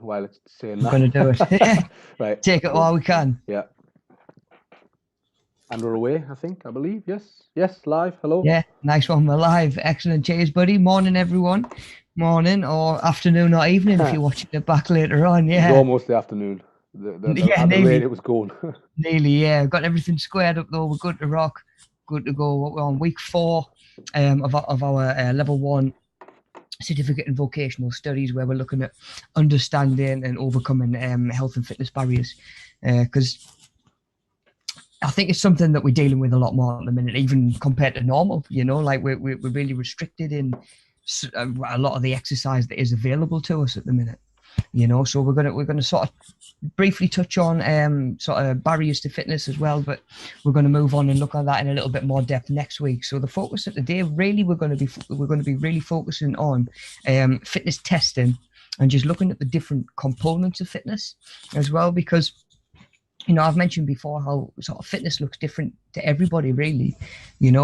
while it's saying I'm going to do it. Right. Take it while we can. Yeah. And we're away, I believe. Yes, live. Hello. Yeah, nice one. We're live. Excellent. Cheers, buddy. Morning, everyone. Morning or afternoon or evening if you're watching it back later on. It's Yeah. almost the afternoon. Yeah, At the rate nearly. it was going. Nearly, yeah. Got everything squared up though. We're good to rock. Good to go. We're on week 4 of our level 1 certificate in vocational studies, where we're looking at understanding and overcoming health and fitness barriers. Because I think it's something that we're dealing with a lot more at the minute, even compared to normal. Like we're really restricted in a lot of the exercise that is available to us at the minute. So we're gonna sort of briefly touch on sort of barriers to fitness as well, but we're going to move on and look at that in a little bit more depth next week. So the focus of the day, really, we're going to be really focusing on fitness testing and just looking at the different components of fitness as well, because I've mentioned before how sort of fitness looks different to everybody, really.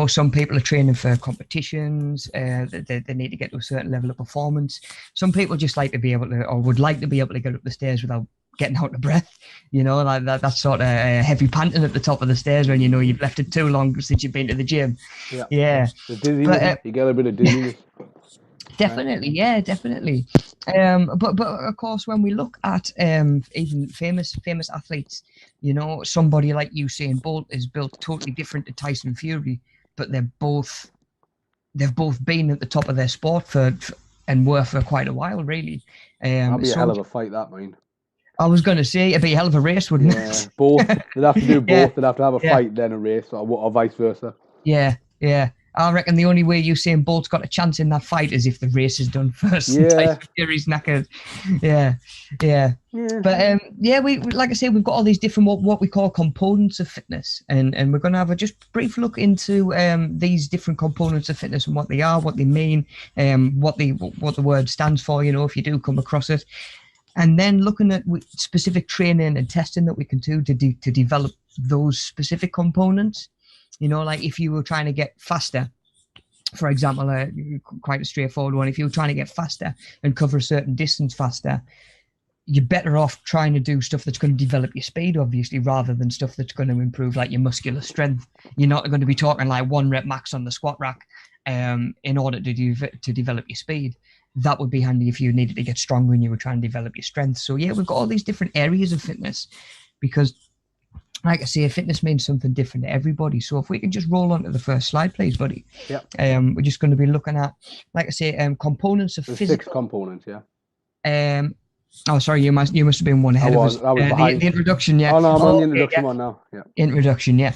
Some people are training for competitions. They need to get to a certain level of performance. Some people just like to be able to, or would like to be able to get up the stairs without getting out of breath. Like that sort of heavy panting at the top of the stairs when you've left it too long since you've been to the gym. Yeah. The dizziness, you get a bit of dizziness. Definitely, yeah, definitely. But of course, when we look at even famous athletes, somebody like Usain Bolt is built totally different to Tyson Fury, but they've both been at the top of their sport and were for quite a while, really. That'd be a hell of a fight, that, mine. I was going to say it'd be a hell of a race, wouldn't it? Both. They'd have to do both. Yeah. They'd have to have a fight, then a race, or vice versa. Yeah. I reckon the only way Usain Bolt's got a chance in that fight is if the race is done first. Yeah. Tyson Fury's knackered. Yeah. But we like I say, we've got all these different what we call components of fitness, and we're going to have a just brief look into these different components of fitness and what they are, what they mean, what the word stands for. If you do come across it, and then looking at specific training and testing that we can do to develop those specific components. Like if you were trying to get faster, for example, quite a straightforward one. If you were trying to get faster and cover a certain distance faster, you're better off trying to do stuff that's going to develop your speed, obviously, rather than stuff that's going to improve like your muscular strength. You're not going to be talking like 1 rep max on the squat rack in order to develop your speed. That would be handy if you needed to get stronger and you were trying to develop your strength. So yeah, we've got all these different areas of fitness because, like I say, fitness means something different to everybody. So if we can just roll on to the first slide, please, buddy. Yeah. We're just going to be looking at, like I say, components of physical. 6 components, yeah. Oh, sorry, you must have been one ahead of us. I was behind. The introduction, yeah. Oh, no, I'm on the introduction one now. Yeah. Introduction, yeah.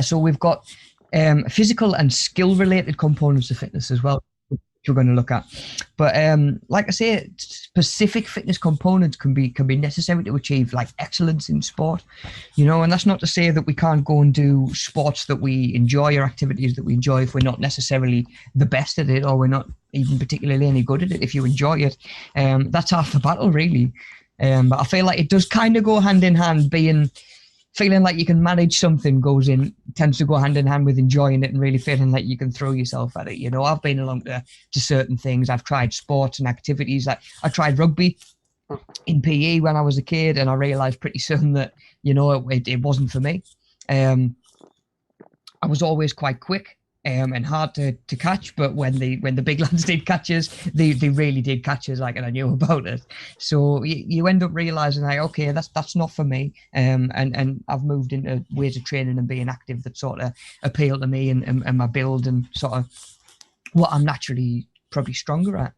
So we've got physical and skill-related components of fitness as well, which we're going to look at. But like I say, specific fitness components can be necessary to achieve like excellence in sport, and that's not to say that we can't go and do sports that we enjoy or activities that we enjoy if we're not necessarily the best at it or we're not even particularly any good at it. If you enjoy it, that's half the battle, really. But I feel like it does kind of go hand in hand. Feeling like you can manage something tends to go hand in hand with enjoying it and really feeling like you can throw yourself at it. I've been along to certain things. I've tried sports and activities. I tried rugby in PE when I was a kid, and I realized pretty soon that, it wasn't for me. I was always quite quick and hard to catch, but when the big lads did catches, they really did catches, like, and I knew about it. So you end up realizing, like, okay, that's not for me. And I've moved into ways of training and being active that sort of appeal to me and my build and sort of what I'm naturally probably stronger at.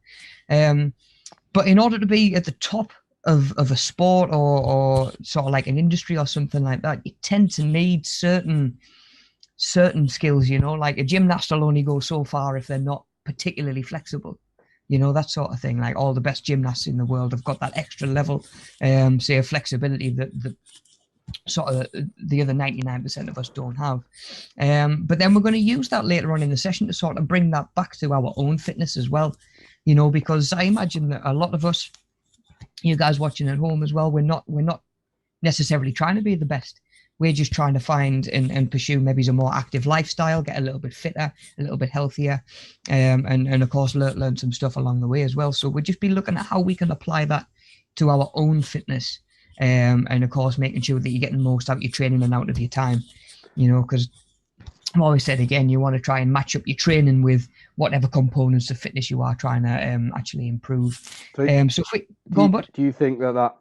But in order to be at the top of a sport or sort of like an industry or something like that, you tend to need certain skills, like a gymnast will only go so far if they're not particularly flexible, that sort of thing. Like all the best gymnasts in the world have got that extra level, say, of flexibility that sort of the other 99% of us don't have. But then we're going to use that later on in the session to sort of bring that back to our own fitness as well, because I imagine that a lot of us, you guys watching at home as well, we're not necessarily trying to be the best. We're just trying to find and pursue maybe a more active lifestyle, get a little bit fitter, a little bit healthier, and of course learn some stuff along the way as well. So we'll just be looking at how we can apply that to our own fitness, and of course making sure that you're getting the most out of your training and out of your time, you know, because I've always said, again, you want to try and match up your training with whatever components of fitness you are trying to actually improve. So if we go on, bud. Do you think that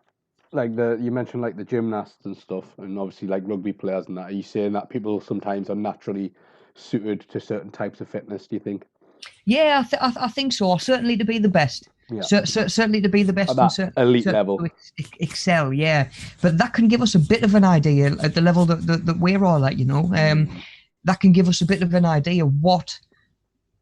like you mentioned like the gymnasts and stuff, and obviously like rugby players and that, are you saying that people sometimes are naturally suited to certain types of fitness, do you think? Yeah, I think so. Certainly to be the best. Yeah. Certainly to be the best at that elite level. Excel, yeah. But that can give us a bit of an idea at the level that we're all at, you know. That can give us a bit of an idea what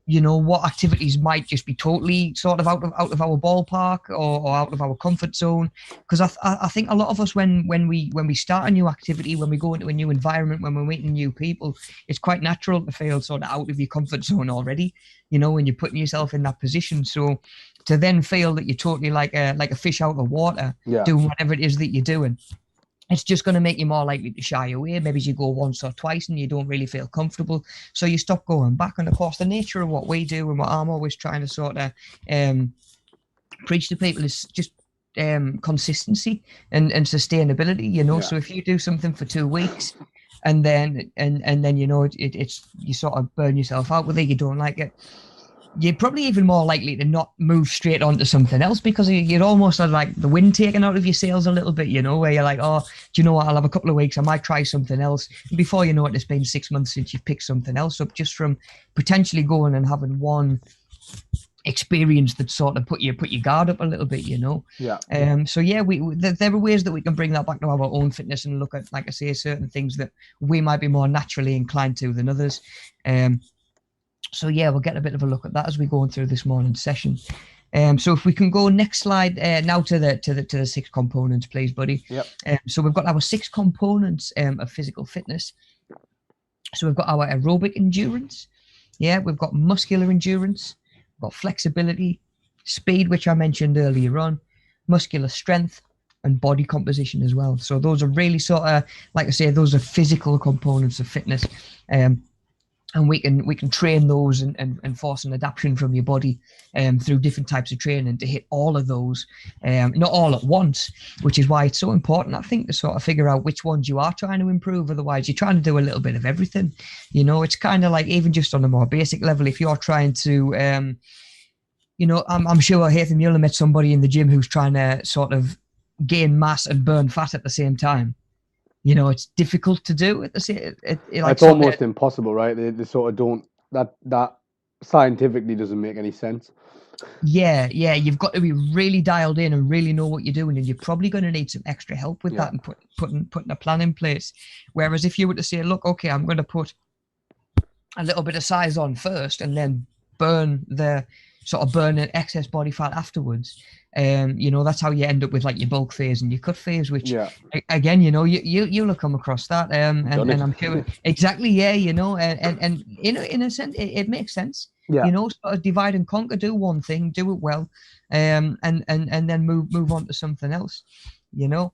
activities might just be totally sort of out of our ballpark or out of our comfort zone. Because I think a lot of us, when we start a new activity, when we go into a new environment, when we're meeting new people, it's quite natural to feel sort of out of your comfort zone already, you know, when you're putting yourself in that position. So to then feel that you're totally like a fish out of water, doing whatever it is that you're doing, it's just going to make you more likely to shy away. Maybe you go once or twice and you don't really feel comfortable, so you stop going back. And of course, the nature of what we do and what I'm always trying to sort of preach to people is just consistency and sustainability, you know. So if you do something for 2 weeks and then you know it's you sort of burn yourself out with it, you don't like it, you're probably even more likely to not move straight onto something else, because you're almost like the wind taken out of your sails a little bit, you know, where you're like, oh, do you know what, I'll have a couple of weeks, I might try something else. And before you know it, it's been 6 months since you've picked something else up, just from potentially going and having one experience that sort of put your guard up a little bit, you know. So yeah, there are ways that we can bring that back to our own fitness and look at, like I say, certain things that we might be more naturally inclined to than others. So yeah, we'll get a bit of a look at that as we go on through this morning's session. So if we can go next slide now to the 6 components, please, buddy. So we've got our 6 components of physical fitness. So we've got our aerobic endurance. We've got muscular endurance. We've got flexibility, speed, which I mentioned earlier on, muscular strength, and body composition as well. So those are really sort of, like I say, those are physical components of fitness. And we can train those and force an adaptation from your body through different types of training to hit all of those, not all at once, which is why it's so important, I think, to sort of figure out which ones you are trying to improve. Otherwise, you're trying to do a little bit of everything. You know, it's kind of like, even just on a more basic level, if you're trying to, you know, I'm sure Hatham, you'll have met somebody in the gym who's trying to sort of gain mass and burn fat at the same time. You know, it's difficult to do at the same. It's almost impossible, right? They sort of don't. That scientifically doesn't make any sense. Yeah, you've got to be really dialed in and really know what you're doing, and you're probably going to need some extra help with that and putting a plan in place. Whereas if you were to say, look, okay, I'm going to put a little bit of size on first, and then burn an excess body fat afterwards. You know, that's how you end up with like your bulk phase and your cut phase, which again, you know, you'll have come across that. And I'm sure exactly, you know, and in a sense, it makes sense. You know, sort of divide and conquer, do one thing, do it well, and then move on to something else, you know.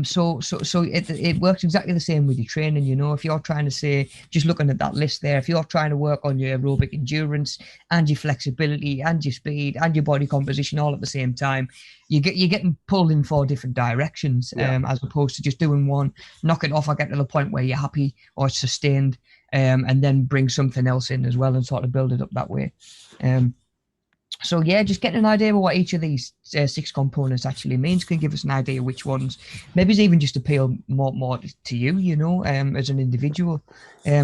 So it works exactly the same with your training. You know, if you're trying to say, just looking at that list there, if you're trying to work on your aerobic endurance and your flexibility and your speed and your body composition all at the same time, you're getting pulled in 4 different directions, as opposed to just doing one, knock it off, or get to the point where you're happy or it's sustained, and then bring something else in as well and sort of build it up that way. So yeah, just getting an idea of what each of these 6 components actually means can give us an idea which ones maybe even just appeal more to you, you know, as an individual.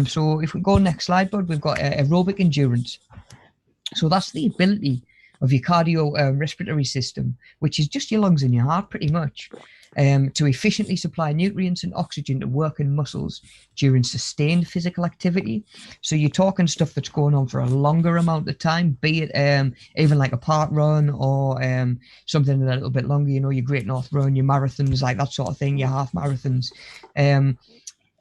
So if we go next slide, bud, we've got aerobic endurance. So that's the ability of your cardio respiratory system, which is just your lungs and your heart pretty much, to efficiently supply nutrients and oxygen to working muscles during sustained physical activity. So you're talking stuff that's going on for a longer amount of time, be it even like a park run or something a little bit longer, you know, your Great North Run, your marathons, like that sort of thing, your half marathons.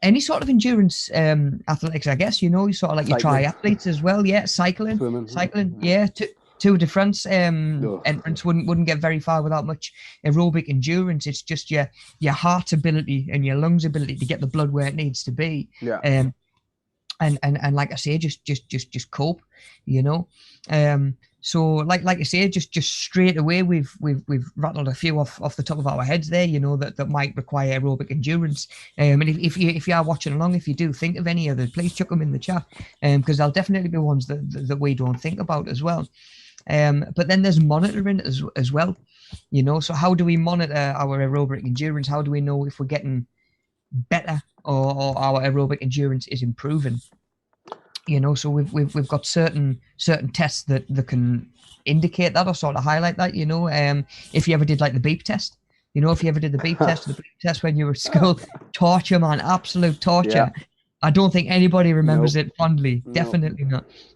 Any sort of endurance athletics, I guess, you know, sort of like your triathletes as well. Cycling, Tour de France Ugh. entrance wouldn't get very far without much aerobic endurance. It's just your heart's ability and your lungs' ability to get the blood where it needs to be. Yeah. And like I say, just cope, you know. So like I say, just straight away we've rattled a few off the top of our heads there, you know, that might require aerobic endurance. And if you are watching along, if you do think of any others, please chuck them in the chat, because there'll definitely be ones that we don't think about as well. But then there's monitoring as well, you know. So how do we monitor our aerobic endurance? How do we know if we're getting better or our aerobic endurance is improving? You know, so we've got certain tests that can indicate that or sort of highlight that. You know, if you ever did like the beep test, you know, if you ever did the beep test when you were at school, torture, man, absolute torture. Yeah. I don't think anybody remembers Nope. it fondly. Nope.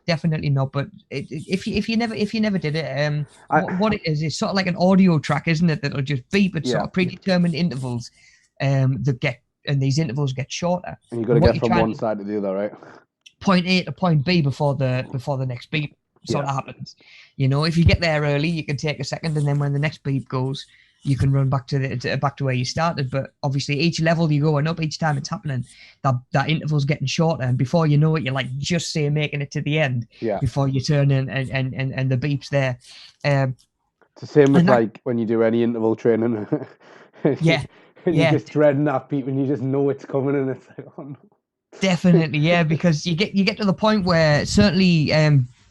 Definitely not. But if you never did it, what it is, it's sort of like an audio track, isn't it? That'll just beep at sort of predetermined intervals, and these intervals get shorter. And you've got to get from one side to the other, right? Point A to point B before the next beep sort of happens. You know, if you get there early, you can take a second, and then when the next beep goes, you can run back to where you started. But obviously, each level you're going up, each time it's happening, that interval's getting shorter, and before you know it, you're like just making it to the end before you turn in and the beep's there. It's the same with like when you do any interval training. Yeah. And you're just dreading that beep, and you just know it's coming, and it's like, oh no. Definitely, yeah, because you get to the point where certainly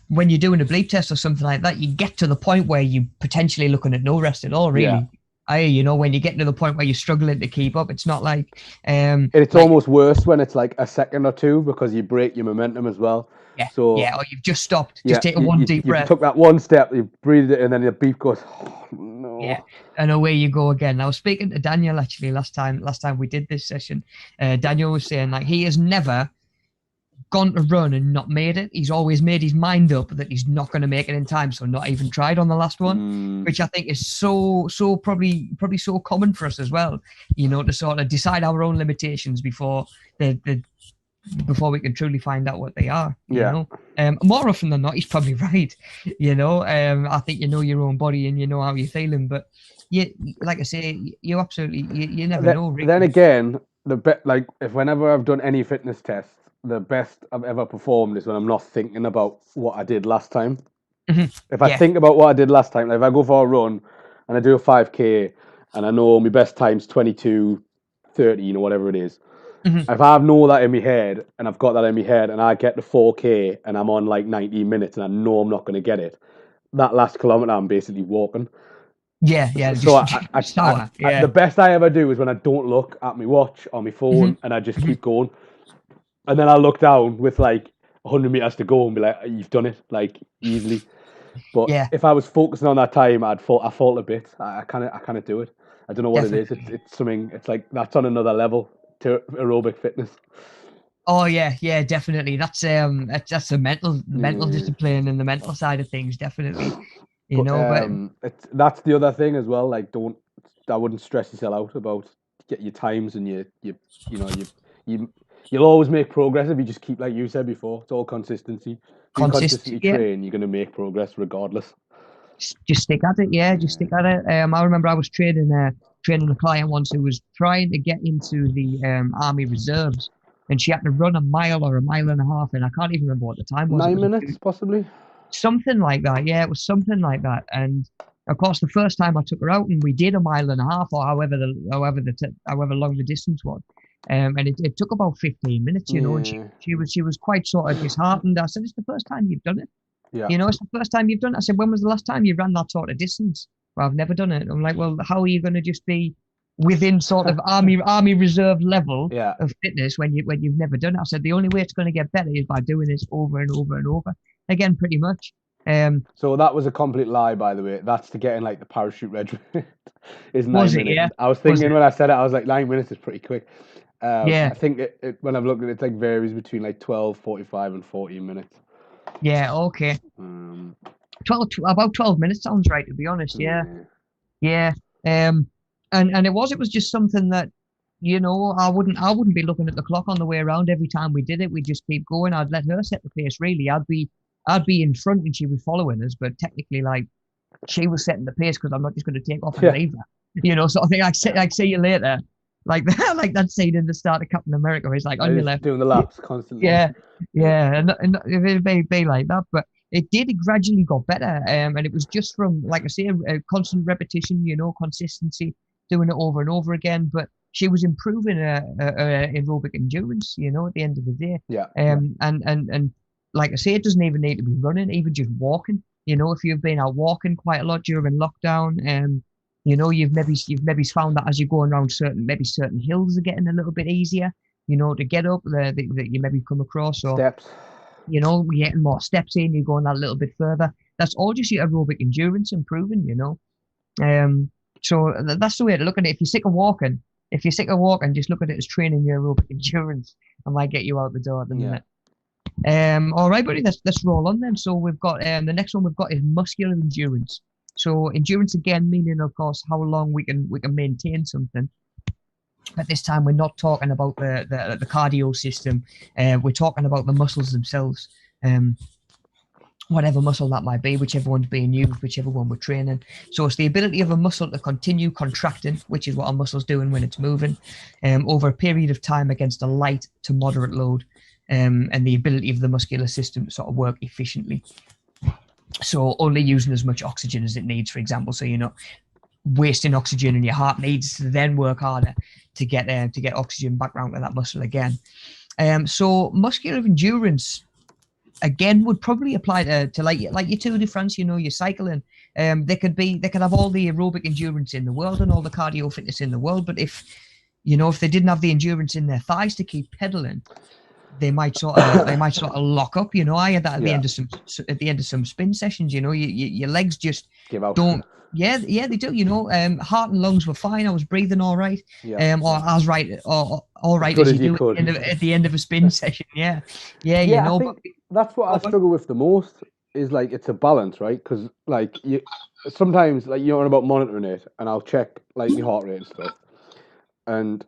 when you're doing a bleep test or something like that, you get to the point where you're potentially looking at no rest at all, really. You know, when you get to the point where you're struggling to keep up, it's not like it's like, almost worse when it's like a second or two, because you break your momentum as well. Or you've just stopped. Just take one deep breath. You took that one step, you breathed it, and then the beep goes, oh, no. Yeah, and away you go again. I was speaking to Daniel actually last time we did this session. Daniel was saying like he has never gone to run and not made it. He's always made his mind up that he's not going to make it in time, so not even tried on the last one, which I think is so probably so common for us as well, you know, to sort of decide our own limitations before before we can truly find out what they are, you know. More often than not, he's probably right, you know. I think you know your own body and you know how you're feeling, but like I say, you absolutely you never know. Really. Then again, whenever I've done any fitness test, the best I've ever performed is when I'm not thinking about what I did last time. If I think about what I did last time, like if I go for a run and I do a 5K and I know my best time's 22:30, you know, whatever it is. If I know that in my head, and I've got that in my head, and I get to 4K and I'm on like 19 minutes and I know I'm not going to get it, that last kilometer I'm basically walking. So the best I ever do is when I don't look at my watch or my phone and I just keep going. And then I look down with like 100 meters to go and be like, you've done it, like easily. But if I was focusing on that time, I fall a bit. I kind of do it. I don't know what it is. It's something. It's like that's on another level to aerobic fitness. Oh yeah, definitely. That's the mental discipline and the mental side of things, definitely. You know, but that's the other thing as well. Like, I wouldn't stress yourself out about get your times, and you'll always make progress if you just keep, like you said before. It's all consistency. If you consistently train, you're going to make progress regardless. Just stick at it, just stick at it. I remember I was training a client once who was trying to get into the Army Reserves, and she had to run a mile or a mile and a half, and I can't even remember what the time was. 9 minutes, possibly. Something like that, yeah, it was something like that. And of course, the first time I took her out, and we did a mile and a half, or however long the distance was, and it took about 15 minutes, you know. And she was quite sort of disheartened. I said, "It's the first time you've done it." You know, it's the first time you've done it. I said, when was the last time you ran that sort of distance? Well, I've never done it. I'm like, well, how are you going to just be within sort of army reserve level of fitness when you've never done it? I said, the only way it's going to get better is by doing this over and over and over again, pretty much. So that was a complete lie, by the way. That's to get in like the parachute regiment. Is 9 minutes. Yeah. I was thinking when I said it, I was like, 9 minutes is pretty quick. I think when I've looked at it, it like varies between like 12, 45 and 14 minutes. Yeah, okay. 12 minutes sounds right, to be honest. Yeah. And it was just something that, you know, I wouldn't be looking at the clock on the way around every time we did it. We'd just keep going. I'd let her set the pace, really. I'd I'd be in front and she was following us, but technically, like, she was setting the pace because I'm not just going to take off and Yeah. leave her. You know, sort of thing. Like, see you later. Like, like that scene in the start of Captain America where he's like, on your left. Doing the laps constantly. Yeah, yeah, and it'd be like that, but it did. It gradually got better, and it was just from, like I say, a constant repetition, you know, consistency, doing it over and over again. But she was improving her aerobic endurance, you know, at the end of the day. Yeah. And like I say, it doesn't even need to be running, even just walking. You know, if you've been out walking quite a lot during lockdown, you know, you've maybe found that as you're going around certain hills are getting a little bit easier, you know, to get up there that you maybe come across, or, Steps. you know, you're getting more steps in, you're going that little bit further. That's all just your aerobic endurance improving, you know. So that's the way to look at it. If you're sick of walking, just look at it as training your aerobic endurance. I might get you out the door at the minute. All right, buddy, let's roll on then. So we've got the next one we've got is muscular endurance. So endurance again, meaning of course how long we can maintain something. But this time we're not talking about the cardio system. We're talking about the muscles themselves. Whatever muscle that might be, whichever one's being used, whichever one we're training. So it's the ability of a muscle to continue contracting, which is what our muscle's doing when it's moving, over a period of time against a light to moderate load, and the ability of the muscular system to sort of work efficiently. So only using as much oxygen as it needs, for example. So you're not wasting oxygen, and your heart needs to then work harder to get oxygen back round to that muscle again. So muscular endurance again would probably apply to like your Tour de France, you know, your cycling. They could have all the aerobic endurance in the world and all the cardio fitness in the world, but if they didn't have the endurance in their thighs to keep pedaling, they might sort of lock up. You know, I had that at the end of some spin sessions. You know, your legs just give out. Don't. Yeah, they do. You know, heart and lungs were fine. I was breathing all right. Or as right, or all right as you do at the end of a spin session. Yeah. You know, I think that's what I struggle with the most. Is like it's a balance, right? Because like you sometimes like you're on about monitoring it, and I'll check like my heart rate and stuff, and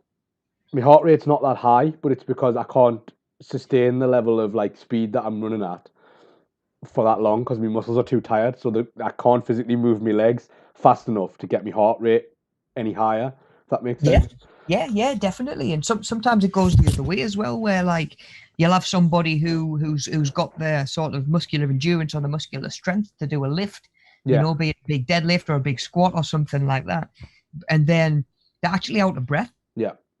my heart rate's not that high, but it's because I can't sustain the level of like speed that I'm running at for that long because my muscles are too tired, so that I can't physically move my legs fast enough to get my heart rate any higher. If that makes sense. Yeah, definitely. And sometimes it goes the other way as well, where like you'll have somebody who's got their sort of muscular endurance or the muscular strength to do a lift, you know, be it a big deadlift or a big squat or something like that, and then they're actually out of breath.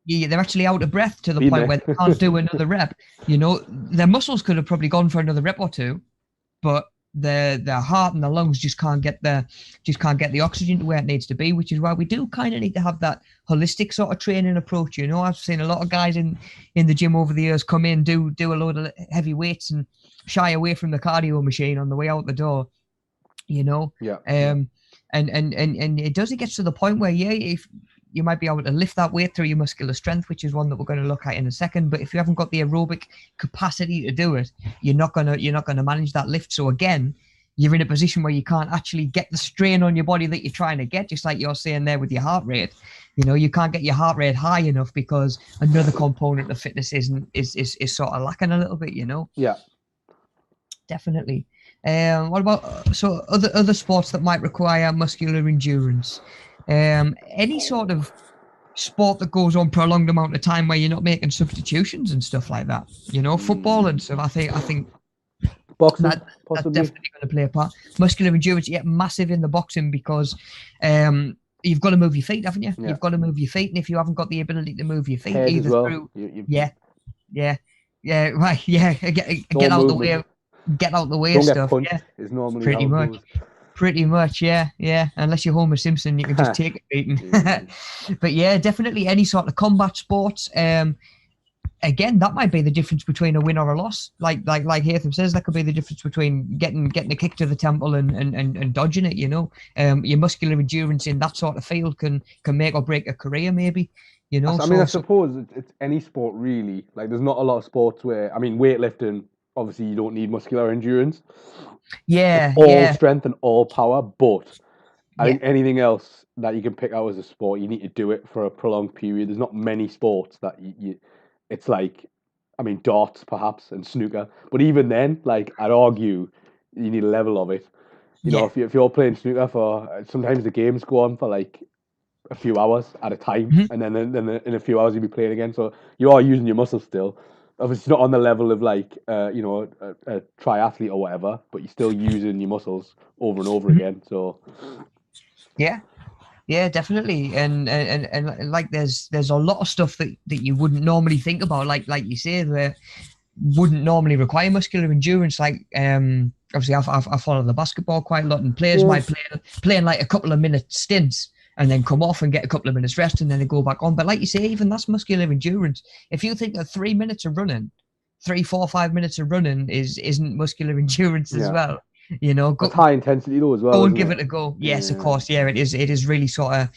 They're actually out of breath to the point where they can't do another rep. You know, their muscles could have probably gone for another rep or two, but their heart and the lungs just can't get the oxygen to where it needs to be, which is why we do kind of need to have that holistic sort of training approach. You know, I've seen a lot of guys in the gym over the years come in, do a load of heavy weights and shy away from the cardio machine on the way out the door. You know, and it gets to the point where if you might be able to lift that weight through your muscular strength, which is one that we're going to look at in a second. But if you haven't got the aerobic capacity to do it, you're not gonna manage that lift. So again, you're in a position where you can't actually get the strain on your body that you're trying to get, just like you're saying there with your heart rate. You know, you can't get your heart rate high enough because another component of fitness is sort of lacking a little bit. You know. Yeah. Definitely. What about other sports that might require muscular endurance? Any sort of sport that goes on prolonged amount of time where you're not making substitutions and stuff like that. You know, football and stuff. I think boxing that's definitely going to play a part. Muscular endurance, massive in the boxing because you've got to move your feet, haven't you? You've got to move your feet, and if you haven't got the ability to move your feet, either through right, get out the way. Get out the way Don't stuff. Get punched is normally pretty much, yeah. Unless you're Homer Simpson, you can just take it beating. But yeah, definitely any sort of combat sports. Again, that might be the difference between a win or a loss. Like Hatham says, that could be the difference between getting a kick to the temple and dodging it. You know, your muscular endurance in that sort of field can make or break a career, maybe. You know, I suppose it's any sport really. Like, there's not a lot of sports where, weightlifting. Obviously, you don't need muscular endurance. Yeah, it's all strength and all power. But I think anything else that you can pick out as a sport, you need to do it for a prolonged period. There's not many sports that you it's like, darts perhaps and snooker. But even then, like, I'd argue you need a level of it. You know, Yeah. if you're playing snooker for, sometimes the games go on for like a few hours at a time, Mhm. and then in a few hours you'll be playing again. So you are using your muscles still. Obviously, not on the level of like you know, a triathlete or whatever, but you're still using your muscles over and over Mhm. again. So Yeah. Yeah, definitely. And like there's a lot of stuff that you wouldn't normally think about, like you say, that wouldn't normally require muscular endurance. Like obviously I follow the basketball quite a lot, and players yeah, might play in like a couple of minute stints and then come off and get a couple of minutes rest and then they go back on. But like you say, even that's muscular endurance. If you think that 3 minutes of running, 3, 4, 5 minutes of running isn't muscular endurance as yeah, well. You know, that's go high intensity though as well, go and isn't give it? it a go. Yes, of Yeah. course. Yeah, it is. It is really sort of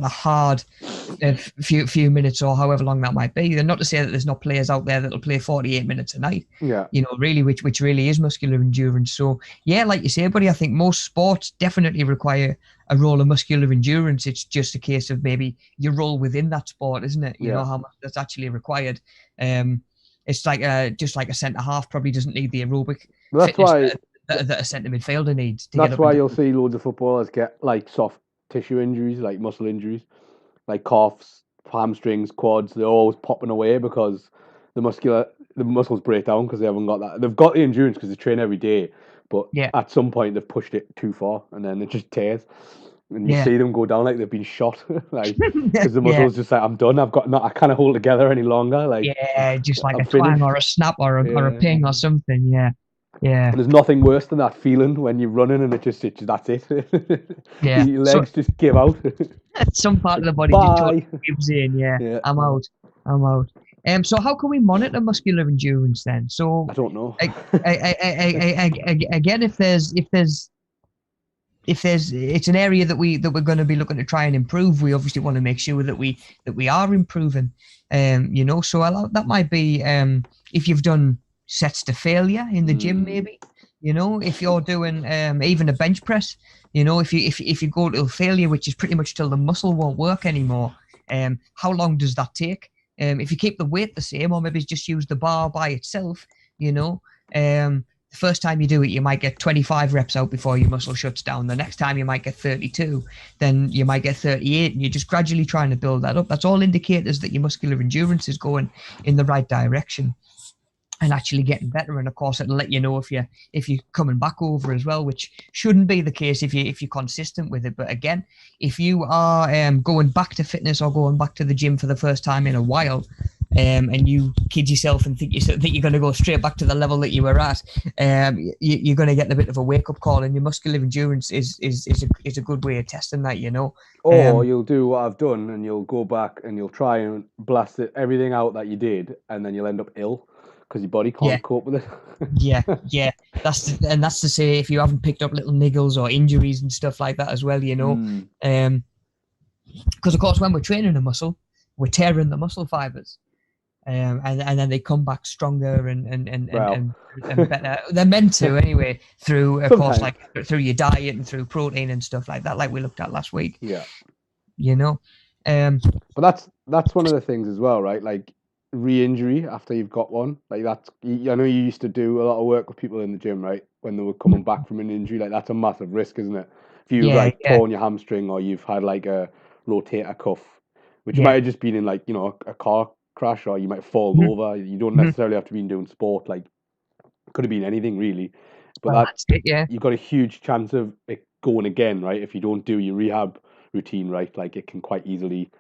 hard. A few minutes or however long that might be. And not to say that there's not players out there that'll play 48 minutes a night. Yeah. You know, really, which really is muscular endurance. So yeah, like you say, buddy, I think most sports definitely require a role of muscular endurance. It's just a case of maybe your role within that sport, isn't it? You know Yeah. how much that's actually required. It's like just like a centre half probably doesn't need the aerobic But fitness that a centre midfielder needs to get that's up and why down. you'll see loads of footballers get like soft tissue injuries, like muscle injuries, like calves, hamstrings, quads. They're always popping away because the muscles break down because they haven't got that. They've got the endurance because they train every day, but Yeah, at some point they've pushed it too far, and then it just tears. And you yeah, see them go down like they've been shot, like because the yeah. muscles just like, I'm done. I've got not. I can't hold together any longer. Like Yeah, just like I'm a twang finished. or a snap or a Yeah. ping or something. Yeah, yeah, And there's nothing worse than that feeling when you're running and it just that's it. yeah. Your So legs just give out. some part of the body just totally Bye. gives in. Yeah, Yeah. I'm out. I'm out. So how can we monitor muscular endurance then? I So, don't know. again, if there's it's an area that we're going to be looking to try and improve, we obviously want to make sure that we are improving. You know, so that might be if you've done sets to failure in the gym, maybe. You know, if you're doing even a bench press, you know, if you go to failure, which is pretty much till the muscle won't work anymore, how long does that take? If you keep the weight the same, or maybe just use the bar by itself, you know, the first time you do it, you might get 25 reps out before your muscle shuts down. The next time you might get 32, then you might get 38, and you're just gradually trying to build that up. That's all indicators that your muscular endurance is going in the right direction and actually getting better. And of course, it'll let you know if you're coming back over as well, which shouldn't be the case if you're consistent with it. But again, if you are going back to fitness or going back to the gym for the first time in a while, and you kid yourself and think you're going to go straight back to the level that you were at, you're going to get a bit of a wake up call. And your muscular endurance is a good way of testing that, you know. Or you'll do what I've done and you'll go back and you'll try and blast everything out that you did, and then you'll end up ill because your body Yeah, can't cope with it. yeah. That's to say if you haven't picked up little niggles or injuries and stuff like that as well, you know. Because of course, when we're training a muscle, we're tearing the muscle fibers. And then they come back stronger Well, and better. They're meant to anyway, through of course, sometimes. like through your diet and through protein and stuff like that, like we looked at last week. Yeah. You know, But that's one of the things as well, right? Like re-injury after you've got one. Like I know you used to do a lot of work with people in the gym, right? When they were coming back from an injury, like that's a massive risk, isn't it? If you've yeah, like torn your hamstring or you've had like a rotator cuff, which yeah, might have just been in like, you know, a car crash, or you might have fallen Mhm, over. You don't mhm. necessarily have to be doing sport, like could have been anything really. But Well, that that's it. Yeah, you've got a huge chance of it going again, right? If you don't do your rehab routine right, like it can quite easily,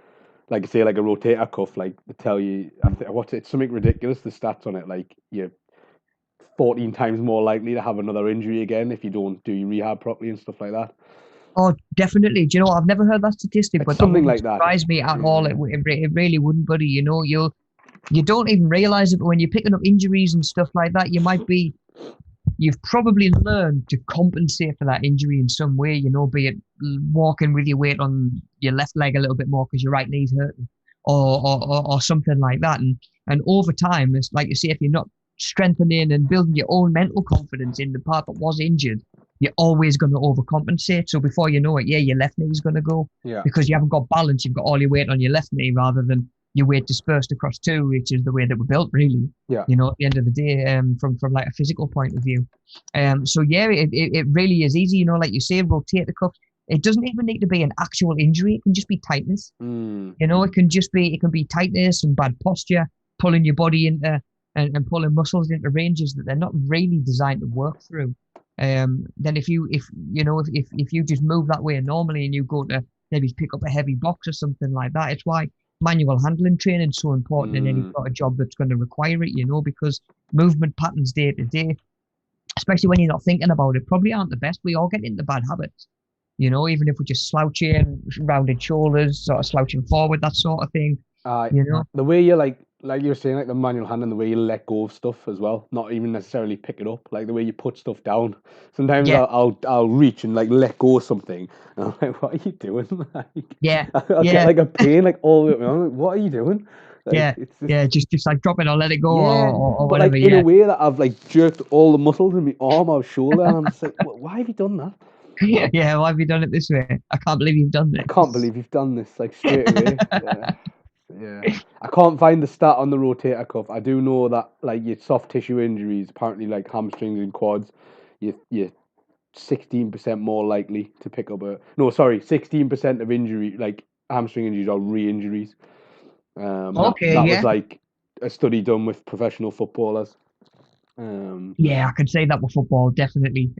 like I say, like a rotator cuff, like they tell you, it's something ridiculous. The stats on it, like you're 14 times more likely to have another injury again if you don't do your rehab properly and stuff like that. oh, definitely. Do you know, I've never heard that statistic, It's but that something wouldn't like that. surprise me at all. Yeah. It really wouldn't, buddy. You know, you don't even realize it, but when you're picking up injuries and stuff like that, you've probably learned to compensate for that injury in some way, you know, be it walking with your weight on your left leg a little bit more because your right knee's hurting, or something like that. And over time, it's like you say, if you're not strengthening and building your own mental confidence in the part that was injured, you're always going to overcompensate. So before you know it, yeah, your left knee's going to go Yeah. because you haven't got balance. You've got all your weight on your left knee rather than your weight dispersed across two, which is the way that we're built, really. Yeah. You know, at the end of the day, from like a physical point of view. So yeah, it really is easy. You know, like you say, rotate the cuffs. It doesn't even need to be an actual injury. It can just be tightness. Mm. You know, it can be tightness and bad posture, pulling your body into and pulling muscles into ranges that they're not really designed to work through. Then if you just move that way normally and you go to maybe pick up a heavy box or something like that, it's why manual handling training is so important in any sort of job that's going to require it, you know, because movement patterns day to day, especially when you're not thinking about it, probably aren't the best. We all get into bad habits, you know, even if we're just slouching, rounded shoulders, sort of slouching forward, that sort of thing. You know, the way you like you're saying, like the manual handling, the way you let go of stuff as well, not even necessarily pick it up, like the way you put stuff down. Sometimes yeah, I'll reach and like let go of something, and I'm like, what are you doing? Like, yeah, I'll get yeah, like a pain like all the way around. Like, what are you doing? Like yeah, it's just yeah, just like drop it or let it go yeah, or but whatever. like in a Yeah, way that I've like jerked all the muscles in my arm or shoulder, and I'm just like, why have you done that? yeah, yeah. Why have you done it this way? I can't believe you've done I can't this. believe you've done this like straight away. Yeah. Yeah, I can't find the stat on the rotator cuff. I do know that like your soft tissue injuries, apparently like hamstrings and quads, you're 16% more likely to pick up 16% of injury like hamstring injuries are re-injuries. Okay, That was yeah. like a study done with professional footballers. Yeah, I can say that with football, definitely.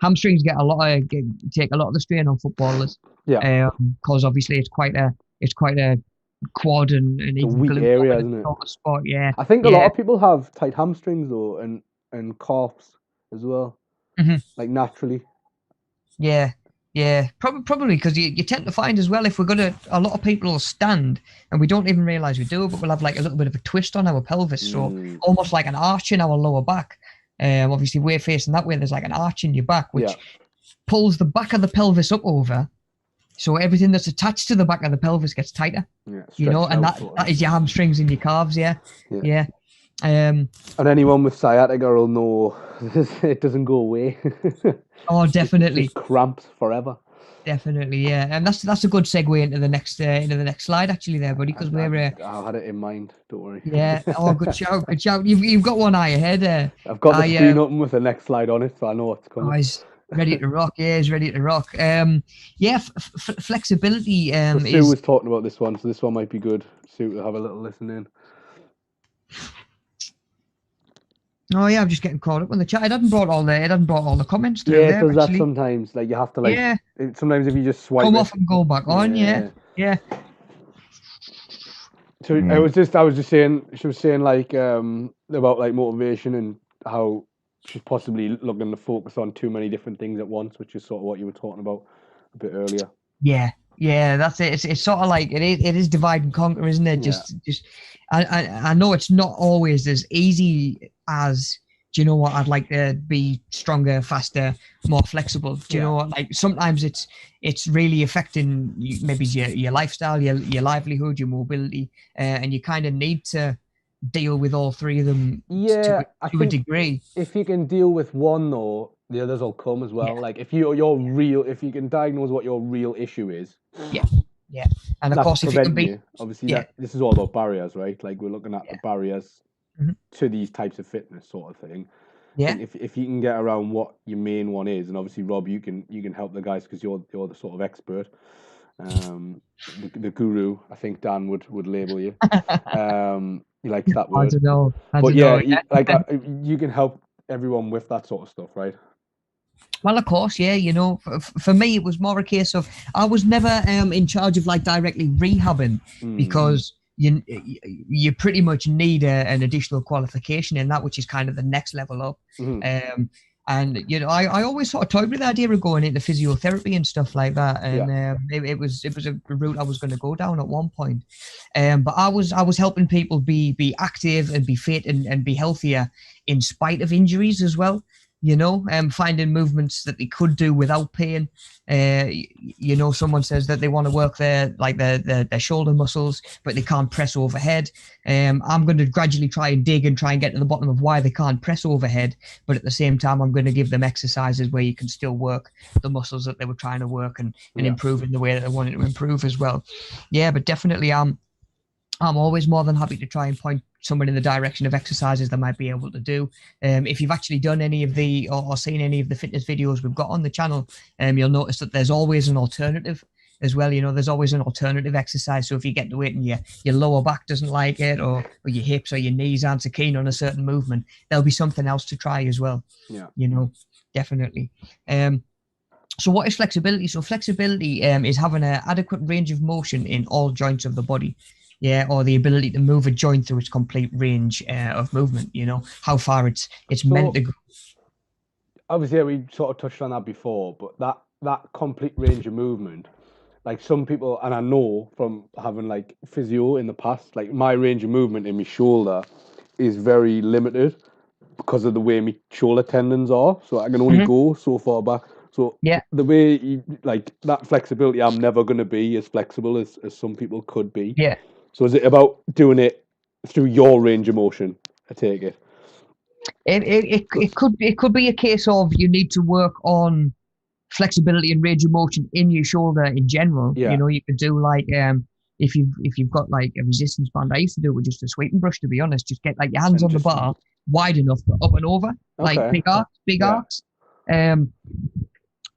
Hamstrings take a lot of the strain on footballers. Yeah, Because obviously it's quite a quad and it's a even weak glute area, dominant isn't it? sort of sport. Yeah, I think a lot yeah, of people have tight hamstrings though, and calves as well, hmm like naturally. yeah, yeah. Probably because you tend to find as well if a lot of people will stand and we don't even realize we do, but we'll have like a little bit of a twist on our pelvis, so Mm, almost like an arch in our lower back. Obviously we're facing that way. There's like an arch in your back, yeah, which pulls the back of the pelvis up over. So everything that's attached to the back of the pelvis gets tighter, yeah, you know, stretched and out that, sort of. that is your hamstrings and your calves. Yeah. Yeah. Yeah. Um, And anyone with sciatica will know it doesn't go away. oh, It's definitely. just cramps forever. Definitely. Yeah. And that's a good segue into the next slide actually there, buddy, because I had it in mind. Don't worry. yeah. Oh, good shout. Good shout. You've got one eye ahead. I've got the I, screen open with the next slide on it, so I know what's coming. he's ready to rock. Yeah, he's ready to rock. Yeah, flexibility, So Sue is, was talking about this one, so this one might be good. Sue to have a little listen in. oh yeah, I'm just getting caught up on the chat. It hadn't brought all the comments through Yeah, it there does that actually. sometimes. Like you have to Yeah. sometimes if you just swipe Come it. off and go back on. Yeah. Yeah. Yeah. So Yeah. I was just saying, she was saying like about like motivation and how she's possibly looking to focus on too many different things at once, which is sort of what you were talking about a bit earlier. Yeah, yeah, that's it. It's sort of like it is divide and conquer, isn't it? Yeah. Just I know it's not always as easy as, do you know what, I'd like to be stronger, faster, more flexible. Do you know what? Like sometimes it's really affecting maybe your lifestyle, your livelihood, your mobility, and you kind of need to deal with all three of them Yeah, I to a think degree. if you can deal with one though, the others will come as well. Yeah, Like if if you can diagnose what your real issue is, yeah, yeah. And of that's course, if you can preventing be, you. Obviously, yeah, that this is all about barriers, right? Like we're looking at the yeah, barriers mhm, to these types of fitness sort of thing. I yeah. think if you can get around what your main one is, and obviously Rob, you can help the guys because you're the sort of expert, the guru. I think Dan would label you. He likes that I word, don't know. I but don't yeah, know. you can help everyone with that sort of stuff, right? Well, of course, yeah. You know, for me, it was more a case of I was never in charge of like directly rehabbing, Mm, because you pretty much need an additional qualification in that, which is kind of the next level up. mhm. Um, and you know, I always sort of toyed with the idea of going into physiotherapy and stuff like that, Yeah, and it was a route I was going to go down at one point. But I was helping people be active and be fit and be healthier in spite of injuries as well. You know, finding movements that they could do without pain. You know, someone says that they want to work their shoulder muscles, but they can't press overhead. I'm going to gradually try and dig and try and get to the bottom of why they can't press overhead, but at the same time, I'm going to give them exercises where you can still work the muscles that they were trying to work and yeah, improve in the way that they wanted to improve as well. Yeah, but definitely, I'm always more than happy to try and point someone in the direction of exercises they might be able to do. If you've actually done any of the or seen any of the fitness videos we've got on the channel, you'll notice that there's always an alternative as well. There's always an alternative exercise. So if you get to it and your lower back doesn't like it, or your hips or your knees aren't so keen on a certain movement, there'll be something else to try as well. Yeah. Definitely. So what is flexibility? So flexibility is having an adequate range of motion in all joints of the body. Yeah, or the ability to move a joint through its complete range of movement. How far it's meant to go. Obviously, we sort of touched on that before, but that complete range of movement, like some people, and I know from having like physio in the past, like my range of movement in my shoulder is very limited because of the way my shoulder tendons are. So I can only go so far back. So the way like that flexibility, I'm never going to be as flexible as some people could be. Yeah. So is it about doing it through your range of motion? I take it. It could be a case of you need to work on flexibility and range of motion in your shoulder in general. Yeah. You could do like if you've got like a resistance band. I used to do it with just a sweeping brush, to be honest. Just get like your hands on the bar wide enough for up and over, like big arcs.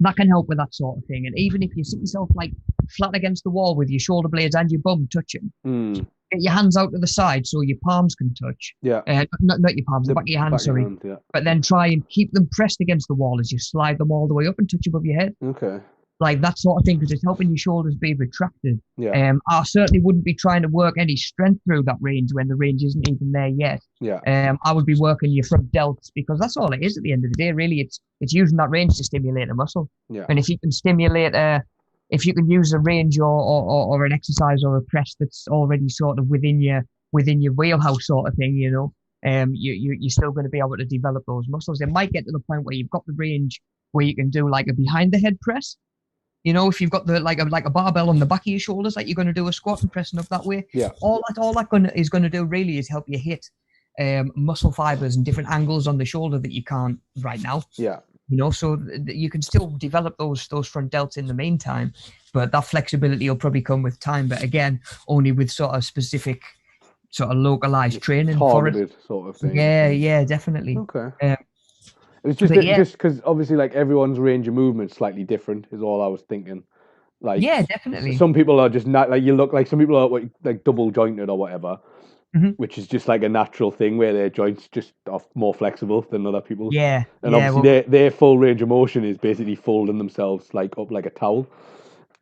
That can help with that sort of thing. And even if you sit yourself like flat against the wall with your shoulder blades and your bum touching, get your hands out to the side so your palms can touch. Yeah. Not your palms, the back of your hands, sorry. But then try and keep them pressed against the wall as you slide them all the way up and touch above your head. Okay. Like that sort of thing, because it's helping your shoulders be retracted. Yeah. I certainly wouldn't be trying to work any strength through that range when the range isn't even there yet. Yeah. I would be working your front delts, because that's all it is at the end of the day. Really, it's using that range to stimulate a muscle. Yeah. And if you can stimulate if you can use a range or an exercise or a press that's already sort of within your wheelhouse sort of thing, you're still going to be able to develop those muscles. It might get to the point where you've got the range where you can do like a behind the head press. If you've got the like a barbell on the back of your shoulders, like you're going to do a squat and pressing up that way. Yeah. All that is going to do really is help you hit muscle fibers and different angles on the shoulder that you can't right now. Yeah. So you can still develop those front delts in the meantime, but that flexibility will probably come with time. But again, only with sort of specific, sort of localized training for it. Sort of thing. Yeah, definitely. Okay. It's just because obviously, like everyone's range of movement is slightly different. Is all I was thinking. Like, yeah, definitely. Some people are just not like you look like some people are like double jointed or whatever. Which is just like a natural thing where their joints just are more flexible than other people's. Yeah. And obviously their full range of motion is basically folding themselves like up like a towel.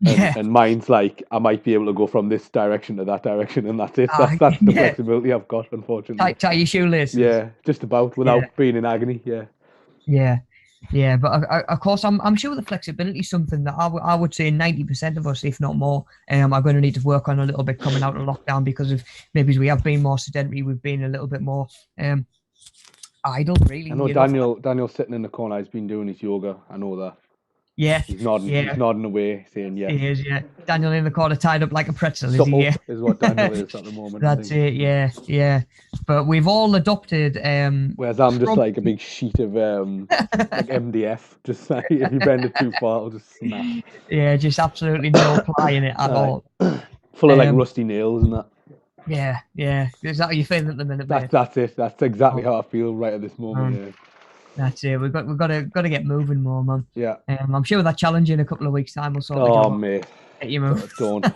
And mine's like, I might be able to go from this direction to that direction, and that's it. That's the flexibility I've got, unfortunately. Tie your shoelaces. Yeah, just about, without being in agony, Yeah, but of course, I'm sure the flexibility is something that I would say 90% of us, if not more, are going to need to work on a little bit coming out of lockdown, because of maybe we have been more sedentary, we've been a little bit more idle, really. I know Daniel's sitting in the corner, he's been doing his yoga, I know that. Yeah. He's nodding away, saying yes. He is, yeah. Daniel in the corner tied up like a pretzel, is he? Yeah. Is what Daniel is at the moment. That's it, yeah. But we've all adopted... whereas I'm just like a big sheet of like MDF. Just like, if you bend it too far, it'll just snap. Yeah, just absolutely no ply in it at all. Full of like rusty nails and that. Yeah. Is that how you feel at the minute, mate? That's it. That's exactly how I feel right at this moment, yeah. That's it. We've got to get moving more, man. Yeah. I'm sure that challenge in a couple of weeks' time will sort of job. Oh, mate. Get you moving. Don't. Well,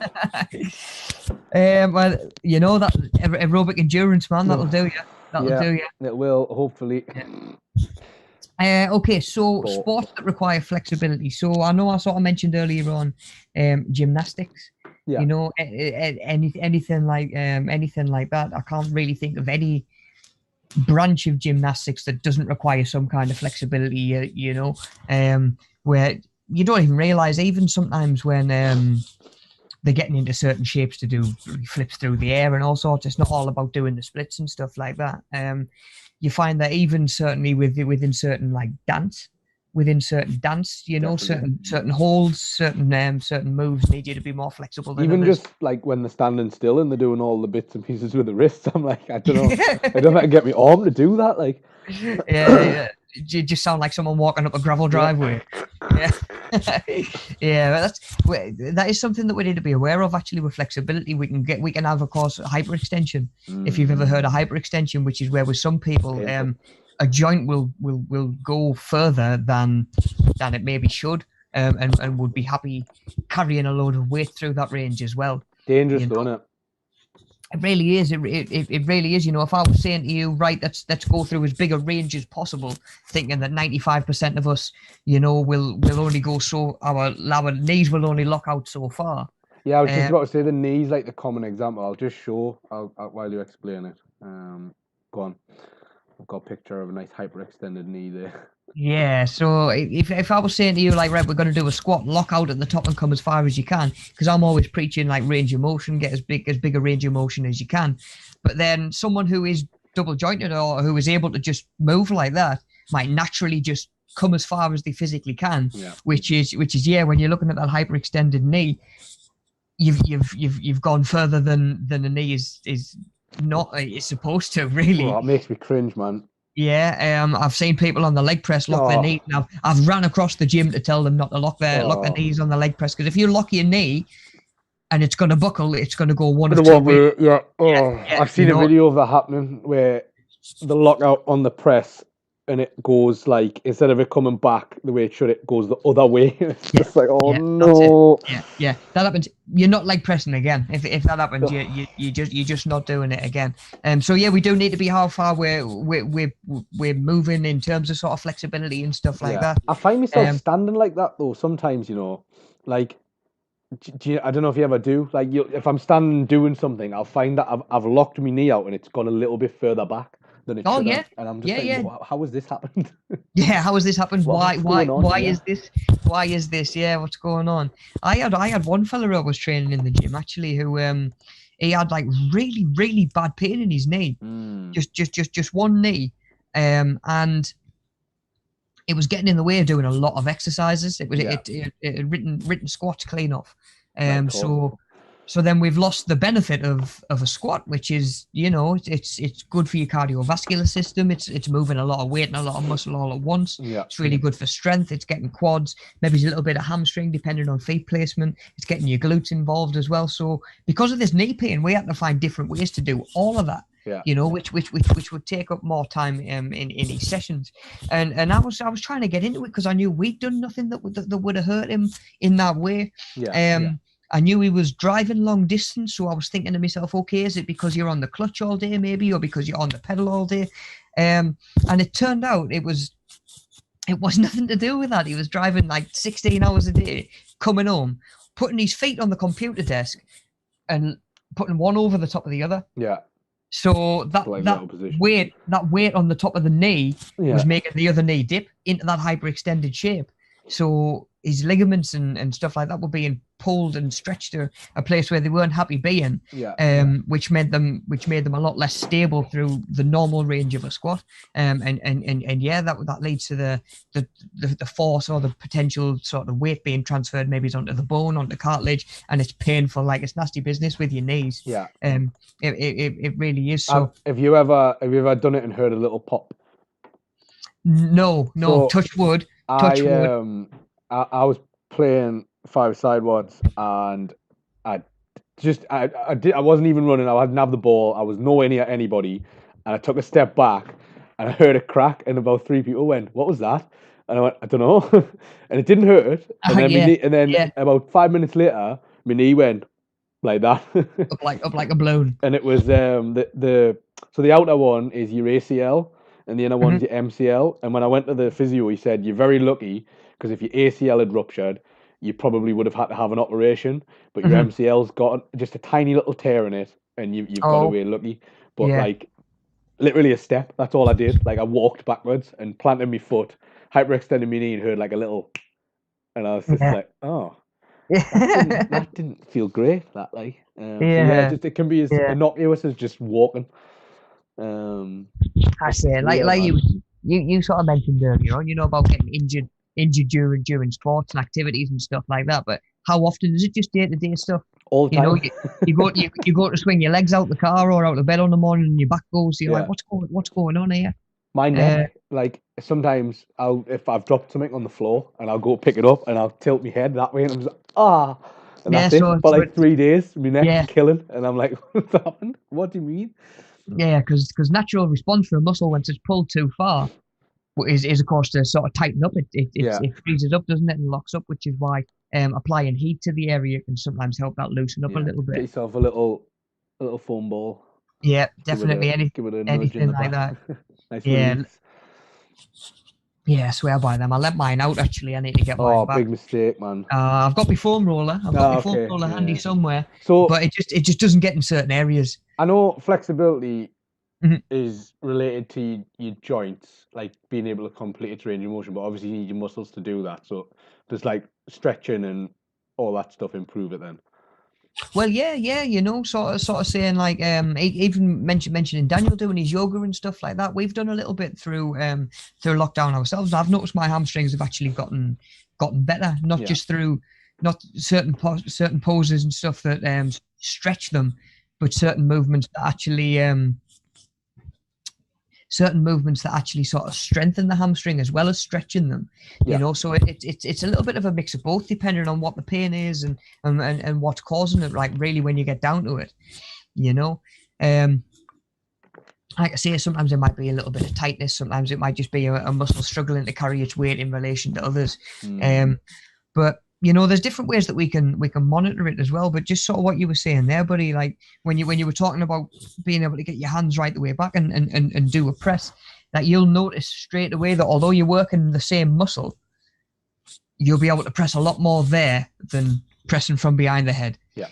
that aerobic endurance, man. That'll do you. That'll do you. It will, hopefully. Yeah. Okay, so sports that require flexibility. So I know I sort of mentioned earlier on gymnastics. Yeah. Anything like that. I can't really think of any branch of gymnastics that doesn't require some kind of flexibility, where you don't even realize, even sometimes when they're getting into certain shapes to do flips through the air and all sorts, it's not all about doing the splits and stuff like that. You find that even certainly within certain like dance, certain holds, certain moves need you to be more flexible than even others. Just like when they're standing still and they're doing all the bits and pieces with the wrists, I'm like, I don't know, I don't know how to get my arm to do that. Like, you just sound like someone walking up a gravel driveway. Yeah. Yeah, that is something that we need to be aware of. Actually, with flexibility, we can have, of course, hyperextension. If you've ever heard of hyperextension, which is where with some people, a joint will go further than it maybe should, and would be happy carrying a load of weight through that range as well. Dangerous, isn't it? It really is. It really is. You know, if I was saying to you, right, let's go through as big a range as possible, thinking that 95% of us, you know, will only go so our knees will only lock out so far. Yeah, I was just about to say the knee's like the common example. I'll just show while you explain it. Go on. I've got a picture of a nice hyperextended knee there. Yeah, so if I was saying to you, like, right, we're going to do a squat, lock out at the top and come as far as you can, because I'm always preaching like range of motion, get as big a range of motion as you can. But then someone who is double jointed or who is able to just move like that might naturally just come as far as they physically can, which is when you're looking at that hyperextended knee, you've gone further than the knee is supposed to, really. Oh, it makes me cringe, man. Yeah, I've seen people on the leg press lock their knee. Now, I've ran across the gym to tell them not to lock their knees on the leg press, because if you lock your knee and it's going to buckle, it's going to go one of two ways. Yeah. I've seen a video of that happening where the lockout on the press and it goes like, instead of it coming back the way it should, it goes the other way. It's just like, no. Yeah, that happens. You're not leg pressing again. If that happens, you're just not doing it again. So yeah, we do need to be how far we're moving in terms of sort of flexibility and stuff like that. I find myself standing like that though sometimes, you know, like. I don't know if you ever do. Like, if I'm standing doing something, I'll find that I've locked my knee out and it's gone a little bit further back than it should have. And I'm just how has this happened? Yeah, how has this happened? Why is this? Why is this? Yeah, what's going on? I had one fella I was training in the gym actually who he had like really, really bad pain in his knee. Just one knee. And it was getting in the way of doing a lot of exercises. It was it written squats clean off. So then we've lost the benefit of a squat, which is, you know, it's good for your cardiovascular system. It's moving a lot of weight and a lot of muscle all at once. Yeah. It's really good for strength. It's getting quads, maybe a little bit of hamstring depending on feet placement. It's getting your glutes involved as well. So because of this knee pain, we had to find different ways to do all of that. Yeah. You know, which would take up more time in these sessions, and I was trying to get into it because I knew we'd done nothing that would have hurt him in that way. I knew he was driving long distance, so I was thinking to myself, okay, is it because you're on the clutch all day, maybe, or because you're on the pedal all day? And it turned out it was nothing to do with that. He was driving like 16 hours a day, coming home, putting his feet on the computer desk, and putting one over the top of the other. Yeah. So that weight on the top of the knee was making the other knee dip into that hyperextended shape. So his ligaments and stuff like that were being pulled and stretched to a place where they weren't happy being, which made them a lot less stable through the normal range of a squat. That leads to the force or the potential sort of weight being transferred maybe onto the bone, onto cartilage, and it's painful, like it's nasty business with your knees. Yeah. It really is. So have you ever done it and heard a little pop? No, so touch wood. Touch wood. I was playing 5-side once, and I wasn't even running. I didn't have the ball. I was nowhere near anybody, and I took a step back, and I heard a crack, and about 3 people went, "What was that?" And I went, "I don't know," and it didn't hurt. And then, about 5 minutes later, my knee went like that, up like a balloon. And it was so the outer one is your ACL, and the inner one's your MCL. And when I went to the physio, he said, "You're very lucky, because if your ACL had ruptured, you probably would have had to have an operation, but your MCL's got just a tiny little tear in it, and you've got away lucky." But like, literally a step. That's all I did. Like, I walked backwards and planted my foot, hyperextended my knee, and heard like a little, and I was just like, oh, that didn't feel great. That like, it can be as innocuous as just walking. I say, like you sort of mentioned earlier on, you know, about getting injured during sports and activities and stuff like that. But how often is it just day-to-day stuff? All the time. You know, you go to swing your legs out the car or out of bed on the morning, and your back goes. You're like, what's going on here? My neck. like sometimes if I've dropped something on the floor and I'll go pick it up and I'll tilt my head that way and I'm just and Yeah, that's it so for like 3 days. My neck's yeah, killing and I'm like, what's happened? What do you mean? yeah, because natural response for a muscle once it's pulled too far is of course to sort of tighten up. Yeah, It freezes up, doesn't it, and locks up, which is why applying heat to the area can sometimes help that loosen up a yeah. little Get bit. yourself a little foam ball. Yeah, Give it a definitely. give it a nudge in Anything the like back. that. Nice Yeah, release. yeah. I swear by them. I let mine out actually. I need to get mine Oh, back. big mistake, man. I've got my foam roller. I've got my foam Okay, roller handy yeah. somewhere, So but it just doesn't get in certain areas. I know flexibility Mhm. is related to your joints, like being able to complete its range of motion, but obviously you need your muscles to do that. So does like stretching and all that stuff improve it then? Well, yeah, sort of saying like even mentioning Daniel doing his yoga and stuff like that. We've done a little bit through lockdown ourselves. I've noticed my hamstrings have actually gotten better, not Yeah. just through not certain poses and stuff that stretch them, but certain movements that actually sort of strengthen the hamstring as well as stretching them. Yeah. So it's a little bit of a mix of both depending on what the pain is and what's causing it, like really when you get down to it. um like I say, sometimes there might be a little bit of tightness, sometimes it might just be a muscle struggling to carry its weight in relation to others. But there's different ways that we can monitor it as well. But just sort of what you were saying there, buddy, like when you were talking about being able to get your hands right the way back and do a press, that you'll notice straight away that although you're working the same muscle, you'll be able to press a lot more there than pressing from behind the head. Yeah.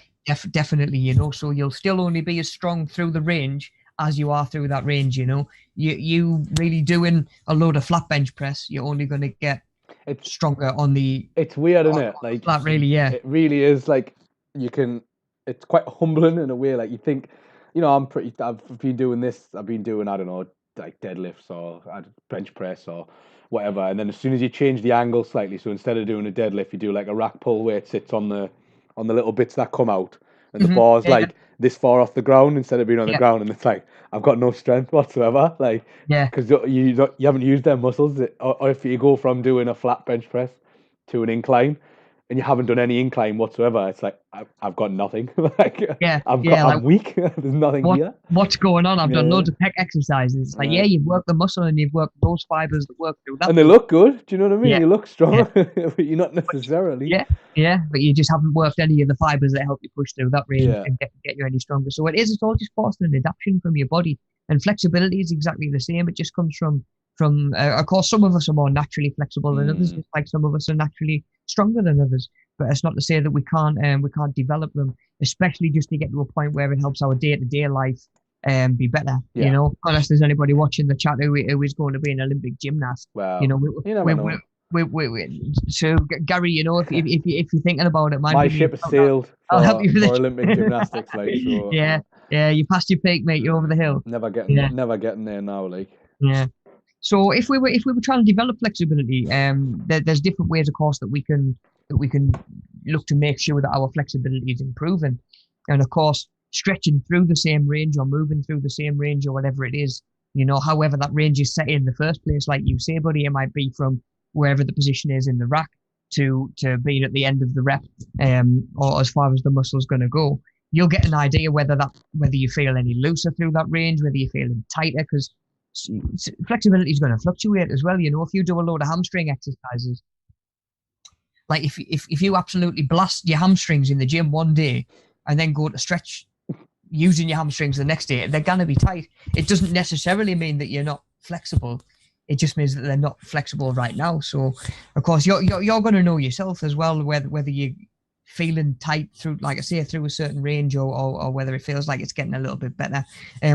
Definitely, so you'll still only be as strong through the range as you are through that range. You really doing a load of flat bench press, you're only going to get It's stronger on the it's weird, isn't it? Like flat, really. Yeah. it really is. Like it's quite humbling in a way. Like you think, I've been doing this. I've been doing, I don't know, like deadlifts or bench press or whatever. And then as soon as you change the angle slightly, so instead of doing a deadlift, you do like a rack pull where it sits on the little bits that come out, and the bar's Yeah, like this far off the ground instead of being on the yeah, ground, and it's like I've got no strength whatsoever. Like yeah, because you haven't used their muscles, or if you go from doing a flat bench press to an incline, and you haven't done any incline whatsoever, it's like I've got nothing. Like yeah, yeah. Like I'm weak. There's nothing here. what's going on? I've done Yeah, loads of pec exercises. It's like, yeah. yeah, you've worked the muscle and you've worked those fibers that work through that And they movement. look good. Do you know what I mean? Yeah, You look yeah, strong, but you're not necessarily. yeah, yeah. But you just haven't worked any of the fibers that help you push through that range Yeah. and get you any stronger. So it's all just fostering an adaptation from your body. And flexibility is exactly the same. It just comes from of course, some of us are more naturally flexible than others, just like some of us are naturally stronger than others. But it's not to say that we can't develop them, especially just to get to a point where it helps our day-to-day life be better. Yeah. Unless there's anybody watching the chat who is going to be an Olympic gymnast. Well, you never know. So Gary, if you're thinking about it, mind My me, ship has sailed I'll help for you with it. Olympic gymnastics, like so. Yeah, yeah, you passed your peak, mate. You're over the hill. Yeah, Never getting there now. Like, yeah. So if we were trying to develop flexibility, there's different ways, of course, that we can look to make sure that our flexibility is improving, and of course, stretching through the same range or moving through the same range or whatever it is, however that range is set in the first place, like you say, buddy, it might be from wherever the position is in the rack to being at the end of the rep, or as far as the muscle's going to go. You'll get an idea whether you feel any looser through that range, whether you're feeling tighter, because flexibility is going to fluctuate as well. If you do a load of hamstring exercises, like if you absolutely blast your hamstrings in the gym one day and then go to stretch using your hamstrings the next day, they're going to be tight. It doesn't necessarily mean that you're not flexible. It just means that they're not flexible right now. So, of course, you're going to know yourself as well whether you're feeling tight through, like I say, through a certain range or whether it feels like it's getting a little bit better.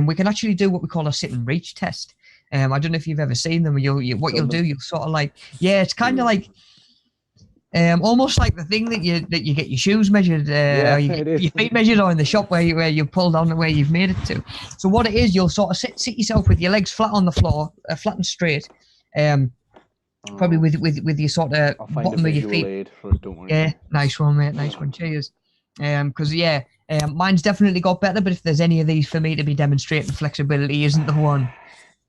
We can actually do what we call a sit and reach test. I don't know if you've ever seen them. You'll sort of like, yeah, it's kind of like almost like the thing that you get your shoes measured, or you get your feet measured, or in the shop where you pull down where you've made it to. So what it is, you'll sort of sit yourself with your legs flat on the floor, flat and straight, probably with your sort of bottom of your feet. Aid for it, don't worry. Yeah, nice one, mate. Nice one. Cheers. Because mine's definitely got better. But if there's any of these for me to be demonstrating flexibility, isn't the one.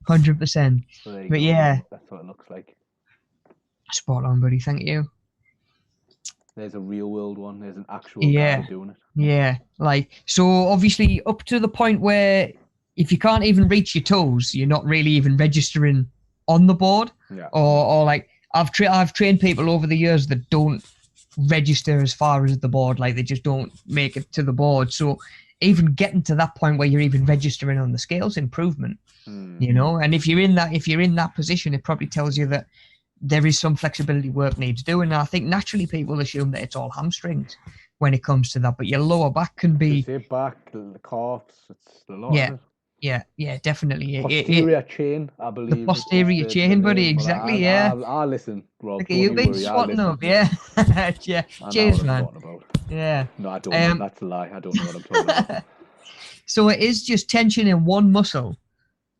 100%. So there you But go. yeah, That's what it looks like. spot on, buddy. Thank you. There's a real world one. There's an actual guy Yeah, doing it. yeah. Like, so obviously up to the point where if you can't even reach your toes, you're not really even registering on the board. Yeah. Or like I've trained people over the years that don't register as far as the board, like they just don't make it to the board. So even getting to that point where you're even registering on the scales, improvement. You know, and if you're in that position, it probably tells you that there is some flexibility work needs doing. And I think naturally people assume that it's all hamstrings when it comes to that, but your lower back can be. Say back, the calves, it's a lot Yeah, of it. yeah, definitely. Posterior chain, I The believe, is posterior the chain, buddy. name. But Exactly. Yeah. I listen, Rob. Look at Don't you you been worry. I swatting listen. up. Yeah. Yeah. I know what Cheers, I'm man. talking about. Yeah. No, I don't. That's a lie. I don't know what I'm talking about. So it is just tension in one muscle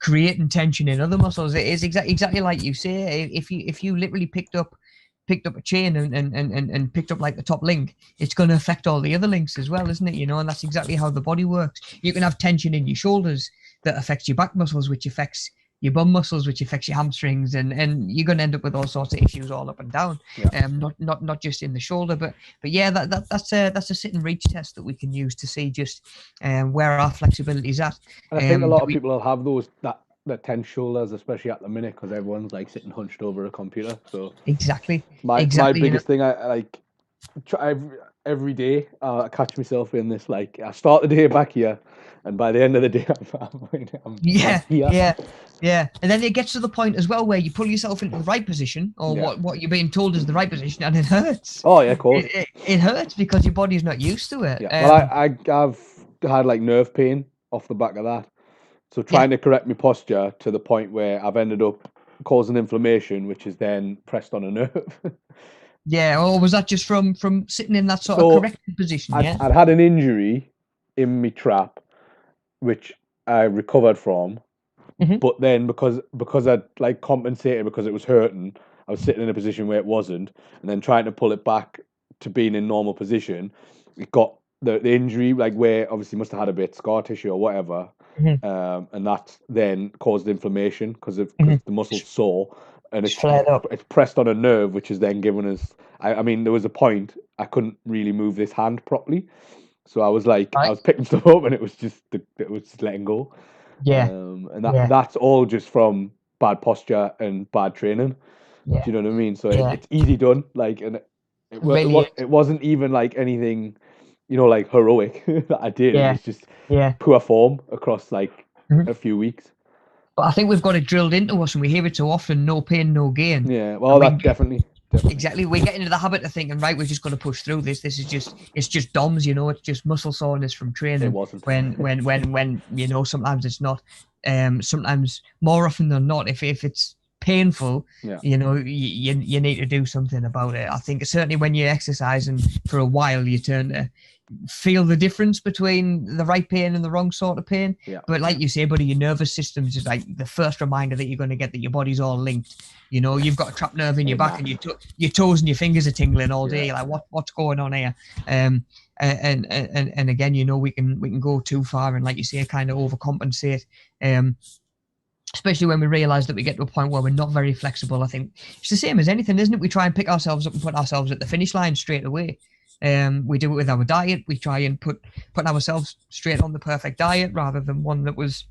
creating tension in other muscles. It is exactly like you say. If you literally picked up a chain and picked up like the top link, it's going to affect all the other links as well, isn't it? You know, and that's exactly how the body works. You can have tension in your shoulders that affects your back muscles, which affects your bum muscles, which affects your hamstrings, and you're going to end up with all sorts of issues all up and down. Yeah. Not just in the shoulder, but yeah, that's a sit and reach test that we can use to see just where our flexibility is at. And I think a lot of people will have the tense shoulders, especially at the minute, because everyone's like sitting hunched over a computer. So exactly, my you know, biggest thing, I like try every day. I catch myself in this, like, I start the day back here, and by the end of the day, I'm yeah, here. yeah. And then it gets to the point as well where you pull yourself into the right position, or Yeah. what you're being told is the right position, and it hurts. Oh yeah, of course. It hurts because your body's not used to it. Yeah. Well, I've had like nerve pain off the back of that. So trying to correct my posture to the point where I've ended up causing inflammation, which is then pressed on a nerve. Yeah, or was that just from sitting in that sort of So corrected position? Yeah. I'd had an injury in my trap, which I recovered from, but then because I'd like compensated because it was hurting, I was sitting in a position where it wasn't, and then trying to pull it back to being in normal position, it got the injury, like where obviously must have had a bit scar tissue or whatever, and that then caused inflammation because the muscle's sore, and it's Flared up. it's pressed on a nerve, which is then giving us. I mean, there was a point I couldn't really move this hand properly, so I was like, I Right. was picking stuff up, and it was just letting go. Yeah. And that's all just from bad posture and bad training. Do Yeah. you know what I mean? So Yeah. it's easy done. Like, and Really is. it wasn't even like anything, like heroic that I did. It Yeah. was just Yeah. poor form across like a few weeks. But I think we've got it drilled into us, and we hear it so often: no pain, no gain. Yeah. Well, And we that definitely. exactly, we get into the habit of thinking, right, we're just going to push through this. This is it's just DOMS, you know, it's just muscle soreness from training. It wasn't. When you know, sometimes it's not. Sometimes, more often than not, if it's painful, you know, you need to do something about it. I think certainly when you're exercising for a while, you turn to feel the difference between the right pain and the wrong sort of pain. Yeah. But like you say, buddy, your nervous system is like the first reminder that you're going to get that your body's all linked. You know, you've got a trapped nerve in your back, and your toes and your fingers are tingling all day. You're like, what's going on here? And again, you know, we can go too far and, like you say, kind of overcompensate. Especially when we realise that we get to a point where we're not very flexible. I think it's the same as anything, isn't it? We try and pick ourselves up and put ourselves at the finish line straight away. We do it with our diet. We try and put ourselves straight on the perfect diet rather than one that was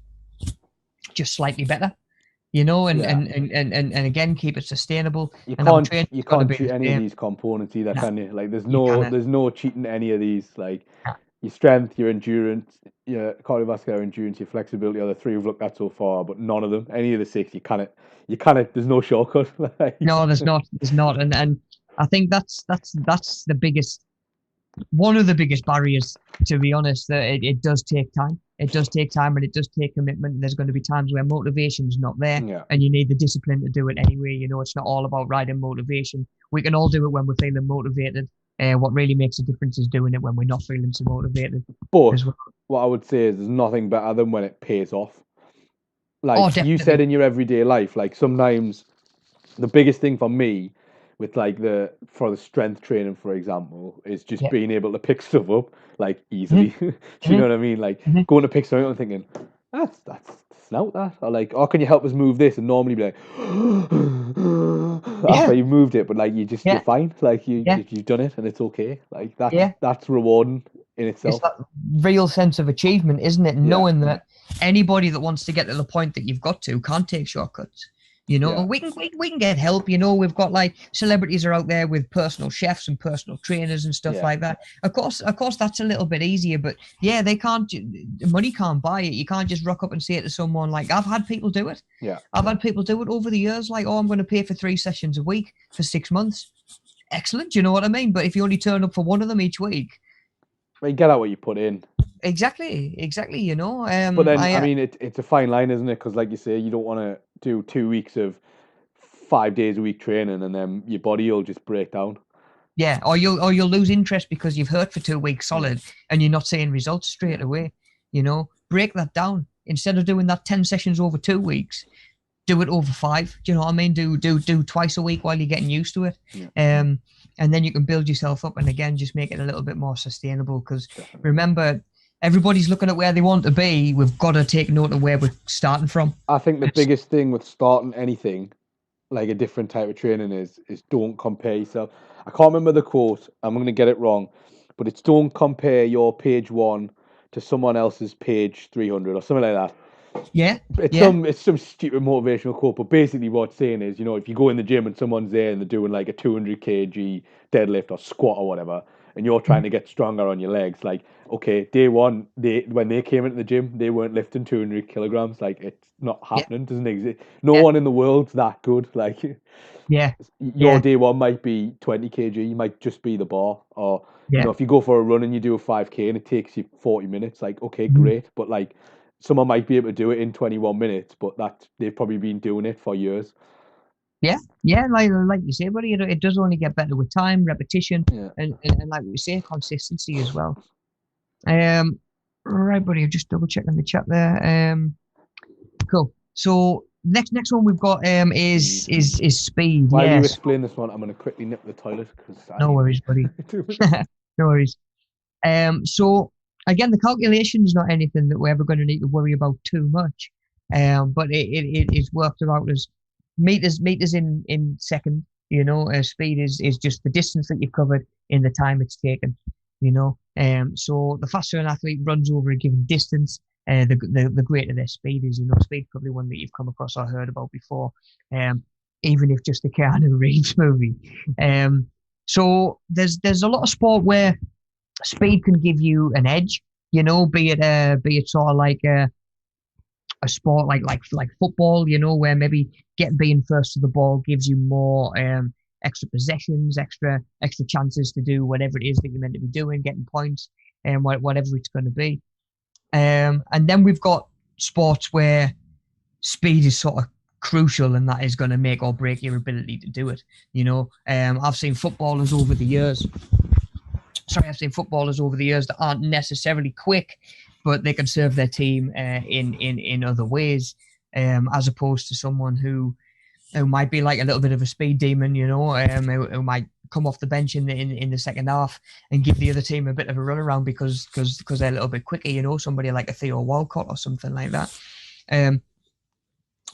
just slightly better, you know, and again, keep it sustainable. You can't cheat any of these components either, can you? Like, there's can't. no cheating any of these. Like, your strength, your endurance, your cardiovascular endurance, your flexibility are the three we've looked at so far, but none of them, any of the six, you can't. There's no shortcut. No, there's not, and I think that's the biggest, one of the biggest barriers, to be honest. That it does take time. It does take time, and it does take commitment. There's going to be times where motivation's not there, and you need the discipline to do it anyway. You know, it's not all about riding motivation. We can all do it when we're feeling motivated. What really makes a difference is doing it when we're not feeling so motivated. But what I would say is there's nothing better than when it pays off. Like you said in your everyday life, like sometimes the biggest thing for me with like for the strength training, for example, is just being able to pick stuff up like easily. Do you know what I mean? Like going to pick something up and thinking, that's passing out that, or like, oh, can you help us move this? And normally be like, Yeah, after you moved it, but like you're yeah, fine, like yeah, you've done it and it's okay. Like yeah. that's rewarding in It's itself. that real sense of achievement, isn't it? Yeah, Knowing that anybody that wants to get to the point that you've got to can't take shortcuts. You know, yeah, we can get help. You know, we've got like celebrities are out there with personal chefs and personal trainers and stuff yeah, like that. Of course, that's a little bit easier. But yeah, they can't. Money can't buy it. You can't just rock up and say it to someone. Like I've had people do it. yeah. I've had people do it over the years. Like, oh, I'm going to pay for 3 sessions a week for 6 months. Excellent. You know what I mean? But if you only turn up for one of them each week, Well, you get out what you put in. exactly. You know, But then, I mean, it's a fine line, isn't it? Because, like you say, you don't want to do 2 weeks of 5 days a week training, and then your body will just break down. yeah, or you'll lose interest because you've hurt for 2 weeks solid and you're not seeing results straight away. You know, break that down. Instead of doing that 10 sessions over 2 weeks, do it over 5. Do you know what I mean? Do twice a week while you're getting used to it. Yeah. And then you can build yourself up and again just make it a little bit more sustainable. Because remember, everybody's looking at where they want to be. We've got to take note of where we're starting from. I think the biggest thing with starting anything, like a different type of training, is don't compare yourself. I can't remember the quote. I'm going to get it wrong, but it's don't compare your page 1 to someone else's page 300 or something like that. Yeah, It's some stupid motivational quote, but basically what it's saying is, if you go in the gym and someone's there and they're doing like a 200 kg deadlift or squat or whatever, and you're trying to get stronger on your legs, like, okay, day one, when they came into the gym, they weren't lifting 200 kilograms. Like, it's not yeah, happening. Doesn't exist. No yeah, one in the world's that good. Like, yeah, your yeah, day one might be 20 kg, you might just be the bar, or yeah. if you go for a run and you do a 5K and it takes you 40 minutes, like, okay, Mhm. great, but like someone might be able to do it in 21 minutes, but they've probably been doing it for years. Yeah, yeah, like you say, buddy, it does only get better with time, repetition, Yeah. and like we say, consistency as well. Right, buddy, I'm just double checking the chat there. Cool. So next one we've got is speed. While you Yes. explain this one, I'm going to quickly nip the toilet because I No need worries, buddy. to. No worries. So again, the calculation is not anything that we're ever going to need to worry about too much. But it is worked out as meters in second. You know, speed is just the distance that you've covered in the time it's taken. You know, so the faster an athlete runs over a given distance, the greater their speed is. You know, speed probably one that you've come across or heard about before. Even if just a Keanu Reeves movie. So there's a lot of sport where speed can give you an edge, you know, be it sort of like a sport like football, you know, where maybe being first to the ball gives you more extra possessions, extra chances to do whatever it is that you're meant to be doing, getting points, and whatever it's going to be. And then we've got sports where speed is sort of crucial and that is going to make or break your ability to do it. You know, I've seen footballers over the years that aren't necessarily quick, but they can serve their team in other ways, as opposed to someone who might be like a little bit of a speed demon, you know, who might come off the bench in the second half and give the other team a bit of a run around because they're a little bit quicker, you know, somebody like a Theo Walcott or something like that.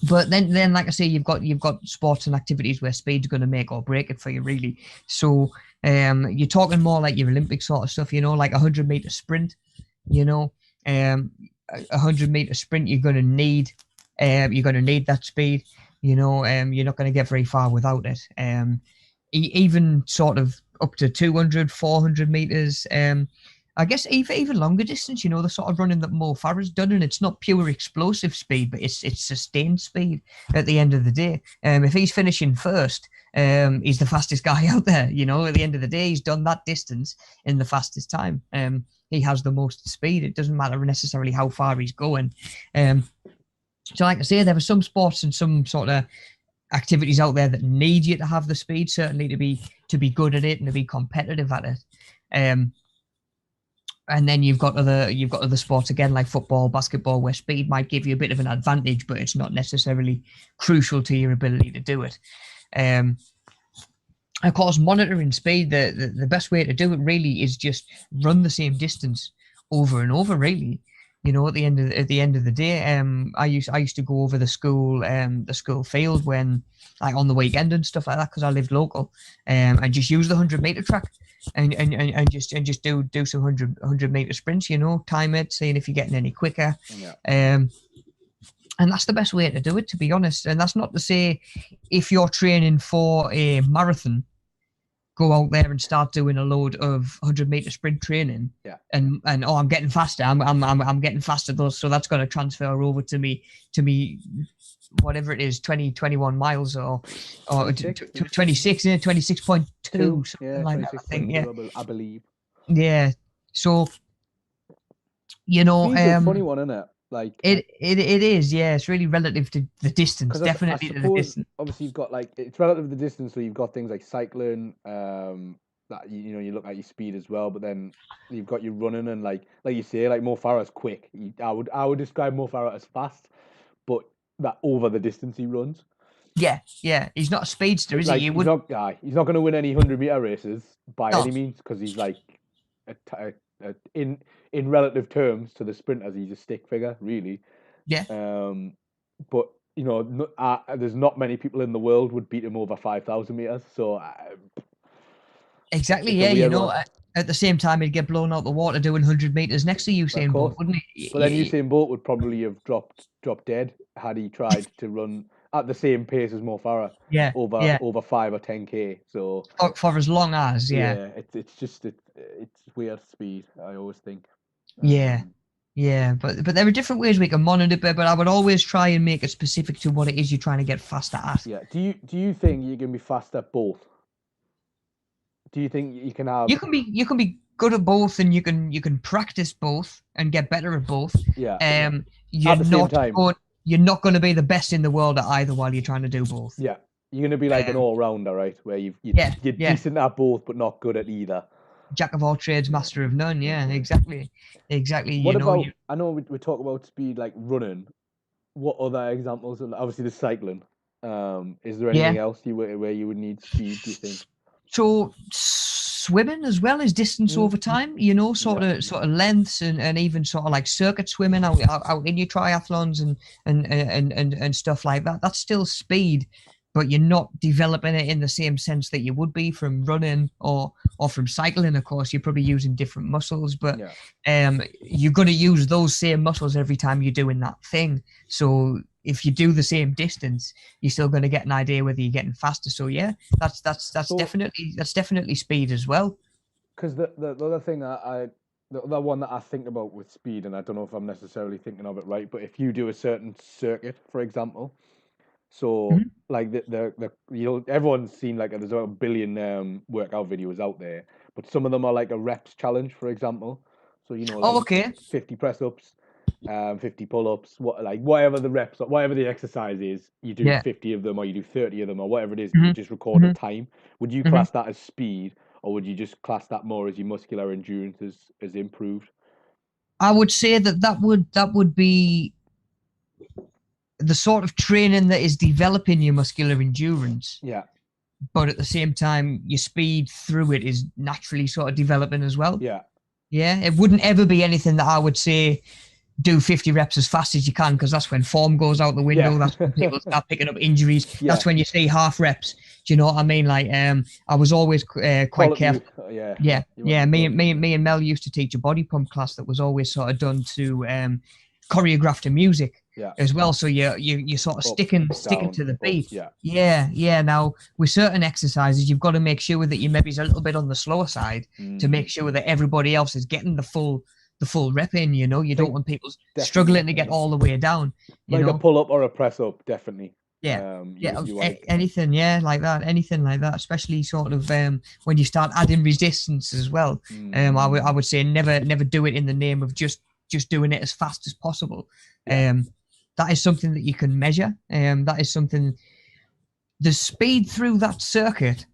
But then, like I say, you've got sports and activities where speed's going to make or break it for you, really. So you're talking more like your Olympic sort of stuff, you know, like 100-meter sprint. You know, 100-meter sprint, you're going to need that speed. You know, you're not going to get very far without it. Even sort of up to 200, 400 meters. I guess even longer distance, you know, the sort of running that Mo Farah's done, and it's not pure explosive speed, but it's sustained speed at the end of the day. If he's finishing first, he's the fastest guy out there. You know, at the end of the day, he's done that distance in the fastest time. He has the most speed. It doesn't matter necessarily how far he's going. So, like I say, there are some sports and some sort of activities out there that need you to have the speed, certainly to be good at it and to be competitive at it. And then you've got other sports again like football, basketball, where speed might give you a bit of an advantage, but it's not necessarily crucial to your ability to do it. Of course, monitoring speed, the best way to do it really is just run the same distance over and over. Really, you know, at the end of the day, I used to go over the school field when, like, on the weekend and stuff like that, because I lived local, and just use the 100 meter track, and just do some 100 meter sprints, you know, time it, seeing if you're getting any quicker. Yeah. And that's the best way to do it, to be honest. And that's not to say if you're training for a marathon, go out there and start doing a load of 100 meter sprint training. Yeah. And oh, I'm getting faster. I'm getting faster though, so that's going to transfer over to me whatever it is, 21 miles or 26, 26.2, something like that, I think. Yeah, I believe. Yeah. So, you know, Speed's a funny one, isn't it? Like it is, yeah. It's really relative to the distance, definitely to the distance. Obviously, you've got, like, it's relative to the distance, so you've got things like cycling, that you look at your speed as well, but then you've got your running, and like you say, like Mo Farah's quick. I would describe Mo Farah as fast, but that over the distance he runs. Yeah, he's not a speedster, is like, he? He's not going to win any 100-meter races by No. any means, because he's like in relative terms to the sprinters, he's a stick figure, really. Yeah. But you know, there's not many people in the world would beat him over 5,000 meters. So exactly, yeah. You know, at the same time, he'd get blown out the water doing 100 meters next to Usain Bolt, wouldn't he? But then Usain Bolt would probably have dropped dead had he tried to run at the same pace as Mo Farah. Over 5 or 10K. So for as long as it's just it's weird speed, I always think. Yeah, but there are different ways we can monitor it, but I would always try and make it specific to what it is you're trying to get faster at. Yeah. Do you think you can be fast at both? Do you think you can have? You can be good at both, and you can practice both and get better at both. Yeah. You're at the same time. You're not going to be the best in the world at either while you're trying to do both. Yeah. You're going to be like an all-rounder, right? Where you're decent at both, but not good at either. Jack of all trades, master of none. Yeah, exactly. What about? I know we talk about speed, like running. What other examples? Obviously, the cycling. Is there anything else where you would need speed, do you think? So swimming as well as distance over time, you know, sort of lengths and even sort of like circuit swimming out in your triathlons and stuff like that. That's still speed, but you're not developing it in the same sense that you would be from running or from cycling. Of course, you're probably using different muscles, but you're going to use those same muscles every time you're doing that thing. So if you do the same distance, you're still going to get an idea whether you're getting faster. So yeah, that's definitely speed as well. Because the other thing the other one that I think about with speed, and I don't know if I'm necessarily thinking of it right, but if you do a certain circuit, for example, so like everyone's seen, like, there's a billion workout videos out there, but some of them are like a reps challenge, for example. So 50 press ups, 50 pull-ups, whatever the reps, whatever the exercise is, you do 50 of them, or you do 30 of them, or whatever it is. You just record a time. Would you class that as speed, or would you just class that more as your muscular endurance is improved? I would say that would be the sort of training that is developing your muscular endurance. Yeah. But at the same time, your speed through it is naturally sort of developing as well. Yeah. Yeah. It wouldn't ever be anything that I would say do 50 reps as fast as you can, because that's when form goes out the window. Yeah. That's when people start picking up injuries. Yeah. That's when you see half reps. Do you know what I mean? Like, I was always quite careful. Yeah. Me and Mel used to teach a body pump class that was always sort of done to choreograph to music. Yeah. As well, so you're sort of sticking to the beat. Yeah. Now, with certain exercises, you've got to make sure that you maybe is a little bit on the slower side to make sure that everybody else is getting the full rep in. You know, you don't want people struggling to get all the way down. Like a pull up or a press up, definitely. Anything, like that, anything like that. Especially sort of when you start adding resistance as well. I would say never do it in the name of just doing it as fast as possible. That is something that you can measure. That is something. The speed through that circuit,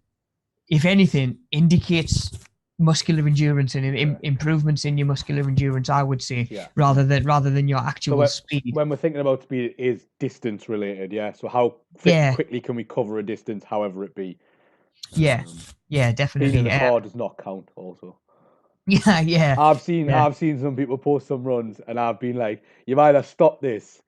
if anything, indicates muscular endurance and improvements in your muscular endurance, I would say, rather than your actual speed. When we're thinking about speed, it is distance related, yeah. So how quickly can we cover a distance, however it be? Yeah, definitely. Speed in the car does not count, also. Yeah. I've seen some people post some runs, and I've been like, you've either stopped this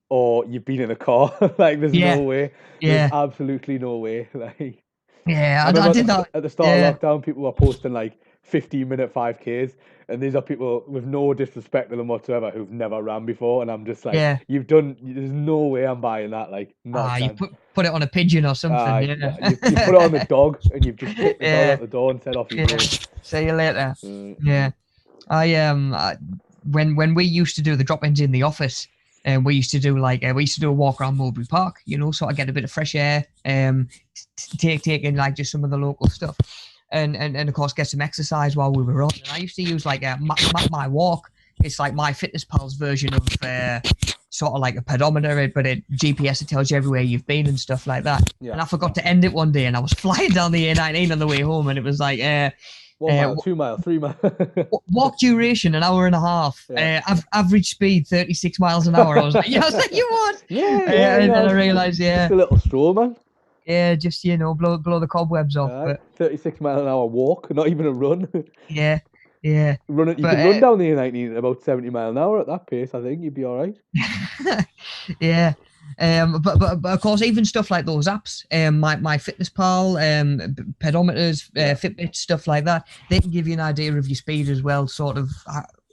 or you've been in a car. Like, there's no Yeah. way. There's Yeah. absolutely no way. Like, Yeah. I I remember did that. at the start Yeah. of lockdown, people were posting like 15-minute 5Ks, and these are people with no disrespect to them whatsoever who've never ran before, and I'm just like, Yeah. there's no way I'm buying that. Like, not a You chance. put it on a pigeon or something. No, Yeah. you put it on the dog, and you've just kicked the dog Yeah. out the door and said off you Yeah. go. See you later. Uh, Yeah. When we used to do the drop-ins in the office, and we used to do a walk around Mulberry Park, sort of get a bit of fresh air, take in like just some of the local stuff, and of course get some exercise while we were on. And I used to use like Map My Walk. It's like MyFitnessPal's version of sort of like a pedometer, but it GPS, it tells you everywhere you've been and stuff like that. yeah. And I forgot to end it one day, and I was flying down the A19 on the way home, and it was like 1 mile, 2 mile, 3 mile. walk duration an hour and a half. Yeah. Average speed 36 miles an hour. I was like, you what? And then I realized, Just a little stroll, man. just blow the cobwebs off. But 36-mile-an-hour walk, not even a run. yeah. You can run down the A19 at about 70 mile an hour at that pace. I think you'd be all right. Yeah. But of course, even stuff like those apps, MyFitnessPal, pedometers, Fitbit, stuff like that, they can give you an idea of your speed as well. Sort of,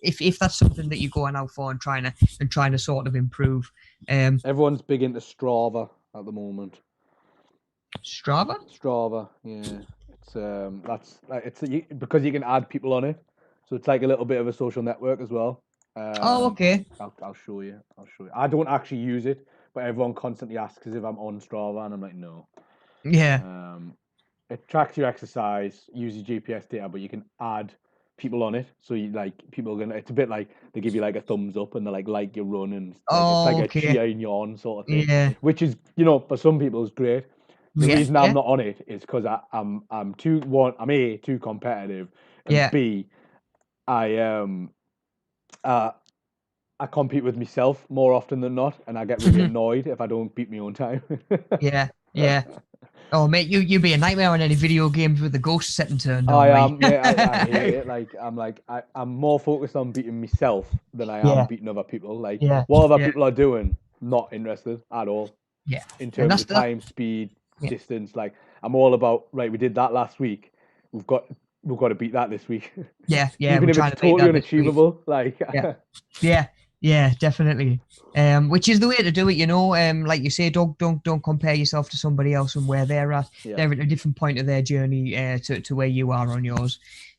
if that's something that you're going out for and trying to sort of improve. Everyone's big into Strava at the moment. Strava, yeah. It's because you can add people on it, so it's like a little bit of a social network as well. okay. I'll show you. I don't actually use it, but everyone constantly asks if I'm on Strava, and I'm like, no. Yeah. It tracks your exercise, uses GPS data, but you can add people on it. So you it's a bit like they give you like a thumbs up and they like your run, and it's like a cheer in your on sort of thing. Yeah. Which is, for some people is great. The reason I'm not on it is because I'm too competitive, and B, I compete with myself more often than not, and I get really annoyed if I don't beat my own time. Yeah. Oh, mate, you'd be a nightmare on any video games with the ghost setting turned on. I am, I hate it. Like, I'm more focused on beating myself than I am beating other people. Like, what other people are doing, not interested at all. Yeah. In terms of time, speed, distance, like I'm all about. Right, we did that last week. We've got to beat that this week. Yeah. Even if it's totally unachievable, like. Yeah, definitely. Which is the way to do it, like you say, don't compare yourself to somebody else and where they're at. Yeah. They're at a different point of their journey to where you are on yours.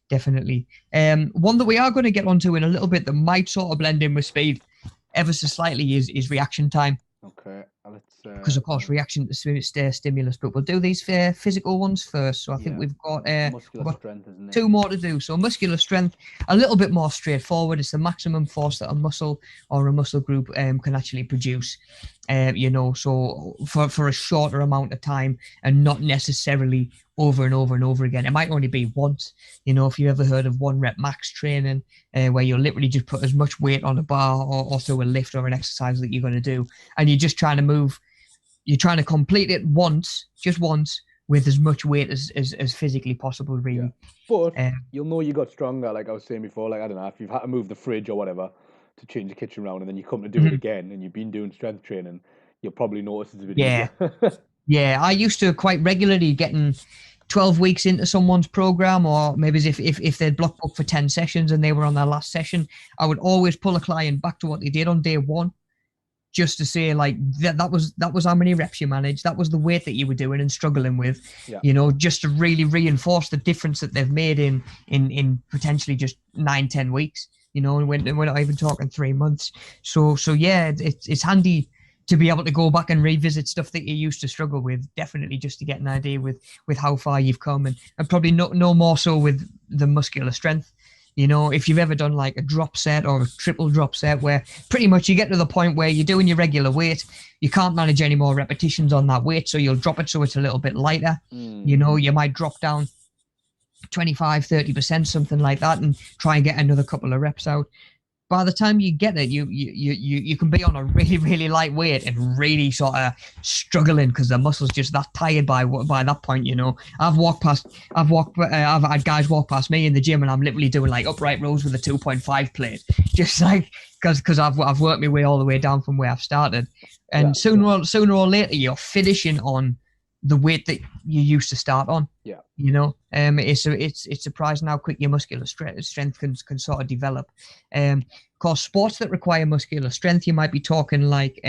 Definitely. One that we are going to get onto in a little bit that might sort of blend in with speed ever so slightly is reaction time. Okay, because of course reaction to stimulus, but we'll do these physical ones first. So I think we've got strength, isn't it? 2 more to do. So muscular strength, a little bit more straightforward. It's the maximum force that a muscle or a muscle group can actually produce. So for a shorter amount of time and not necessarily over and over and over again. It might only be once. If you ever heard of 1 rep max training, where you'll literally just put as much weight on a bar or through a lift or an exercise that you're going to do, and you're just trying to complete it just once with as much weight as physically possible, really. But you'll know you got stronger, like I was saying before. Like, I don't know, if you've had to move the fridge or whatever to change the kitchen round, and then you come to do it again, and you've been doing strength training, you'll probably notice it's a bit easier. Yeah, I used to quite regularly getting 12 weeks into someone's program, or maybe if they'd block book for 10 sessions and they were on their last session, I would always pull a client back to what they did on day 1, just to say like that was how many reps you managed, that was the weight that you were doing and struggling with, just to really reinforce the difference that they've made in potentially just 9-10 weeks, and we're not even talking 3 months. So yeah, it's handy to be able to go back and revisit stuff that you used to struggle with, definitely, just to get an idea with how far you've come, and probably no more so with the muscular strength. If you've ever done like a drop set or a triple drop set, where pretty much you get to the point where you're doing your regular weight, you can't manage any more repetitions on that weight, so you'll drop it so it's a little bit lighter. You might drop down 25-30%, something like that, and try and get another couple of reps out. by the time you get it, you can be on a really, really light weight and really sort of struggling because the muscle's just that tired by that point. You know, I've had guys walk past me in the gym, and I'm literally doing like upright rows with a 2.5 plate, just like because I've worked my way all the way down from where I've started, and sooner or later you're finishing on the weight that you used to start on. Yeah. You know, it's surprising how quick your muscular strength can sort of develop. Of course, sports that require muscular strength, you might be talking like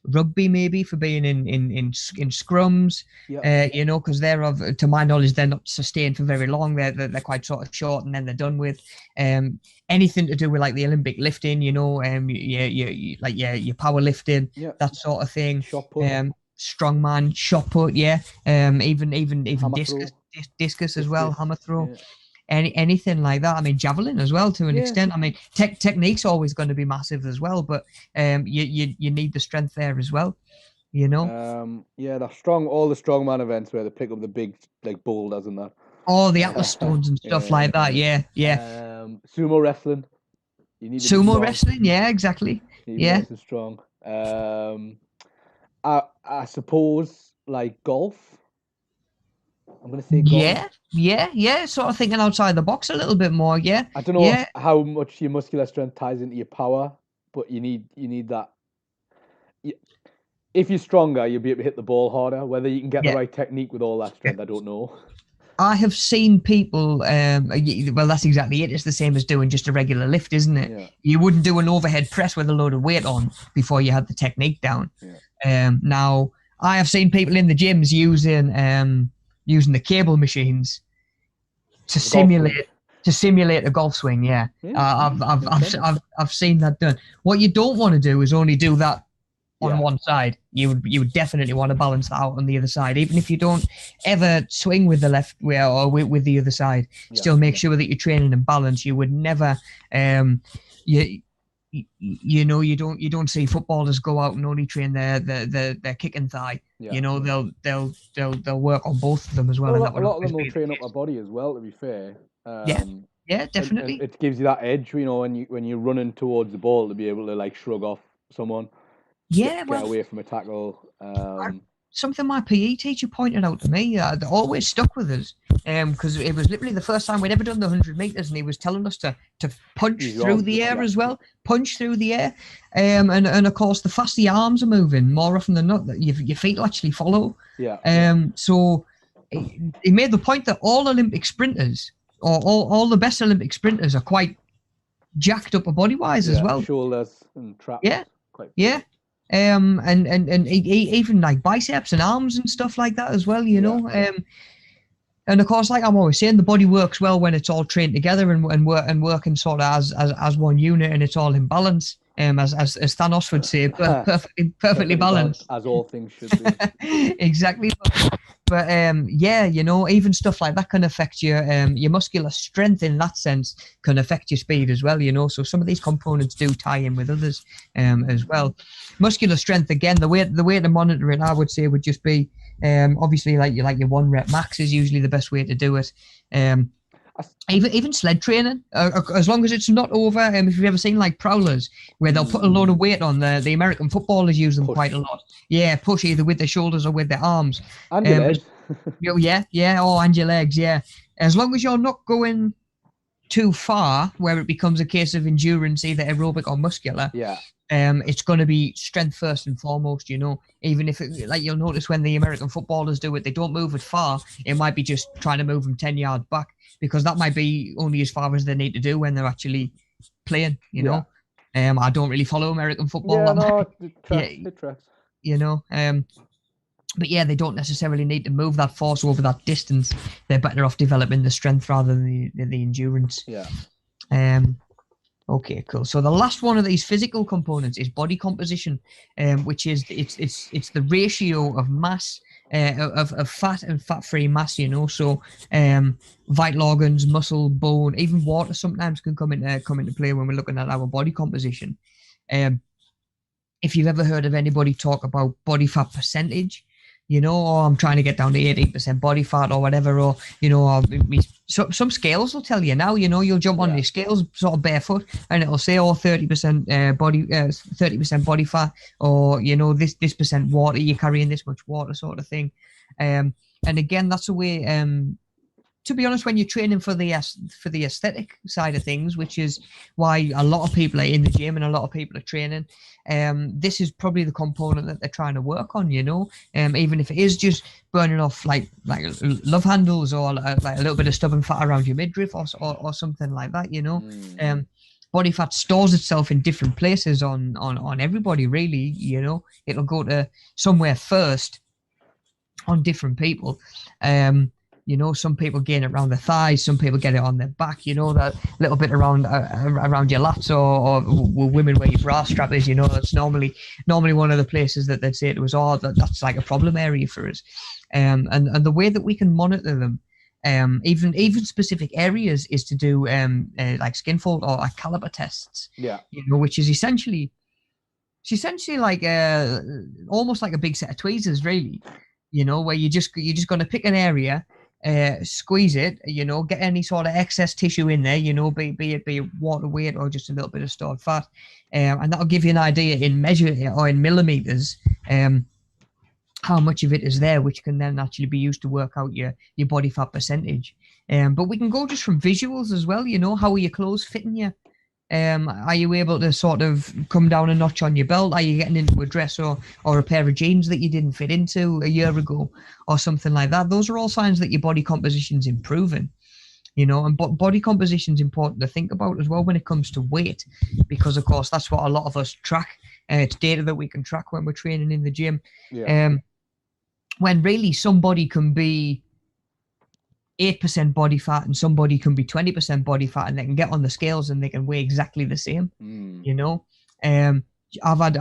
rugby, maybe, for being in scrums. Yeah. You know, because to my knowledge, they're not sustained for very long. They're quite sort of short, and then they're done with. Anything to do with like the Olympic lifting, you know, like your power lifting, that sort of thing. Shot put. Strongman, shot put, even discus as well, hammer throw, anything like that. I mean, javelin as well to an extent. I mean, technique's always going to be massive as well, but you need the strength there as well, you know. All the strongman events where they pick up the big like boulders and that. All the Atlas stones and stuff like that. Sumo wrestling. You need sumo wrestling, exactly. You need nice and strong. I suppose like golf. I'm gonna say golf. Yeah. Sort of thinking outside the box a little bit more. Yeah. I don't know how much your muscular strength ties into your power, but you need that. If you're stronger, you'll be able to hit the ball harder. Whether you can get the right technique with all that strength, I don't know. I have seen people, well, that's exactly it. It's the same as doing just a regular lift, isn't it? Yeah. You wouldn't do an overhead press with a load of weight on before you had the technique down. Yeah. Now, I have seen people in the gyms using the cable machines to simulate a golf swing. Yeah. I've seen that done. What you don't want to do is only do that on one side. You would definitely want to balance that out on the other side, even if you don't ever swing with the left way or with the other side. Still make sure that you're training in balance. You would never you don't see footballers go out and only train their kick and thigh. You know, they'll work on both of them as well. A lot of them will train up their body as well, to be fair. Yeah, definitely. And it gives you that edge, you know, when you're running towards the ball, to be able to like shrug off someone. Get away from a tackle. Something my PE teacher pointed out to me that always stuck with us, because it was literally the first time we'd ever done the 100 meters, and he was telling us to punch through the air as well, punch through the air, and of course the faster your arms are moving, more often than not, your feet will actually follow. So he made the point that all Olympic sprinters, or all the best Olympic sprinters, are quite jacked up body wise as well. Shoulders and traps. And even like biceps and arms and stuff like that as well, you know. And of course, like I'm always saying, the body works well when it's all trained together and working sort of as one unit, and it's all in balance. As Thanos would say, perfectly balanced. As all things should be. Exactly. But you know, even stuff like that can affect your muscular strength in that sense, can affect your speed as well, you know. So some of these components do tie in with others as well. Muscular strength, again, the way to monitor it, I would say, would just be obviously like your 1 rep max is usually the best way to do it. Even sled training, as long as it's not over. If you've ever seen like prowlers where they'll put a load of weight on, the American footballers use them quite a lot. Yeah, push either with their shoulders or with their arms. And your legs. And your legs. Yeah, as long as you're not going too far where it becomes a case of endurance, either aerobic or muscular. Yeah. It's going to be strength first and foremost, you know. Even if like you'll notice when the American footballers do it, they don't move it far. It might be just trying to move them 10 yards back, because that might be only as far as they need to do when they're actually playing, you know. I don't really follow American football. It tracks. You know, but yeah, they don't necessarily need to move that force over that distance. They're better off developing the strength rather than the endurance. Okay, cool. So the last one of these physical components is body composition, which is it's the ratio of mass, of fat and fat-free mass, you know. So vital organs, muscle, bone, even water sometimes can come into play when we're looking at our body composition. If you've ever heard of anybody talk about body fat percentage, or I'm trying to get down to 18% body fat or whatever, or, some scales will tell you now, you'll jump on the scales sort of barefoot and it'll say, 30% body, 30% body fat, or, this percent water, you're carrying this much water sort of thing. And again, that's a way, to be honest, when you're training for the aesthetic side of things, which is why a lot of people are in the gym and a lot of people are training, this is probably the component that they're trying to work on, even if it is just burning off like love handles, or like a little bit of stubborn fat around your midriff, or something like that. Body fat stores itself in different places on everybody, really. It'll go to somewhere first on different people. Some people gain it around the thighs, some people get it on their back, that little bit around your lats, or women where your bra strap is, that's normally one of the places that they'd say to us, that's like a problem area for us. And the way that we can monitor them, even specific areas, is to do like skin fold or like caliper tests. Which is essentially like almost like a big set of tweezers, really. Where you're just going to pick an area, squeeze it, get any sort of excess tissue in there, be it water weight or just a little bit of stored fat, and that'll give you an idea in measure or in millimeters how much of it is there, which can then actually be used to work out your body fat percentage. But we can go just from visuals as well. How are your clothes fitting you? Are you able to sort of come down a notch on your belt? Are you getting into a dress or a pair of jeans that you didn't fit into a year ago, or something like that? Those are all signs that your body composition's improving, and body composition's important to think about as well when it comes to weight, because of course that's what a lot of us track. It's data that we can track when we're training in the gym. When really somebody can be 8% body fat and somebody can be 20% body fat, and they can get on the scales and they can weigh exactly the same. I've had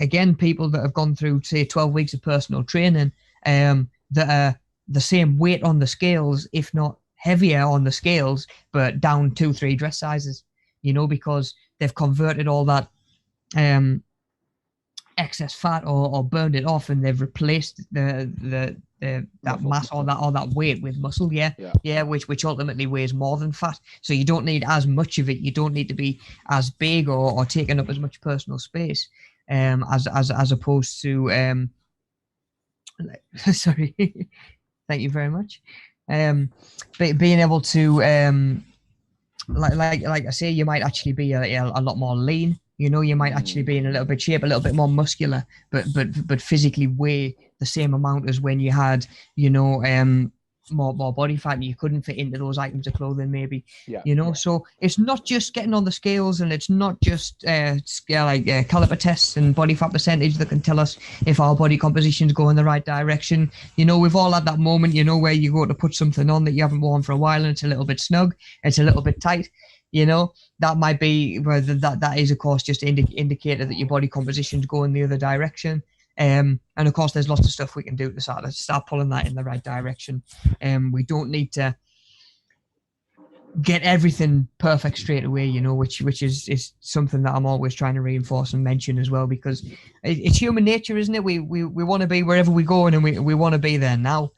again people that have gone through, say, 12 weeks of personal training, that are the same weight on the scales, if not heavier on the scales, but down 2-3 dress sizes, because they've converted all that excess fat or burned it off, and they've replaced that mass or that weight with muscle, which ultimately weighs more than fat. So you don't need as much of it. You don't need to be as big or taking up as much personal space, as opposed to sorry, thank you very much. Being able to like I say, you might actually be a lot more lean. You might actually be in a little bit shape, a little bit more muscular, but physically weigh the same amount as when you had, more body fat and you couldn't fit into those items of clothing, maybe. So it's not just getting on the scales, and it's not just caliper tests and body fat percentage that can tell us if our body composition's going the right direction. We've all had that moment, where you go to put something on that you haven't worn for a while, and it's a little bit snug, it's a little bit tight. That might be whether that is, of course, just an indicator that your body composition's going the other direction. And of course, there's lots of stuff we can do to sort of start pulling that in the right direction. We don't need to get everything perfect straight away, which is something that I'm always trying to reinforce and mention as well, because it's human nature, isn't it? We want to be wherever we go, and we want to be there now.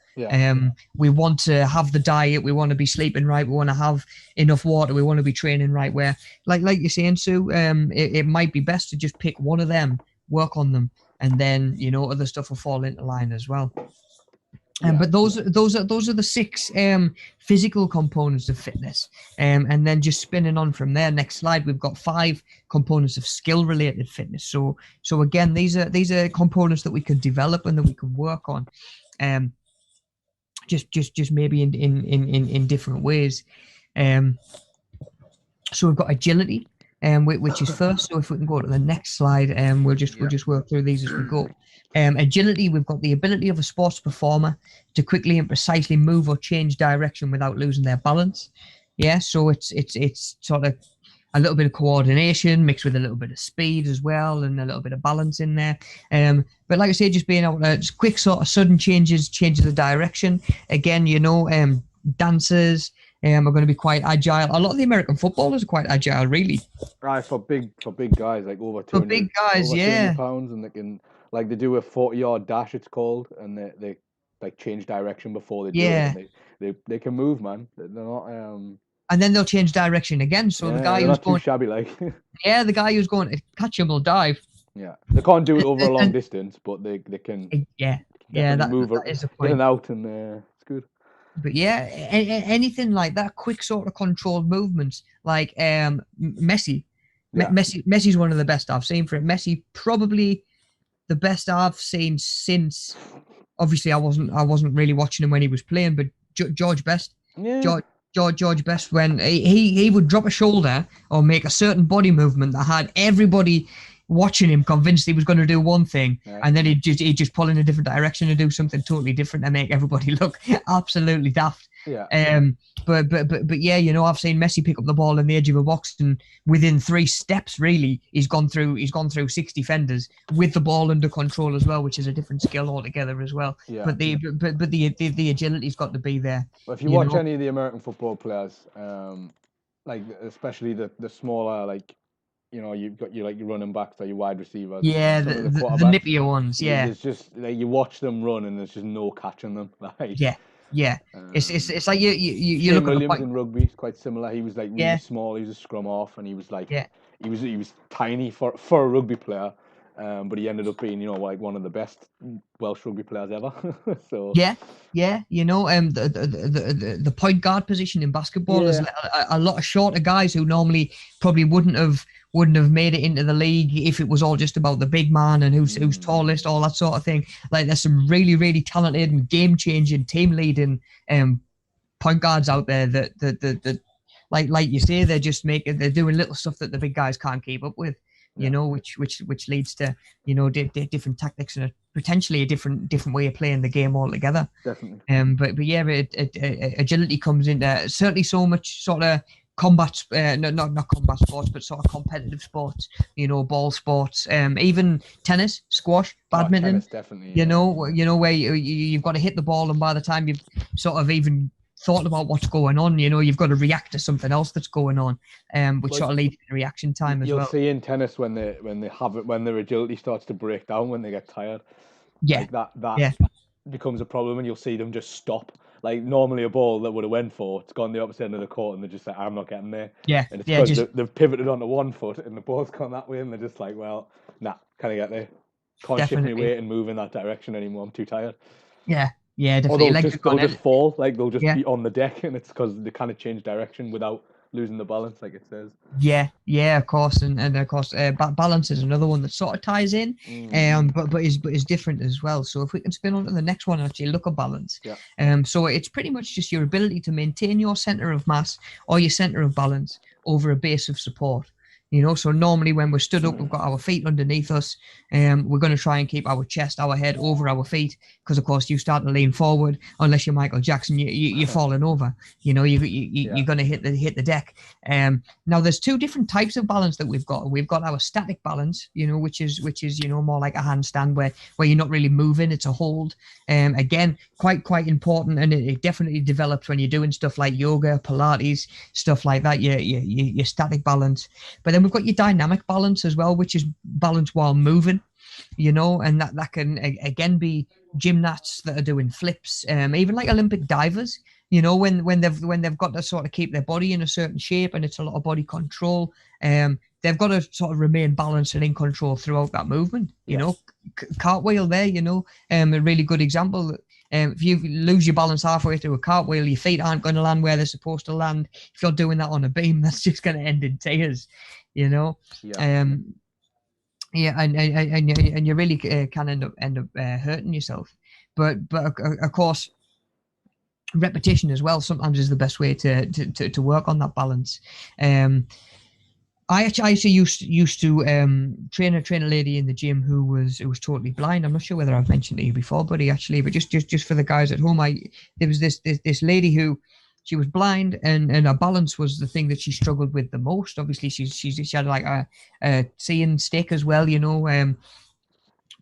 We want to have the diet, we want to be sleeping right, we want to have enough water, we want to be training right, where like you're saying, Sue, it might be best to just pick one of them, work on them, and then other stuff will fall into line as well. But those are the 6 physical components of fitness, and then just spinning on from there. Next slide, we've got 5 components of skill related fitness. So again, these are components that we can develop and that we can work on, just maybe in different ways. So we've got agility, which is first. So if we can go to the next slide, we'll just work through these as we go. Agility, we've got the ability of a sports performer to quickly and precisely move or change direction without losing their balance. So it's sort of a little bit of coordination mixed with a little bit of speed as well, and a little bit of balance in there. But like I say, just being able to just quick sort of sudden changes of direction. Again, dancers are going to be quite agile. A lot of the American footballers are quite agile, really. Right, for big guys, like over 200, for big guys, over 200 pounds, and they can like they do a 40-yard dash, it's called, and they like change direction before they do it, Yeah. and they can move, man. They're not And then they'll change direction again. So the yeah, guy they're who's not too going, shabby, like. yeah, the guy who's going to catch him will dive. Yeah, they can't do it over a long And distance, but they can yeah, yeah, definitely move that is the in point. and out, and it's good. But yeah, anything like that, quick sort of controlled movements, like Messi. Yeah. Messi's one of the best I've seen for it. Messi probably the best I've seen since. Obviously, I wasn't really watching him when he was playing, but George Best, Yeah. George Best, when he would drop a shoulder or make a certain body movement that had everybody watching him convinced he was going to do one thing, Yeah. and then he'd just pull in a different direction and do something totally different and make everybody look absolutely daft. Yeah. But yeah, you know, I've seen Messi pick up the ball in the edge of a box, and within 3 steps, really, he's gone through 6 defenders with the ball under control as well, which is a different skill altogether as well. Yeah. But the agility's got to be there. Well, if you watch any of the American football players, like especially the smaller, like, you know, you've got your running backs or your wide receivers. Yeah, Some of the the quarterbacks. nippier ones. Yeah. There's just like you watch them run and there's just no catching them. Like yeah. It's like you Shane look at the Williams point. in rugby is quite similar. He was like really small. He was a scrum half, and he was like he was tiny for a rugby player. But he ended up being, you know, like one of the best Welsh rugby players ever. So yeah, you know, the point guard position in basketball is a lot of shorter guys who normally probably wouldn't have made it into the league if it was all just about the big man and who's tallest, all that sort of thing. Like there's some really, really talented and game changing, team leading point guards out there that like you say, they're doing little stuff that the big guys can't keep up with. You know, which leads to, you know, different tactics and potentially a different way of playing the game altogether. Definitely. But yeah, agility comes into certainly so much sort of combat, not combat sports, but sort of competitive sports. You know, ball sports, even tennis, squash, badminton. Tennis, definitely. You know where you've got to hit the ball, and by the time you've sort of even thought about what's going on, you know, you've got to react to something else that's going on, which sort of leads to reaction time as well. You'll see in tennis when their agility starts to break down when they get tired. Yeah, like that becomes a problem, and you'll see them just stop. Like normally a ball that would have went for, it's gone the opposite end of the court, and they're just like, I'm not getting there. Yeah, and it's because they've pivoted onto one foot, and the ball's gone that way, and they're just like, well, nah, can I get there? Can't shift my weight and move in that direction anymore. I'm too tired. Yeah, definitely. Or they'll just fall, like they'll just be on the deck, and it's because they kind of change direction without losing the balance, like it says. Yeah, of course, and of course, balance is another one that sort of ties in, but is different as well. So if we can spin on to the next one and actually look at balance, so it's pretty much just your ability to maintain your center of mass or your center of balance over a base of support. You know, so normally when we're stood up, we've got our feet underneath us, and we're going to try and keep our chest, our head over our feet, because of course you start to lean forward. Unless you're Michael Jackson, you're falling over. You know, you're going to hit the deck. Now there's 2 different types of balance that we've got. We've got our static balance, you know, which is you know, more like a handstand where you're not really moving; it's a hold. Again, quite important, and it definitely develops when you're doing stuff like yoga, Pilates, stuff like that. Your static balance, but then we've got your dynamic balance as well, which is balance while moving, you know, and that can again be gymnasts that are doing flips, even like Olympic divers, you know, when they've got to sort of keep their body in a certain shape, and it's a lot of body control. They've got to sort of remain balanced and in control throughout that movement. You know, cartwheel there, you know, a really good example. If you lose your balance halfway through a cartwheel, your feet aren't going to land where they're supposed to land. If you're doing that on a beam, that's just going to end in tears, you know. And you really can end up hurting yourself. But of course, repetition as well sometimes is the best way to work on that balance. I actually used to train a lady in the gym who was totally blind. I'm not sure whether I've mentioned it to you before, buddy, actually, but just for the guys at home, there was this lady who, she was blind, and her balance was the thing that she struggled with the most. Obviously, she had like a seeing stick as well, you know.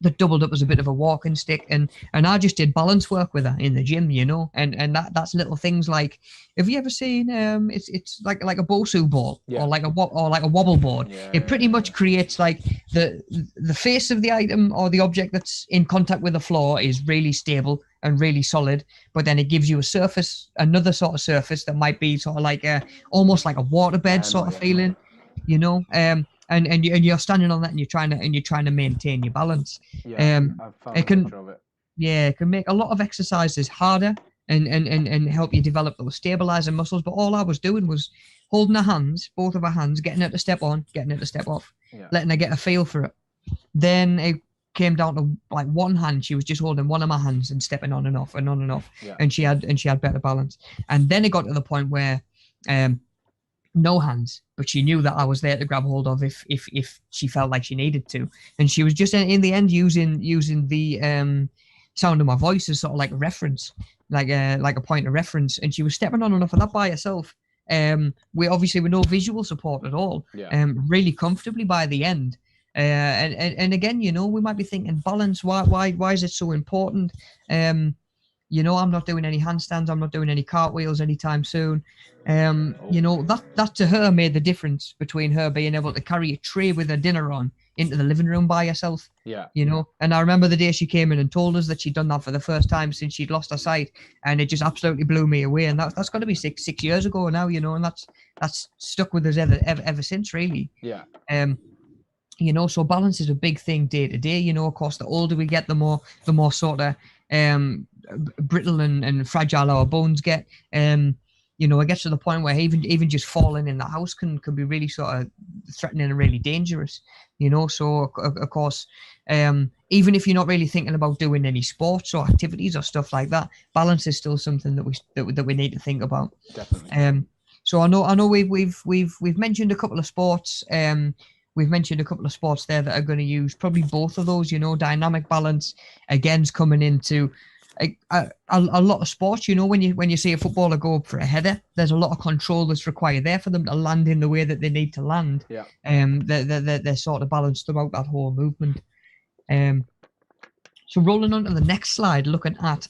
that doubled up as a bit of a walking stick, and I just did balance work with her in the gym, you know, and that's little things like, have you ever seen it's like a Bosu ball, or like a wobble board? It pretty much creates like the face of the item or the object that's in contact with the floor is really stable and really solid, but then it gives you a surface, another sort of surface that might be sort of like almost like a waterbed sort of feeling, you know. And you're standing on that, and you're trying to maintain your balance. I've found a picture of it. Yeah, it can make a lot of exercises harder and help you develop those stabilizing muscles. But all I was doing was holding her hands, both of her hands, getting her to step on, getting her to step off, letting her get a feel for it. Then it came down to like one hand. She was just holding one of my hands and stepping on and off and on and off, and she had better balance. And then it got to the point where no hands, but she knew that I was there to grab hold of if she felt like she needed to, and she was just in the end using the sound of my voice as sort of like a reference, like a point of reference, and she was stepping on enough of that by herself. We obviously with no visual support at all, really comfortably by the end. And again, you know, we might be thinking balance. Why is it so important? You know, I'm not doing any handstands. I'm not doing any cartwheels anytime soon. You know, that to her made the difference between her being able to carry a tray with her dinner on into the living room by herself. You know, and I remember the day she came in and told us that she'd done that for the first time since she'd lost her sight, and it just absolutely blew me away. And that's got to be six years ago now, you know, and that's stuck with us ever since, really. You know, so balance is a big thing day to day. You know, of course, the older we get, the more sort of brittle and fragile our bones get. You know, it gets to the point where even just falling in the house can be really sort of threatening and really dangerous. You know, so of course, even if you're not really thinking about doing any sports or activities or stuff like that, balance is still something that we need to think about. Definitely. So I know we've mentioned a couple of sports. We've mentioned a couple of sports there that are going to use probably both of those. You know, dynamic balance again's coming into a lot of sports. You know, when you see a footballer go up for a header, there's a lot of control that's required there for them to land in the way that they need to land. They're sort of balanced throughout that whole movement. So rolling on to the next slide, looking at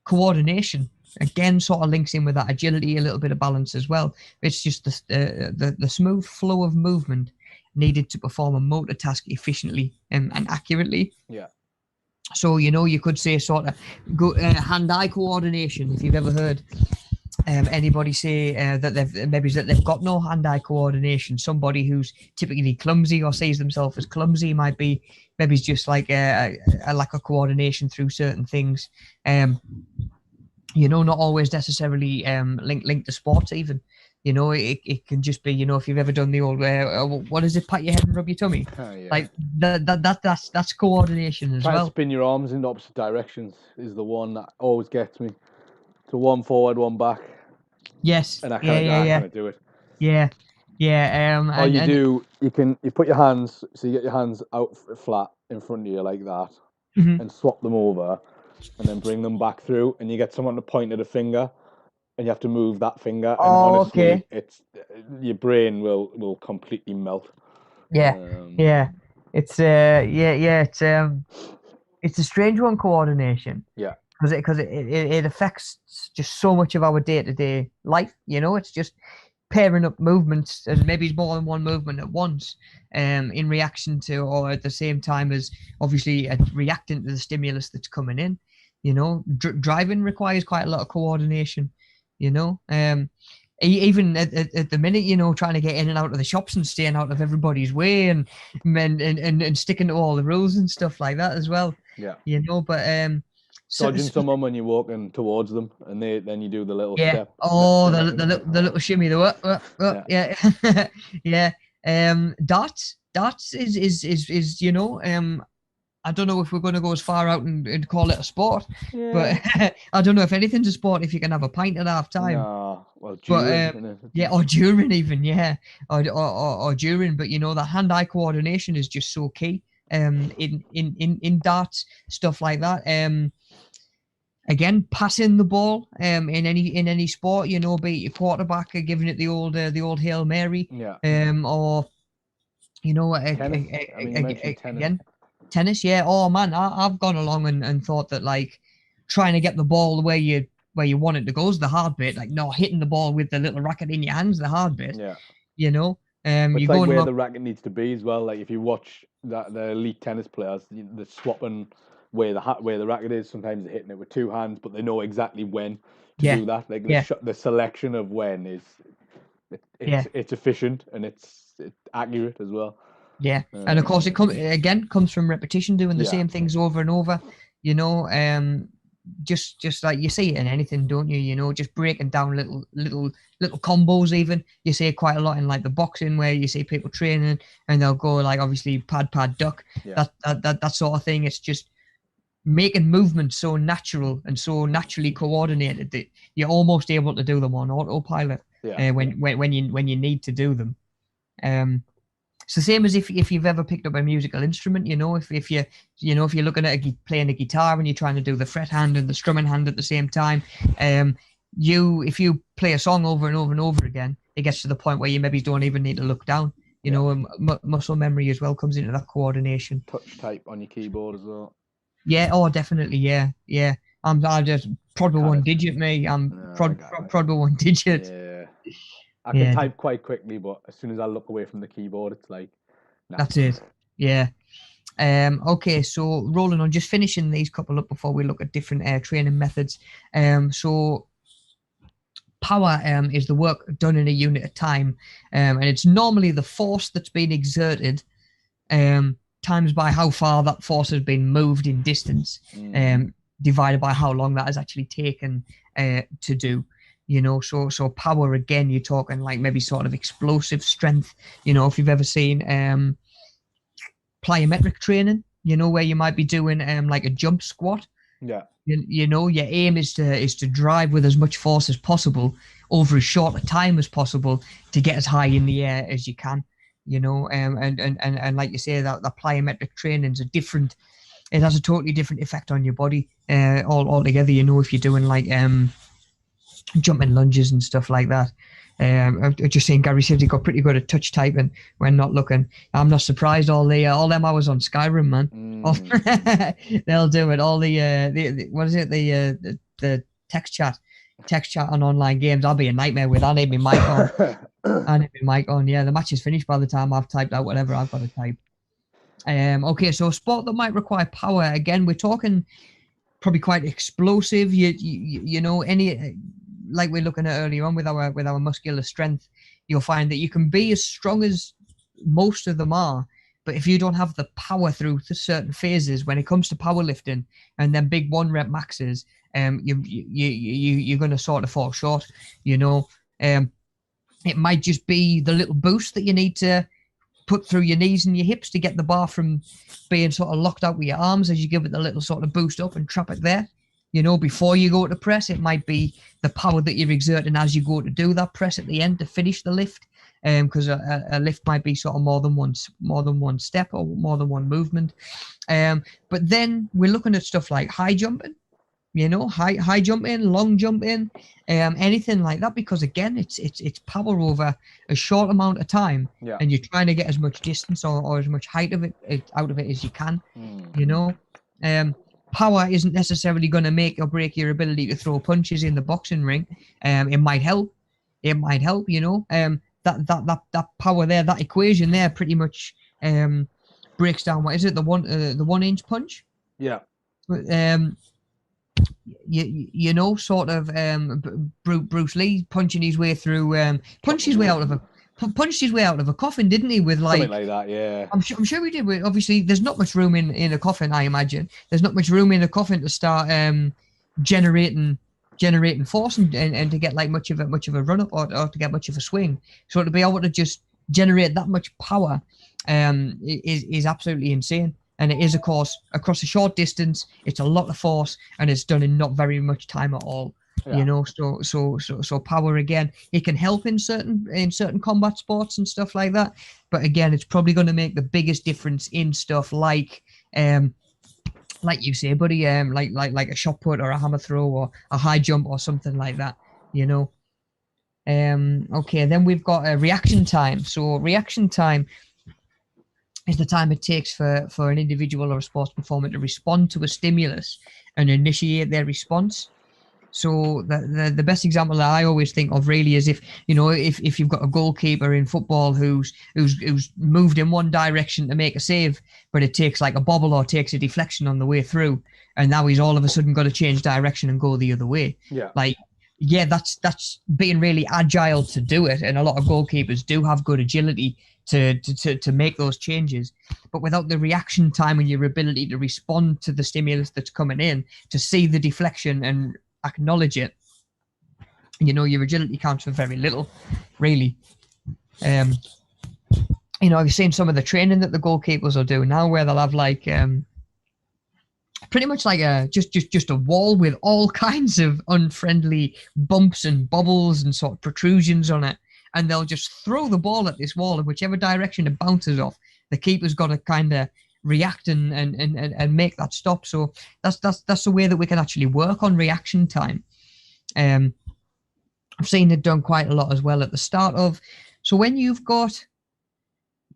coordination. Again, sort of links in with that agility, a little bit of balance as well. It's just the smooth flow of movement needed to perform a motor task efficiently and accurately. So, you know, you could say sort of hand-eye coordination, if you've ever heard anybody say that they've got no hand-eye coordination. Somebody who's typically clumsy or sees themselves as clumsy might be maybe it's just like a lack of coordination through certain things. You know, not always necessarily linked to sports even. You know, it can just be, you know, if you've ever done the old what is it, pat your head and rub your tummy? Like that's coordination as well. Trying to spin your arms in opposite directions is the one that always gets me. So one forward, one back. Yes. And I can't do it. Yeah. Or you put your hands, so you get your hands out flat in front of you like that, and swap them over, and then bring them back through, and you get someone to point at a finger, and you have to move that finger. And honestly, it's your brain will completely melt. It's it's a strange one, coordination. Because it affects just so much of our day-to-day life. You know, it's just pairing up movements, and maybe it's more than one movement at once, in reaction to, or at the same time as obviously reacting to the stimulus that's coming in. You know, driving requires quite a lot of coordination. You know, even at the minute, you know, trying to get in and out of the shops and staying out of everybody's way, and sticking to all the rules and stuff like that as well. You know, but dodging someone when you're walking towards them, and then you do the little step. Oh, the little shimmy, darts is you know, I don't know if we're going to go as far out and call it a sport, but I don't know if anything's a sport if you can have a pint at half time. No, well, during, or during even, or during. But you know, the hand-eye coordination is just so key. In darts, stuff like that. Again, passing the ball in any sport, you know, be it your quarterback giving it the old Hail Mary, or you know, tennis. again. Tennis, yeah. Oh man, I've gone along and thought that like trying to get the ball where you want it to go is the hard bit. Like no, hitting the ball with the little racket in your hands the hard bit. Yeah. You know, It's you're like going where along. the racket needs to be as well. Like if you watch the elite tennis players, they're swapping where the racket is. Sometimes they're hitting it with two hands, but they know exactly when to Yeah, do that. Like yeah, the selection of when is yeah, it's efficient and it's accurate as well. yeah. And of course, it comes from repetition, doing the Yeah, same things over and over. You know, just like you see it in anything, don't you? You know, just breaking down little combos. Even you see it quite a lot in like the boxing, where you see people training and they'll go like obviously pad duck, yeah, that sort of thing. It's just making movements so natural and so naturally coordinated that you're almost able to do them on autopilot yeah. when you need to do them. It's the same as if you've ever picked up a musical instrument. You know, if you're looking at playing a guitar and you're trying to do the fret hand and the strumming hand at the same time, if you play a song over and over and over again, it gets to the point where you maybe don't even need to look down. You know, and muscle memory as well comes into that coordination. Touch type on your keyboard as well. Yeah, oh, definitely, yeah. I just prod with one digit, me. Prod with one digit. Yeah. I can Yeah, type quite quickly, but as soon as I look away from the keyboard, it's like, nah. that's it. Yeah. Okay, so rolling on, just finishing these couple up before we look at different training methods. So power is the work done in a unit of time, and it's normally the force that's been exerted times by how far that force has been moved in distance, divided by how long that has actually taken to do. You know, so power again, you're talking like maybe sort of explosive strength. You know, if you've ever seen plyometric training, you know, where you might be doing like a jump squat. Yeah. You know, your aim is to drive with as much force as possible over as short a time as possible to get as high in the air as you can. You know, and like you say, that plyometric training is a different. It has a totally different effect on your body altogether. You know, if you're doing like jumping lunges and stuff like that. I've just seen Gary said he got pretty good at touch typing when not looking. I'm not surprised. All them hours on Skyrim, man. They'll do it. All the what is it? The text chat on online games. I'll be a nightmare with. I need my mic on. Yeah, the match is finished by the time I've typed out whatever I've got to type. Okay, so a sport that might require power. Again, we're talking probably quite explosive. You know, any like we're looking at earlier on with our muscular strength, you'll find that you can be as strong as most of them are, but if you don't have the power through certain phases when it comes to powerlifting and then big 1 rep maxes, you're going to sort of fall short. You know, it might just be the little boost that you need to put through your knees and your hips to get the bar from being sort of locked out with your arms as you give it the little sort of boost up and trap it there. You know, before you go to press, it might be the power that you're exerting as you go to do that press at the end to finish the lift. Because a lift might be sort of more than one step or more than one movement. But then we're looking at stuff like high jumping. You know, high jumping, long jumping, anything like that, because again, it's power over a short amount of time, and you're trying to get as much distance or as much height of it out of it as you can. You know, power isn't necessarily going to make or break your ability to throw punches in the boxing ring. It might help. You know, that power there, that equation there, pretty much breaks down. What is it? The 1 inch punch. Yeah. You know, sort of Bruce Lee punching his way through, punched his way out of a coffin, didn't he? With like something like that, yeah. I'm sure he did. Obviously, there's not much room in a coffin. I imagine there's not much room in a coffin to start generating force and to get like much of a run up or to get much of a swing. So to be able to just generate that much power is absolutely insane. And it is, of course, across a short distance. It's a lot of force, and it's done in not very much time at all. Yeah. You know, so power again. It can help in certain combat sports and stuff like that. But again, it's probably going to make the biggest difference in stuff like you say, buddy, like a shot put or a hammer throw or a high jump or something like that. You know. Okay, then we've got a reaction time. So reaction time. is the time it takes for an individual or a sports performer to respond to a stimulus and initiate their response. So the best example that I always think of really is if you've got a goalkeeper in football who's moved in one direction to make a save, but it takes like a bobble or takes a deflection on the way through, and now he's all of a sudden got to change direction and go the other way. Yeah. Like, yeah, that's being really agile to do it, and a lot of goalkeepers do have good agility to make those changes, but without the reaction time and your ability to respond to the stimulus that's coming in, to see the deflection and acknowledge it, your agility counts for very little, really. I've seen some of the training that the goalkeepers will do now, where they'll have like pretty much like just a wall with all kinds of unfriendly bumps and bobbles and sort of protrusions on it, and they'll just throw the ball at this wall, in whichever direction it bounces off, the keeper's got to kind of react and make that stop. So that's the way that we can actually work on reaction time. I've seen it done quite a lot as well at the start of. So when you've got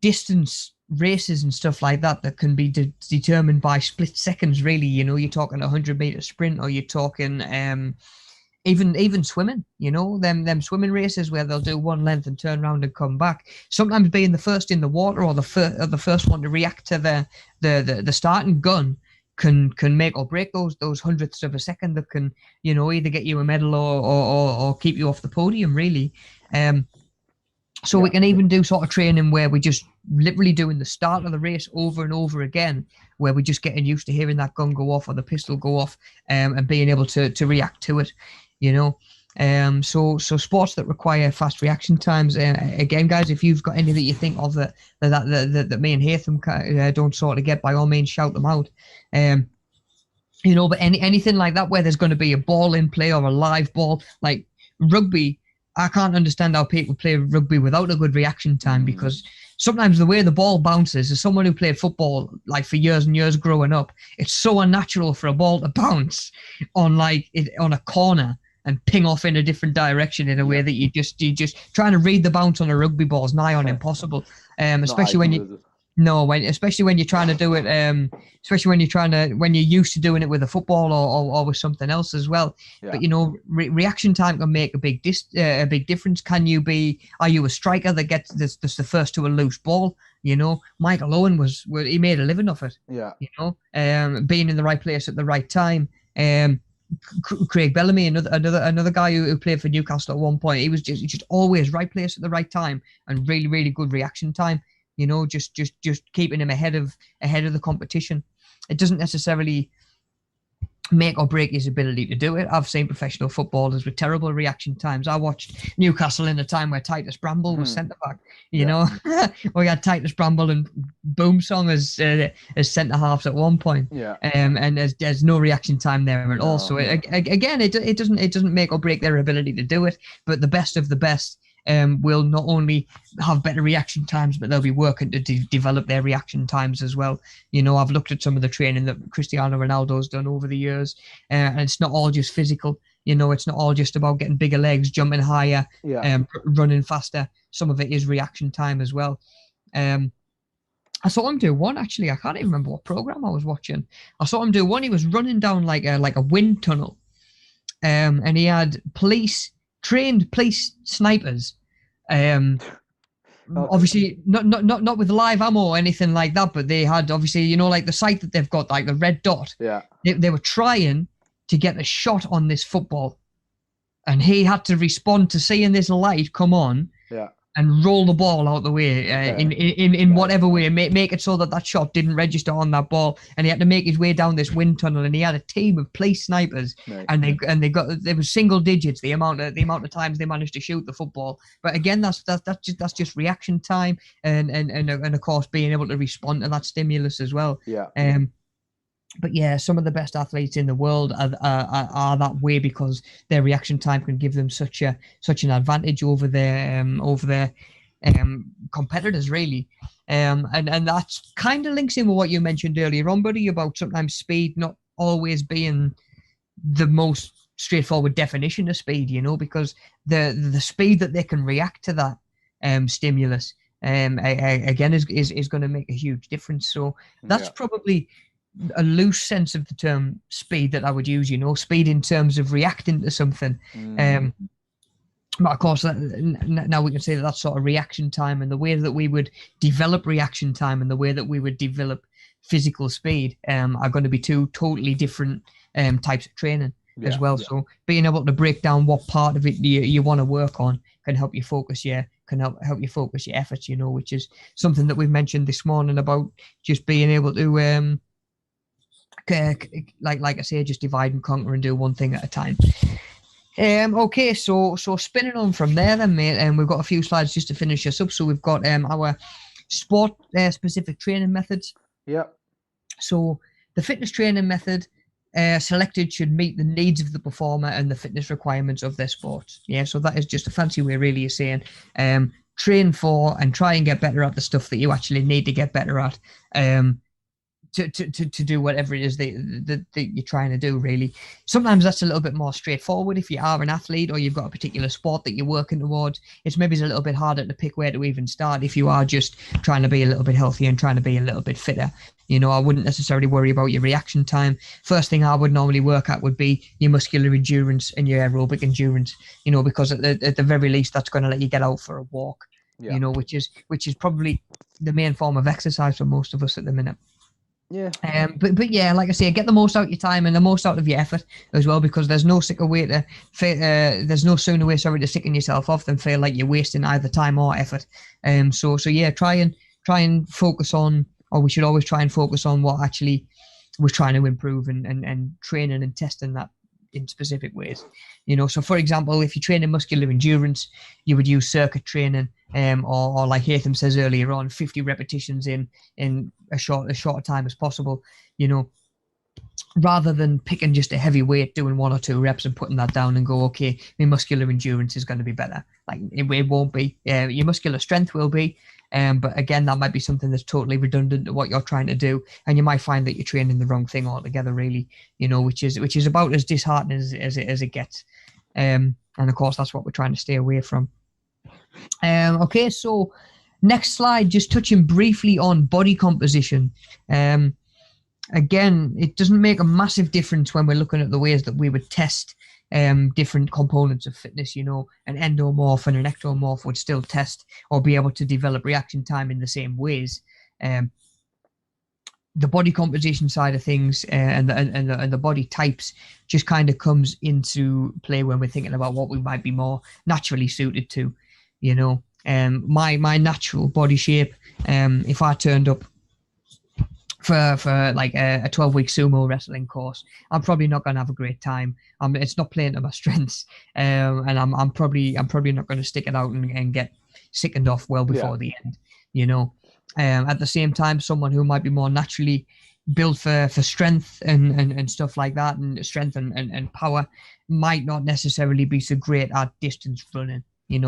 distance races and stuff like that can be determined by split seconds, really. You're talking a 100-meter sprint, or you're talking even swimming. Them swimming races where they'll do one length and turn around and come back. Sometimes being the first in the water or the first one to react to the starting gun can make or break those hundredths of a second that can either get you a medal or keep you off the podium, really. So we can even do sort of training where we just literally doing the start of the race over and over again, where we're just getting used to hearing that gun go off or the pistol go off, and being able to react to it, So sports that require fast reaction times, again, guys, if you've got any that you think of that me and Hatham don't sort of get, by all means shout them out. But anything like that where there's going to be a ball in play or a live ball, like rugby. I can't understand how people play rugby without a good reaction time, because sometimes the way the ball bounces, as someone who played football like for years and years growing up, it's so unnatural for a ball to bounce on a corner and ping off in a different direction in a way that you just trying to read the bounce on a rugby ball is nigh on impossible. Especially when you're trying to do it, when you're used to doing it with a football or with something else as well. Yeah. But reaction time can make a big difference. Are you a striker that gets that's the first to a loose ball? Michael Owen he made a living off it. Yeah. Being in the right place at the right time. Craig Bellamy, another guy who played for Newcastle at one point, he was just always right place at the right time and really, really good reaction time. Just keeping him ahead of the competition. It doesn't necessarily make or break his ability to do it. I've seen professional footballers with terrible reaction times. I watched Newcastle in a time where Titus Bramble was centre back. We had Titus Bramble and Boomsong as centre halves at one point. Yeah. And there's no reaction time there at all. So it doesn't make or break their ability to do it. But the best of the best will not only have better reaction times, but they'll be working to develop their reaction times as well. I've looked at some of the training that Cristiano Ronaldo's done over the years, and it's not all just physical. It's not all just about getting bigger legs, jumping higher, running faster. Some of it is reaction time as well. I saw him do one, actually. I can't even remember what program I was watching. I saw him do one. He was running down like a wind tunnel, and he had trained police snipers, obviously not with live ammo or anything like that, but they had obviously like the sight that they've got, like the red dot. Yeah, they were trying to get a shot on this football, and he had to respond to seeing this light come on. Yeah. And roll the ball out the way in whatever way, make it so that shot didn't register on that ball. And he had to make his way down this wind tunnel, and he had a team of police snipers, and they were single digits the amount of times they managed to shoot the football. But again, that's just reaction time, and of course being able to respond to that stimulus as well. Yeah. But yeah, some of the best athletes in the world are that way, because their reaction time can give them such an advantage over their competitors, really. And that kind of links in with what you mentioned earlier on, buddy, about sometimes speed not always being the most straightforward definition of speed, because the speed that they can react to that stimulus again is going to make a huge difference. So that's Yeah. probably a loose sense of the term speed that I would use. Speed in terms of reacting to something. But of course, now we can say that that's sort of reaction time, and the way that we would develop reaction time and the way that we would develop physical speed are going to be two totally different types of training as well. So being able to break down what part of it you want to work on can help you focus your efforts, which is something that we've mentioned this morning about just being able to like I say, just divide and conquer and do one thing at a time. Okay, so spinning on from there then, mate, and we've got a few slides just to finish us up. So we've got our sport specific training methods. Yeah. So the fitness training method selected should meet the needs of the performer and the fitness requirements of their sport. Yeah, so that is just a fancy way really of saying train for and try and get better at the stuff that you actually need to get better at. To do whatever it is that you're trying to do, really. Sometimes that's a little bit more straightforward if you are an athlete or you've got a particular sport that you're working towards. It's maybe a little bit harder to pick where to even start if you are just trying to be a little bit healthier and trying to be a little bit fitter. I wouldn't necessarily worry about your reaction time. First thing I would normally work at would be your muscular endurance and your aerobic endurance, because at the very least that's going to let you get out for a walk, which is probably the main form of exercise for most of us at the minute. Yeah. But yeah, like I say, get the most out of your time and the most out of your effort as well, because there's no sooner way to sicking yourself off than feel like you're wasting either time or effort. So yeah, try and focus on, or we should always try and focus on what actually we're trying to improve and training and testing that in specific ways. So for example, if you train in muscular endurance, you would use circuit training, or like Hatham says earlier on, 50 repetitions in as short a time as possible, rather than picking just a heavy weight, doing 1 or 2 reps and putting that down and go, okay, my muscular endurance is going to be better. Like it won't be. Your muscular strength will be, but again, that might be something that's totally redundant to what you're trying to do, and you might find that you're training the wrong thing altogether, really. Which is about as disheartening as it gets. And of course, that's what we're trying to stay away from. Okay, so next slide, just touching briefly on body composition. Again, it doesn't make a massive difference when we're looking at the ways that we would test different components of fitness. An endomorph and an ectomorph would still test or be able to develop reaction time in the same ways. The body composition side of things and the body types just kind of comes into play when we're thinking about what we might be more naturally suited to. My natural body shape, if I turned up for like a 12-week sumo wrestling course, I'm probably not going to have a great time. It's not playing to my strengths, and I'm probably not going to stick it out and get sickened off well before the end. At the same time, someone who might be more naturally built for strength and stuff like that, and strength and power, might not necessarily be so great at distance running.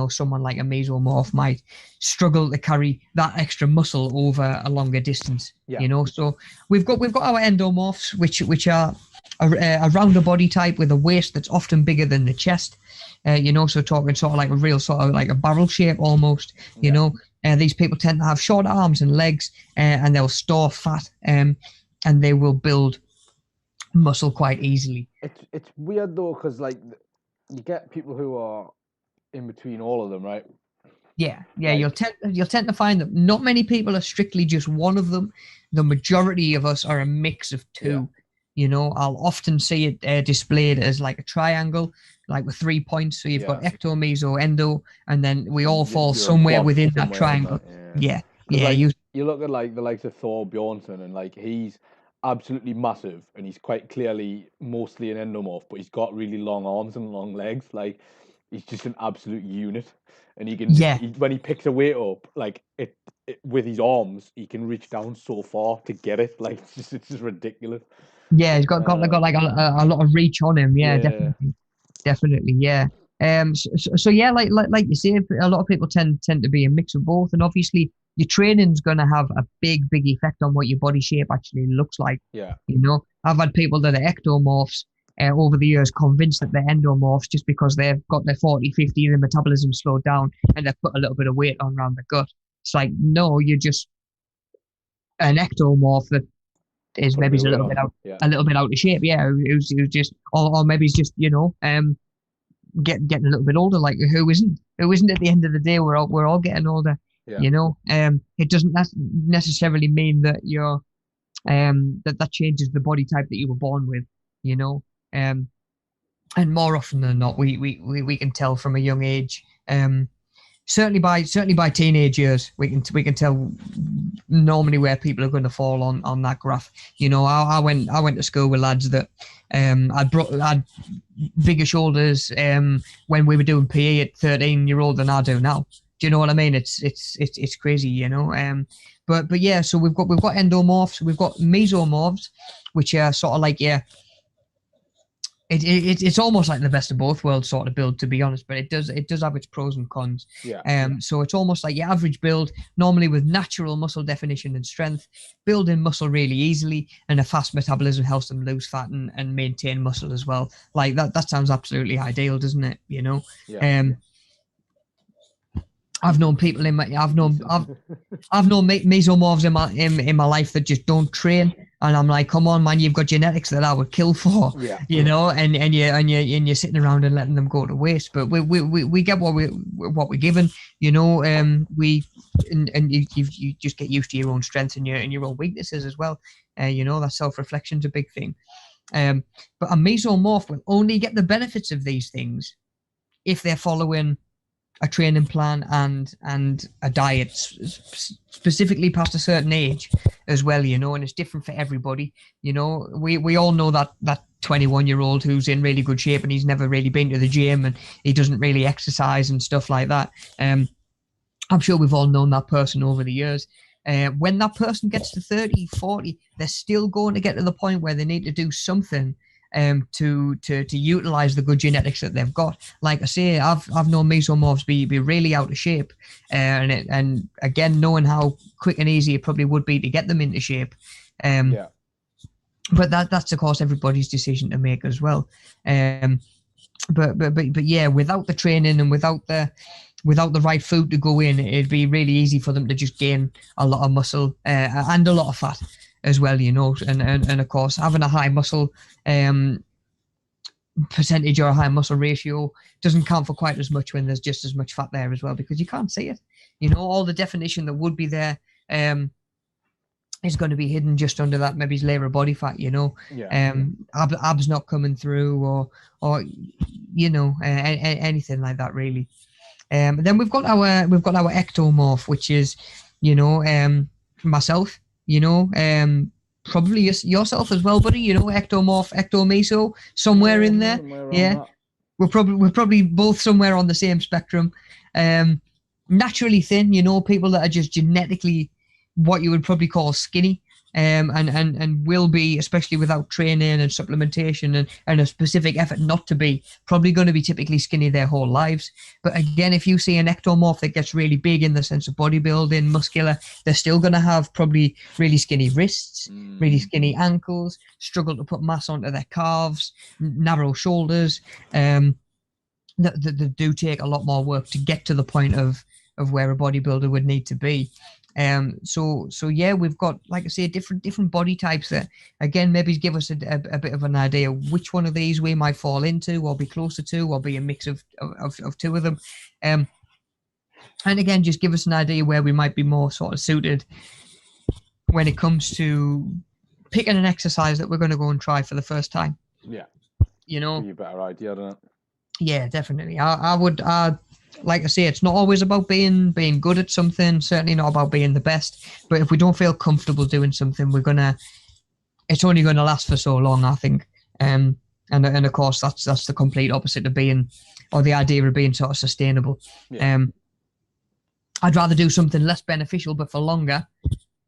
Someone like a mesomorph might struggle to carry that extra muscle over a longer distance. So we've got our endomorphs, which are a rounder body type with a waist that's often bigger than the chest. So talking sort of like a real sort of like a barrel shape almost. These people tend to have short arms and legs, and they'll store fat, and they will build muscle quite easily. It's weird though, because like you get people who are in between all of them, right? Yeah. You'll tend to find that not many people are strictly just one of them. The majority of us are a mix of two. I'll often see it displayed as like a triangle, like with 3 points. So you've got ecto, meso, endo, and then we all fall somewhere within that triangle. Yeah. Like, you look at like the likes of Thor Bjornsson, and like he's absolutely massive, and he's quite clearly mostly an endomorph, but he's got really long arms and long legs. Like he's just an absolute unit, and he can when he picks a weight up, like it with his arms, he can reach down so far to get it. Like it's just ridiculous. Yeah, he's got like a lot of reach on him. Yeah. Definitely. Yeah. So yeah, like you say, a lot of people tend to be a mix of both, and obviously your training's going to have a big effect on what your body shape actually looks like. Yeah. I've had people that are ectomorphs over the years convinced that they're endomorphs just because they've got their 40, 50, their metabolism slowed down, and they've put a little bit of weight on around the gut. It's like, no, you're just an ectomorph that is Put a maybe bit a of weight little on. bit out, Yeah. a little bit out of shape. Yeah, who's just, or maybe he's just, getting a little bit older. Like, who isn't? Who isn't at the end of the day? We're all getting older. Yeah. You know, it doesn't necessarily mean that you're that changes the body type that you were born with. You know, and more often than not, we can tell from a young age. Certainly by teenage years, we can tell normally where people are going to fall on that graph. You know, I went to school with lads that had bigger shoulders when we were doing PE at 13-year-old than I do now. Do you know what I mean? It's crazy, you know. But yeah, so we've got endomorphs, we've got mesomorphs, which are sort of like, yeah, it's almost like the best of both worlds sort of build, to be honest, but it does have its pros and cons. Yeah. So it's almost like your average build, normally with natural muscle definition and strength, building muscle really easily, and a fast metabolism helps them lose fat and maintain muscle as well. Like that sounds absolutely ideal, doesn't it? You know. Yeah. I've known people I've known mesomorphs in my life that just don't train, and I'm like, come on, man, you've got genetics that I would kill for, Yeah. you know, and you're sitting around and letting them go to waste. But we get what we're given, you know. You just get used to your own strengths and your own weaknesses as well. You know, that self-reflection's a big thing. But a mesomorph will only get the benefits of these things if they're following a training plan and a diet specifically past a certain age as well, you know, and it's different for everybody. You know, we all know that 21-year-old who's in really good shape and he's never really been to the gym and he doesn't really exercise and stuff like that. I'm sure we've all known that person over the years. When that person gets to 30, 40, they're still going to get to the point where they need to do something to utilize the good genetics that they've got. Like I say, I've known mesomorphs be really out of shape, and again, knowing how quick and easy it probably would be to get them into shape. Yeah. But that's of course everybody's decision to make as well. But yeah, without the training and without the right food to go in, it'd be really easy for them to just gain a lot of muscle and a lot of fat as well, you know. And of course, having a high muscle percentage or a high muscle ratio doesn't count for quite as much when there's just as much fat there as well, because you can't see it. You know, all the definition that would be there is going to be hidden just under that maybe layer body fat, you know. Yeah. Abs not coming through, or you know, anything like that really. Then we've got our ectomorph, which is, you know, myself, you know, probably yourself as well, buddy. You know, ectomorph, ectomeso, somewhere in there. Yeah, we're probably both somewhere on the same spectrum. Naturally thin, you know, people that are just genetically what you would probably call skinny, and will be, especially without training and supplementation and a specific effort not to be, probably going to be typically skinny their whole lives. But again, if you see an ectomorph that gets really big in the sense of bodybuilding, muscular, they're still going to have probably really skinny wrists, really skinny ankles, struggle to put mass onto their calves, narrow shoulders. That do take a lot more work to get to the point of where a bodybuilder would need to be. So yeah, we've got, like I say, different body types that again maybe give us a bit of an idea which one of these we might fall into or be closer to, or be a mix of two of them. And again, just give us an idea where we might be more sort of suited when it comes to picking an exercise that we're going to go and try for the first time. Yeah. You know, Give you a better idea, doesn't it? Yeah, definitely. I would like I say, it's not always about being good at something, certainly not about being the best, but if we don't feel comfortable doing something, it's only gonna last for so long, I think. And of course that's the complete opposite of being, or the idea of being sort of sustainable. Yeah. I'd rather do something less beneficial but for longer,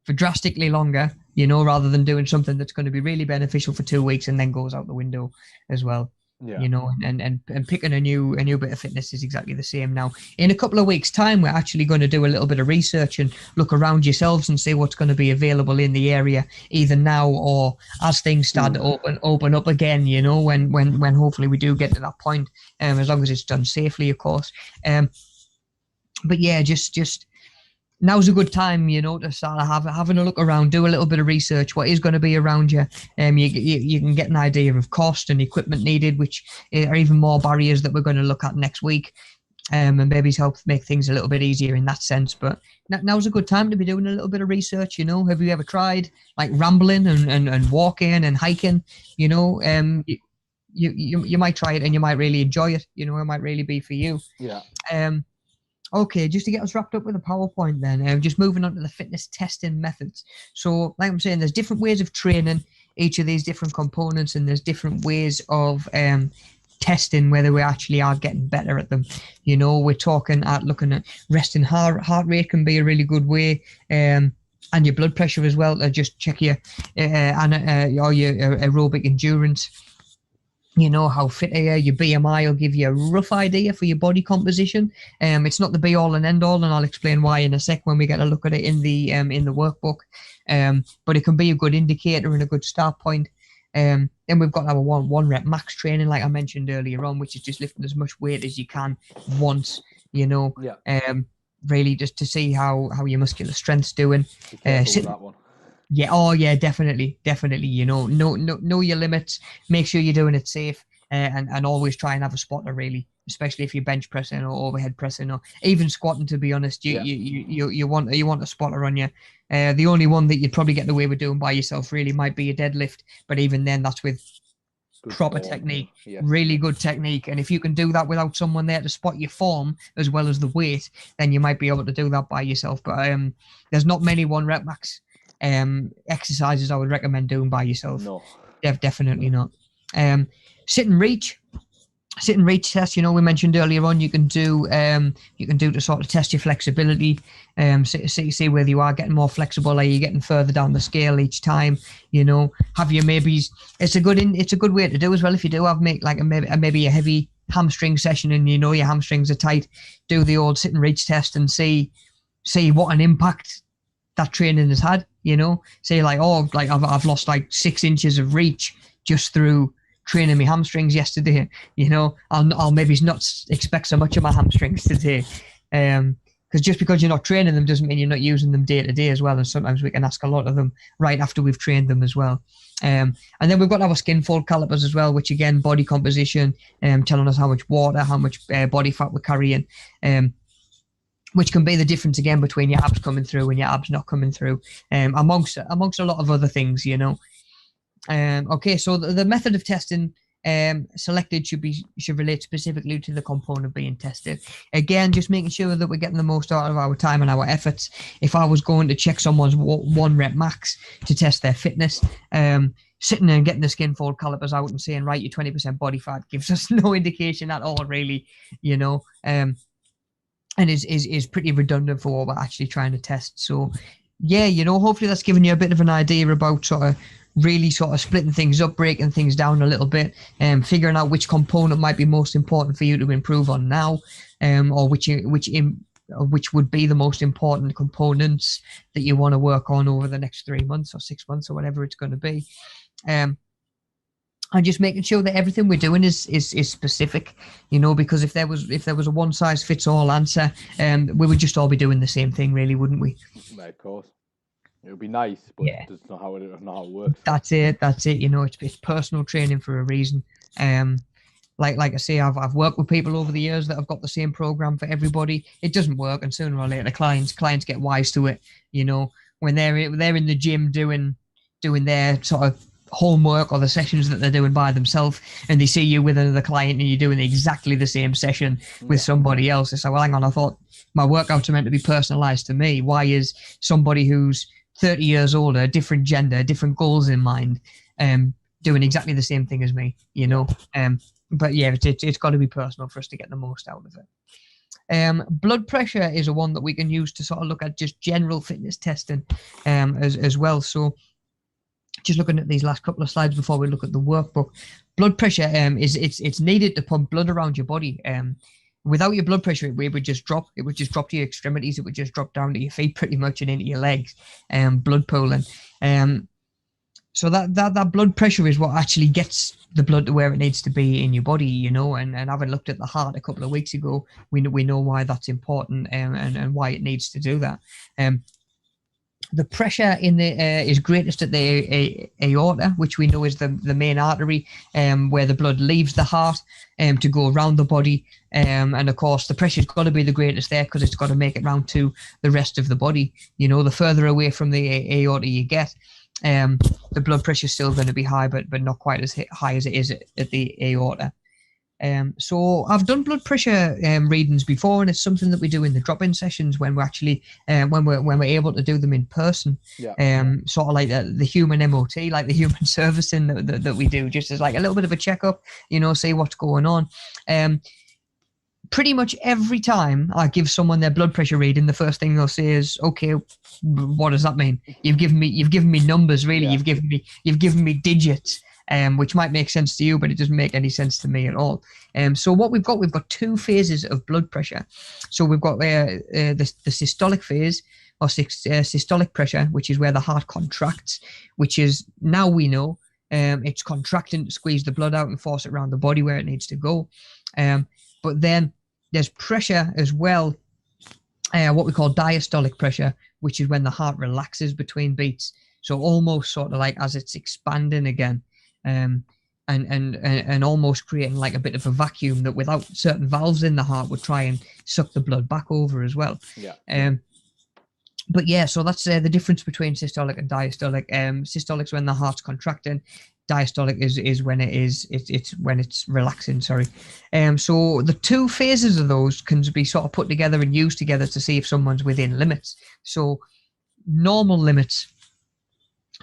for drastically longer, you know, rather than doing something that's going to be really beneficial for 2 weeks and then goes out the window as well. Yeah. You know, and picking a new bit of fitness is exactly the same. Now, in a couple of weeks' time, we're actually going to do a little bit of research and look around yourselves and see what's going to be available in the area, either now or as things start to open up again. You know, when hopefully we do get to that point, as long as it's done safely, of course. But yeah, just now's a good time, you know, to start having a look around, do a little bit of research. What is going to be around you? You can get an idea of cost and equipment needed, which are even more barriers that we're going to look at next week. And maybe help make things a little bit easier in that sense. But now's a good time to be doing a little bit of research. You know, have you ever tried like rambling and walking and hiking? You know, you might try it and you might really enjoy it. You know, it might really be for you. Yeah. Okay, just to get us wrapped up with a PowerPoint then, just moving on to the fitness testing methods. So, like I'm saying, there's different ways of training each of these different components, and there's different ways of testing whether we actually are getting better at them. You know, we're talking at looking at resting heart rate can be a really good way, and your blood pressure as well to just check your or your aerobic endurance. You know, how fit are you? Your BMI will give you a rough idea for your body composition. It's not the be all and end all, and I'll explain why in a sec when we get a look at it in the workbook. But it can be a good indicator and a good start point. Then we've got our one rep max training, like I mentioned earlier on, which is just lifting as much weight as you can once. You know, really just to see how your muscular strength's doing. That one. Yeah, oh yeah, definitely. You know your limits. Make sure you're doing it safe, and always try and have a spotter really, especially if you're bench pressing or overhead pressing or even squatting. To be honest, you want a spotter on you. The only one that you'd probably get away with doing by yourself really might be a deadlift, but even then, that's with good proper form. Technique, really good technique. And if you can do that without someone there to spot your form as well as the weight, then you might be able to do that by yourself. But there's not many one rep max exercises I would recommend doing by yourself. No, definitely not. Sit and reach test. You know, we mentioned earlier on you can do to sort of test your flexibility, see whether you are getting more flexible. Are you getting further down the scale each time? You know, have you maybe it's a good way to do as well. If you do have maybe a heavy hamstring session and you know your hamstrings are tight, do the old sit and reach test and see what an impact that training has had. You know, say like, oh, like I've lost like 6 inches of reach just through training my hamstrings yesterday. You know, I'll maybe not expect so much of my hamstrings today. Because just because you're not training them doesn't mean you're not using them day to day as well. And sometimes we can ask a lot of them right after we've trained them as well. And then we've got our skin fold calipers as well, which again, body composition, telling us how much water, how much body fat we're carrying. Which can be the difference again between your abs coming through and your abs not coming through, amongst a lot of other things, you know. Okay, so the method of testing selected should relate specifically to the component being tested. Again, just making sure that we're getting the most out of our time and our efforts. If I was going to check someone's one rep max to test their fitness, sitting there and getting the skin fold calipers out and saying, right, your 20% body fat gives us no indication at all, really, you know. And is pretty redundant for what we're actually trying to test. So, yeah, you know, hopefully that's given you a bit of an idea about sort of really sort of splitting things up, breaking things down a little bit, and figuring out which component might be most important for you to improve on now, or which would be the most important components that you want to work on over the next 3 months or 6 months or whatever it's going to be. And just making sure that everything we're doing is specific, you know, because if there was a one size fits all answer, we would just all be doing the same thing, really, wouldn't we? Right, of course. It would be nice, but that's not how it works. That's it. You know, it's personal training for a reason. Like I say, I've worked with people over the years that have got the same program for everybody. It doesn't work, and sooner or later, clients get wise to it. You know, when they're in the gym doing their sort of homework or the sessions that they're doing by themselves, and they see you with another client and you're doing exactly the same session with somebody else. It's like, well, hang on, I thought my workouts are meant to be personalized to me. Why is somebody who's 30 years older, different gender, different goals in mind, doing exactly the same thing as me, you know? But yeah, it's got to be personal for us to get the most out of it. Blood pressure is a one that we can use to sort of look at just general fitness testing as well. So just looking at these last couple of slides before we look at the workbook, blood pressure it's needed to pump blood around your body. Without your blood pressure, it would just drop. It would just drop to your extremities. It would just drop down to your feet pretty much and into your legs. Blood pooling. So that blood pressure is what actually gets the blood to where it needs to be in your body, you know. And having looked at the heart a couple of weeks ago, we know why that's important, and why it needs to do that. The pressure in the is greatest at the aorta, which we know is the main artery, where the blood leaves the heart to go around the body. And of course, the pressure's got to be the greatest there because it's got to make it round to the rest of the body. You know, the further away from the aorta you get, the blood pressure is still going to be high, but not quite as high as it is at the aorta. So I've done blood pressure readings before, and it's something that we do in the drop-in sessions when we're actually when we're able to do them in person. Sort of like the human MOT, like the human servicing that we do, just as like a little bit of a checkup, you know, see what's going on. Pretty much every time I give someone their blood pressure reading, the first thing they'll say is, "Okay, what does that mean? You've given me numbers, really. You've given me digits." Which might make sense to you, but it doesn't make any sense to me at all. So what we've got two phases of blood pressure. So we've got the systolic phase, or systolic pressure, which is where the heart contracts, which is, now we know, it's contracting to squeeze the blood out and force it around the body where it needs to go. But then there's pressure as well, what we call diastolic pressure, which is when the heart relaxes between beats. So almost sort of like as it's expanding again. And almost creating like a bit of a vacuum that, without certain valves in the heart, would try and suck the blood back over as well. But yeah, so that's the difference between systolic and diastolic. Systolic is when the heart's contracting. Diastolic is when it's when it's relaxing. Sorry. So the two phases of those can be sort of put together and used together to see if someone's within limits. So normal limits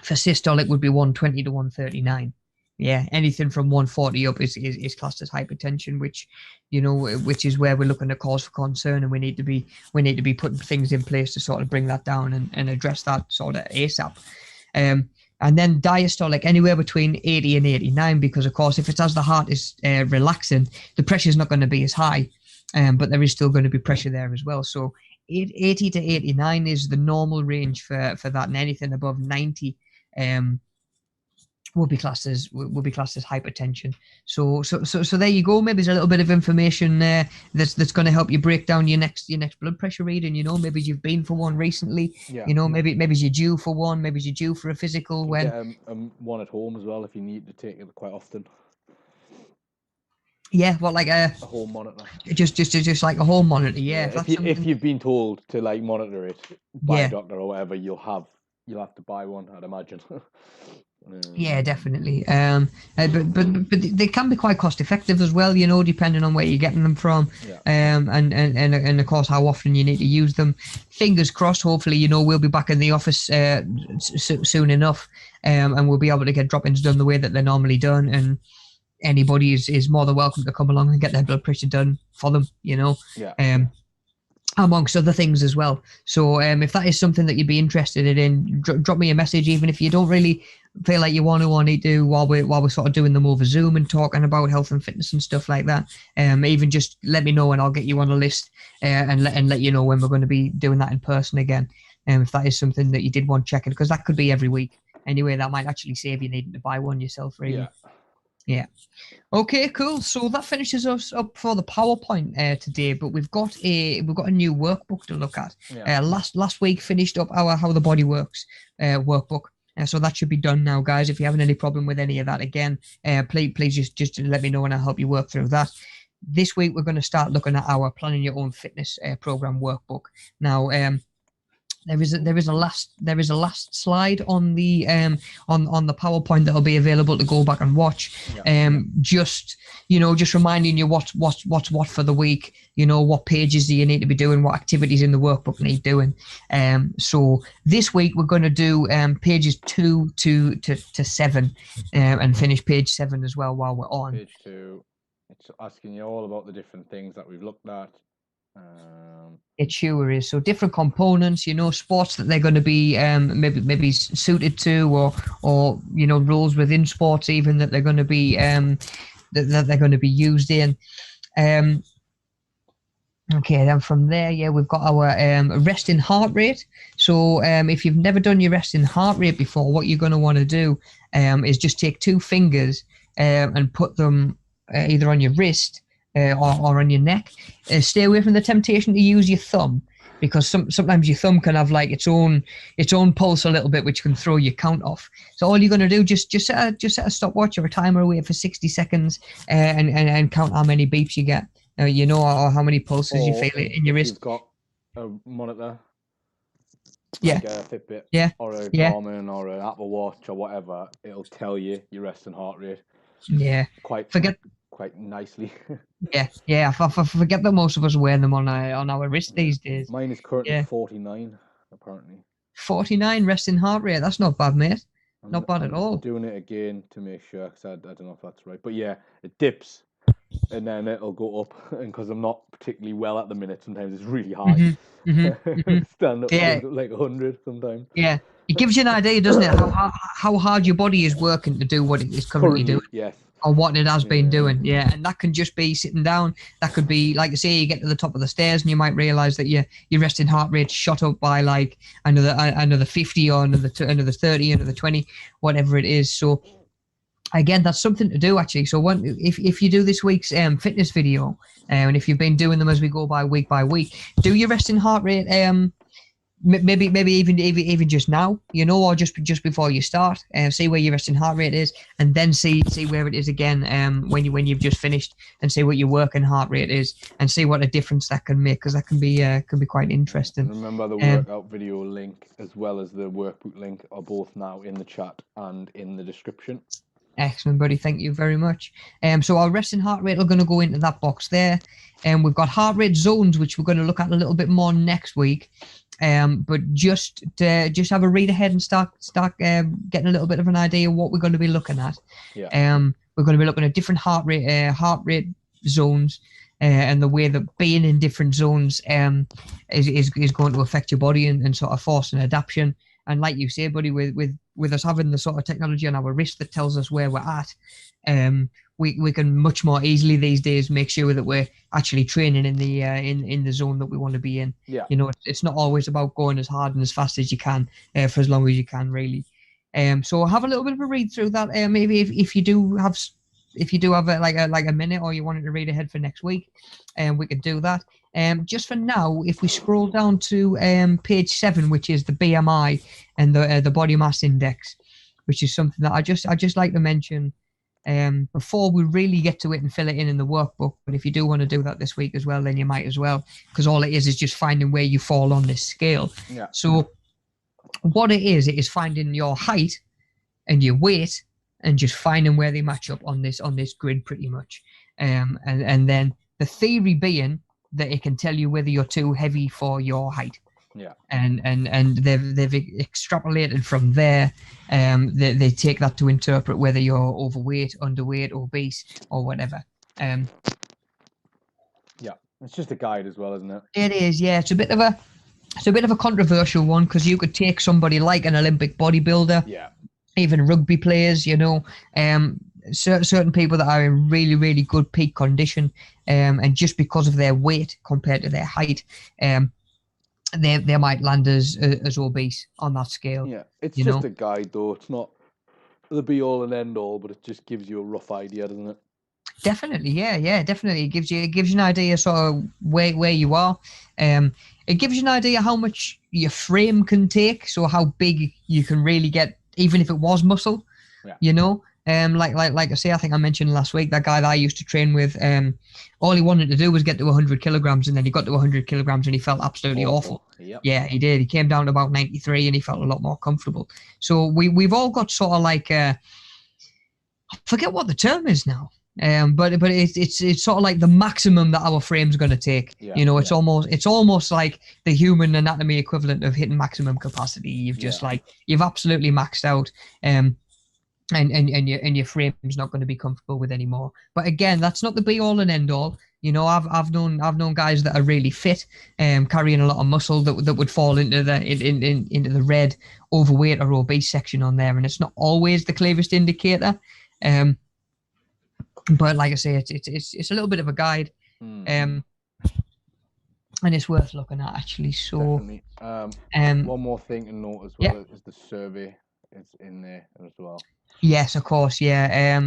for systolic would be 120 to 139. Yeah, anything from 140 up is classed as hypertension, which, you know, which is where we're looking at cause for concern, and we need to be putting things in place to sort of bring that down and address that sort of ASAP. And then diastolic, anywhere between 80 and 89, because of course, if it's as the heart is relaxing, the pressure is not going to be as high, but there is still going to be pressure there as well. So 80 to 89 is the normal range for that, and anything above 90 will be classed as hypertension. So there you go. Maybe there's a little bit of information there that's going to help you break down your next blood pressure reading. You know, maybe you've been for one recently. You know, maybe you're due for one. Maybe you're due for a physical. When one at home as well, if you need to take it quite often. Yeah, well, like a home monitor. Just like a home monitor. Yeah. If you've been told to like monitor it by a doctor or whatever, you'll have to buy one, I'd imagine. Yeah, definitely. But they can be quite cost effective as well, you know, depending on where you're getting them from. And of course how often you need to use them. Fingers crossed, hopefully, you know, we'll be back in the office soon enough, and we'll be able to get drop-ins done the way that they're normally done, and anybody is more than welcome to come along and get their blood pressure done for them, you know. Amongst other things as well. So if that is something that you'd be interested in, drop me a message, even if you don't really feel like you want to or need to, while we're sort of doing them over Zoom and talking about health and fitness and stuff like that. Even just let me know and I'll get you on a list and let you know when we're going to be doing that in person again. If that is something that you did want checking, because that could be every week. Anyway, that might actually save you needing to buy one yourself, really. Yeah. Okay, cool. So that finishes us up for the PowerPoint today, but we've got a new workbook to look at. Last week finished up our How the Body Works workbook. So that should be done now, guys. If you're having any problem with any of that, again, please just let me know and I'll help you work through that. This week we're going to start looking at our Planning Your Own Fitness program workbook. Now, there is a last slide on the on the PowerPoint that'll be available to go back and watch. Just reminding you what's what for the week. You know, what pages do you need to be doing, what activities in the workbook need doing. So this week we're going to do pages 2 to 7, and finish page 7 as well while we're on. Page 2, it's asking you all about the different things that we've looked at. It sure is. So different components, you know, sports that they're going to be maybe suited to, or you know, roles within sports even that they're going to be that they're going to be used in. Okay, then from there, yeah, we've got our resting heart rate. So if you've never done your resting heart rate before, what you're going to want to do is just take two fingers and put them either on your wrist or on your neck. Stay away from the temptation to use your thumb, because sometimes your thumb can have like its own pulse a little bit, which can throw your count off. So all you're going to do, just set a stopwatch or a timer away for 60 seconds and count how many beeps you get. You know, or how many pulses you feel it in your wrist. You've got a monitor, Yeah, like a Fitbit, yeah, or a yeah, Garmin, or an Apple Watch, or whatever. It'll tell you your resting heart rate yeah. quite Forget, nicely. yeah. Forget that most of us wear them on our wrist these days. Mine is currently Yeah, 49, apparently. 49 resting heart rate. That's not bad, mate. Not bad at I'm all. doing it again to make sure, because I don't know if that's right. But yeah, it dips, and then it'll go up. And because I'm not particularly well at the minute, sometimes it's really high. Stand up Yeah, goes up like 100 sometimes. yeah. It gives you an idea, doesn't it, how hard your body is working to do what it is currently doing. Yes. Or what it has been doing, yeah, and that can just be sitting down. That could be, like I say, you get to the top of the stairs and you might realize that your resting heart rate shot up by like another 50 or another 30, another 20, whatever it is. So again, that's something to do actually. So if you do this week's fitness video, and if you've been doing them as we go by week, do your resting heart rate maybe even just now, you know, or just before you start, see where your resting heart rate is, and then see where it is again when you've just finished, and see what your working heart rate is, and see what a difference that can make, because that can be quite interesting. Remember, the workout video link as well as the workbook link are both now in the chat and in the description. Excellent, buddy. Thank you very much. So our resting heart rate are going to go into that box there, and we've got heart rate zones, which we're going to look at a little bit more next week. But just have a read ahead and start getting a little bit of an idea of what we're going to be looking at. Yeah. We're going to be looking at different heart rate zones, and the way that being in different zones is going to affect your body and sort of force an adaptation. And like you say, buddy, with us having the sort of technology on our wrist that tells us where we're at, we can much more easily these days make sure that we're actually training in the zone that we want to be in. Yeah. You know, it's not always about going as hard and as fast as you can for as long as you can, really. So have a little bit of a read through that. Maybe if you do have a minute, or you wanted to read ahead for next week, we could do that. Just for now, if we scroll down to page 7, which is the BMI and the body mass index, which is something that I just like to mention before we really get to it and fill it in the workbook. But if you do want to do that this week as well, then you might as well, because all it is just finding where you fall on this scale. Yeah. So what it is finding your height and your weight, and just finding where they match up on this grid, pretty much. And then the theory being that it can tell you whether you're too heavy for your height. Yeah. And they've extrapolated from there. They take that to interpret whether you're overweight, underweight, obese, or whatever. Yeah, it's just a guide as well, isn't it? It is, yeah. It's a bit of a controversial one, because you could take somebody like an Olympic bodybuilder, yeah, even rugby players, you know, certain people that are in really, really good peak condition, and just because of their weight compared to their height, they might land as obese on that scale. Yeah, it's just a guide, though. It's not the be all and end all, but it just gives you a rough idea, doesn't it? Definitely, yeah, definitely. It gives you an idea sort of where you are. It gives you an idea how much your frame can take, so how big you can really get, even if it was muscle. Yeah. You know, like I say, I think I mentioned last week, that guy that I used to train with, all he wanted to do was get to 100 kilograms, and then he got to 100 kilograms and he felt absolutely awful. Yep. Yeah, he did. He came down to about 93 and he felt a lot more comfortable. So we've all got sort of like I forget what the term is now. But it's sort of like the maximum that our frame's going to take. Yeah, you know, it's almost like the human anatomy equivalent of hitting maximum capacity. You've just you've absolutely maxed out, and your frame's not going to be comfortable with anymore. But again, that's not the be all and end all. You know, I've known guys that are really fit, carrying a lot of muscle that would fall into the red overweight or obese section on there, and it's not always the clearest indicator. But like I say, it's a little bit of a guide. and it's worth looking at actually. So definitely. One more thing to note as well is the survey is in there as well. Yes, of course, yeah.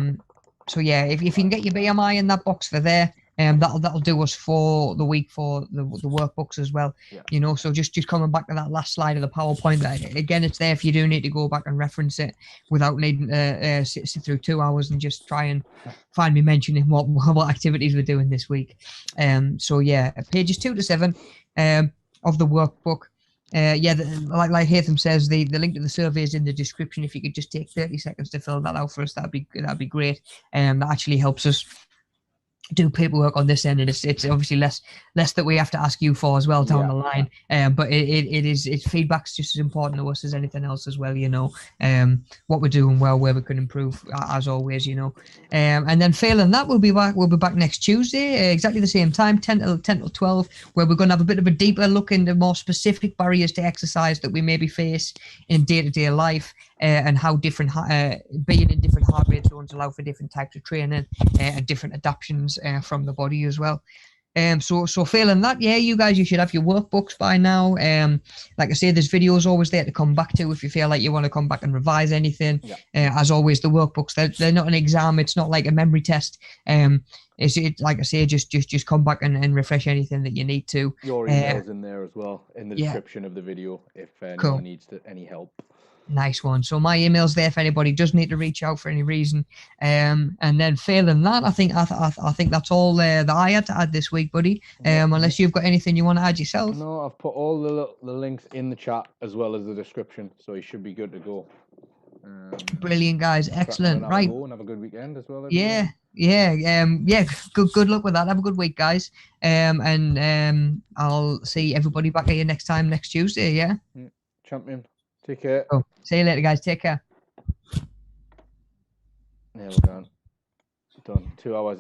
So yeah, if you can get your BMI in that box for there, that'll do us for the week for the workbooks as well. Yeah. You know, so just coming back to that last slide of the PowerPoint, that again, it's there if you do need to go back and reference it without needing to sit through 2 hours and just try and find me mentioning what activities we're doing this week. So yeah, pages 2 to 7 of the workbook. Like Hatham says, the link to the survey is in the description. If you could just take 30 seconds to fill that out for us, that'd be great. That actually helps us do paperwork on this end, and it's obviously less that we have to ask you for as well down the line. But it's feedback's just as important to us as anything else as well. You know, what we're doing well, where we can improve, as always. You know, and then failing that, we'll be back next Tuesday, exactly the same time, 10 till 12, where we're going to have a bit of a deeper look into more specific barriers to exercise that we maybe face in day-to-day life. And how different being in different heart rate zones allow for different types of training and different adaptations from the body as well. So failing that, you should have your workbooks by now. Like I say, there's videos always there to come back to if you feel like you want to come back and revise anything. As always, the workbooks, they're not an exam. It's not like a memory test. Like I say, just come back and refresh anything that you need to. Your email's in there as well in the description of the video if anyone needs any help. Nice one. So my email's there if anybody does need to reach out for any reason. And then failing that, I think that's all that I had to add this week, buddy. Unless you've got anything you want to add yourself. No, I've put all the links in the chat as well as the description, so you should be good to go. Brilliant, guys. Excellent. Right. And have a good weekend as well. Yeah. Good luck with that. Have a good week, guys. And I'll see everybody back here next Tuesday. Yeah. Champion. Take care. Oh, see you later, guys. Take care. Yeah, we're done. 2 hours.